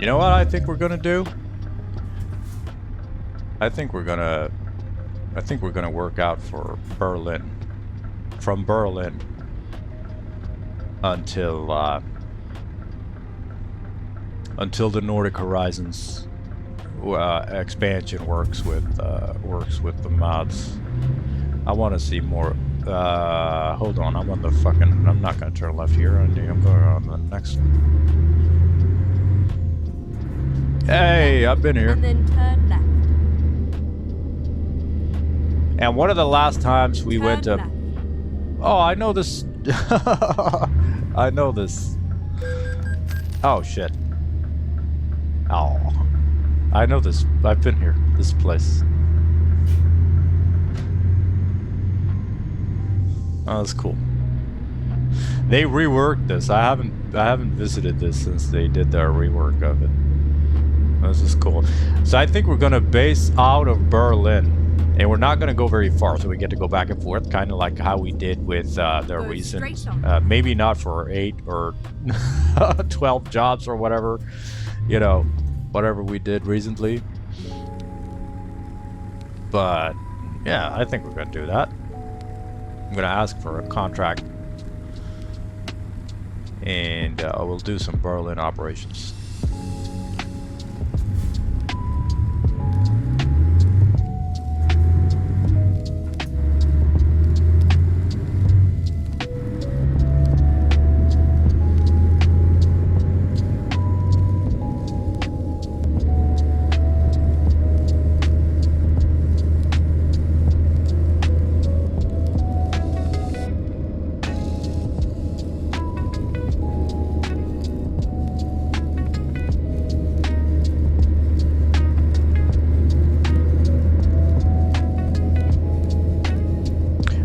You know what I think we're gonna do? I think we're gonna work out for Berlin. From Berlin until the Nordic Horizons expansion works with the mods. I want to see more. Hold on, I'm not gonna turn left here. I'm going on the next one. Hey, I've been here. And then turn left. And one of the last times we went to... Left. Oh, I know this. I know this. Oh, shit. Oh. I know this. I've been here. This place. Oh, that's cool. They reworked this. I haven't visited this since they did their rework of it. This is cool. So I think we're gonna base out of Berlin. And we're not going to go very far, so we get to go back and forth, kind of like how we did with the recent, maybe not for 8 or 12 jobs or whatever, whatever we did recently. But, yeah, I think we're going to do that. I'm going to ask for a contract. And we'll do some Berlin operations.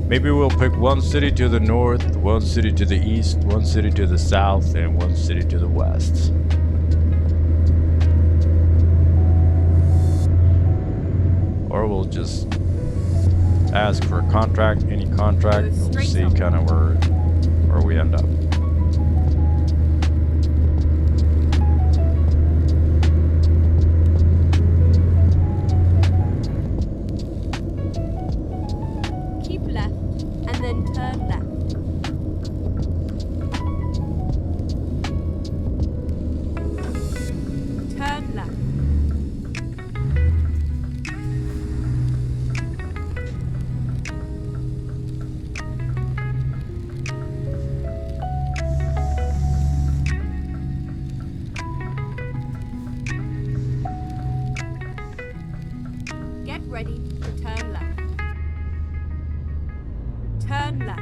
Maybe we'll pick one city to the north, one city to the east, one city to the south, and one city to the west. Or we'll just ask for a contract, any contract, and we'll see kind of where we end up. Keep left and then turn left. Turn left. Get ready to turn left. Turn left.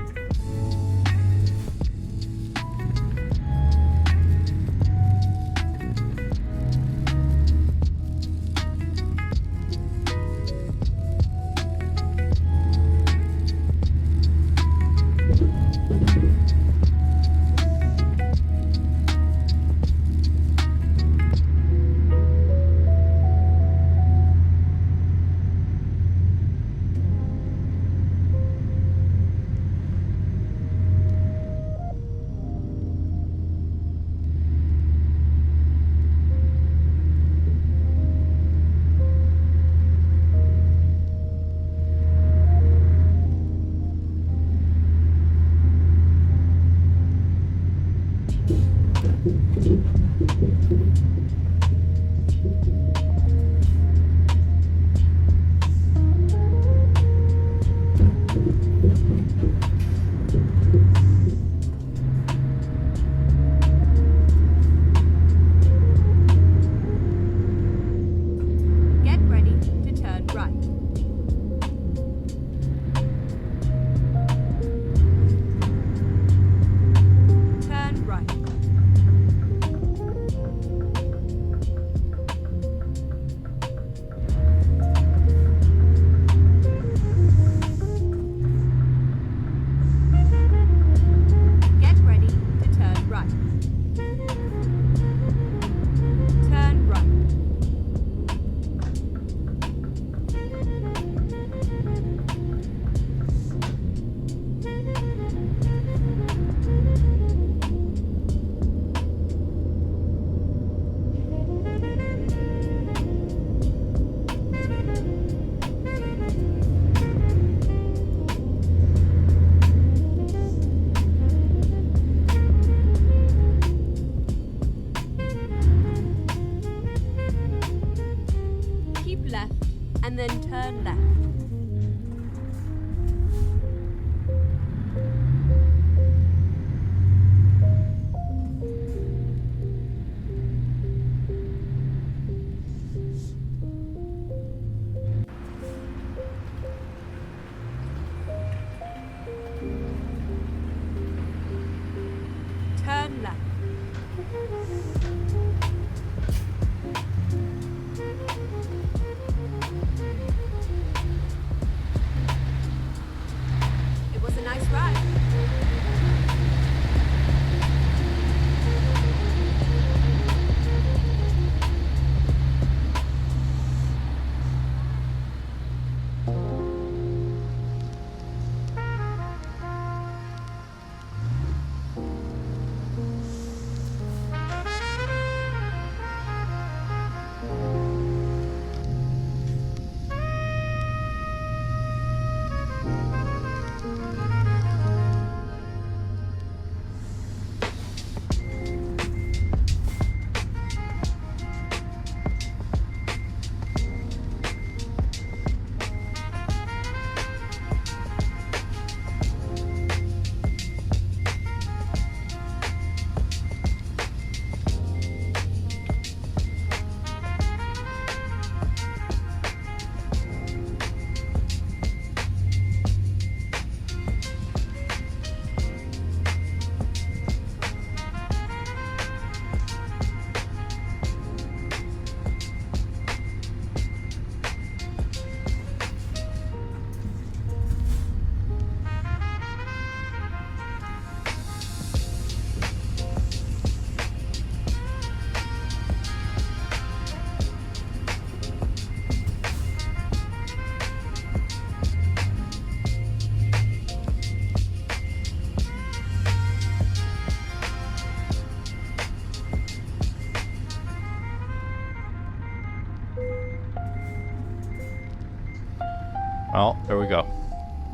Well, there we go.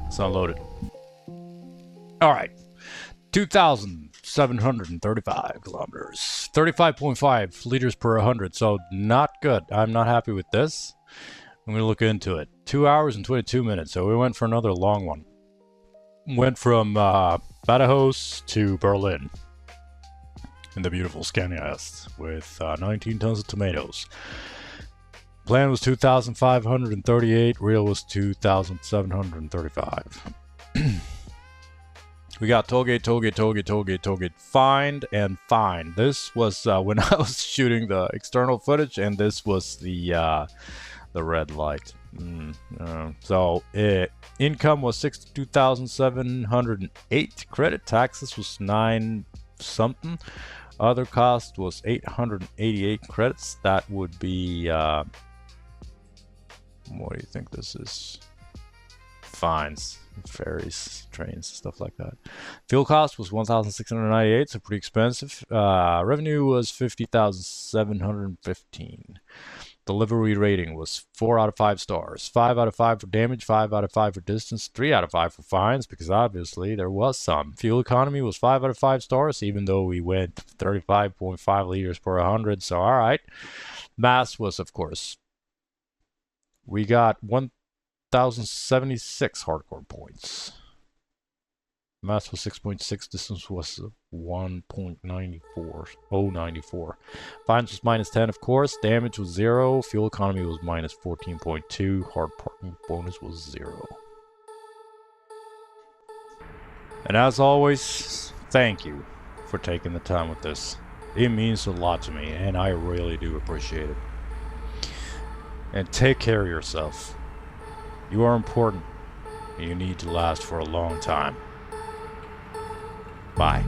It's unloaded. All right. 2,735 kilometers. 35.5 liters per 100. So not good. I'm not happy with this. I'm going to look into it. 2 hours and 22 minutes. So we went for another long one. Went from Badajoz to Berlin in the beautiful Scania Est with 19 tons of tomatoes. Plan was 2,538. Real was 2,735. We got tollgate, find and find. This was when I was shooting the external footage, and this was the red light. So income was 62,708. Credit taxes was 9 something. Other cost was 888 credits. That would be what do you think this is? Fines, ferries, trains, stuff like that. Fuel cost was 1,698, so pretty expensive. Revenue was 50,715. Delivery rating was 4 out of 5 stars. 5 out of 5 for damage, 5 out of 5 for distance, 3 out of 5 for fines, because obviously there was some. Fuel economy was 5 out of 5 stars, even though we went 35.5 liters per 100, so alright. Mass was, of course, we got 1,076 hardcore points. Mass was 6.6, distance was 1.94, 094. Fines was minus 10, of course. Damage was 0. Fuel economy was minus 14.2. Hard parking bonus was 0. And as always, thank you for taking the time with this. It means a lot to me, and I really do appreciate it. And take care of yourself. You are important. You need to last for a long time. Bye.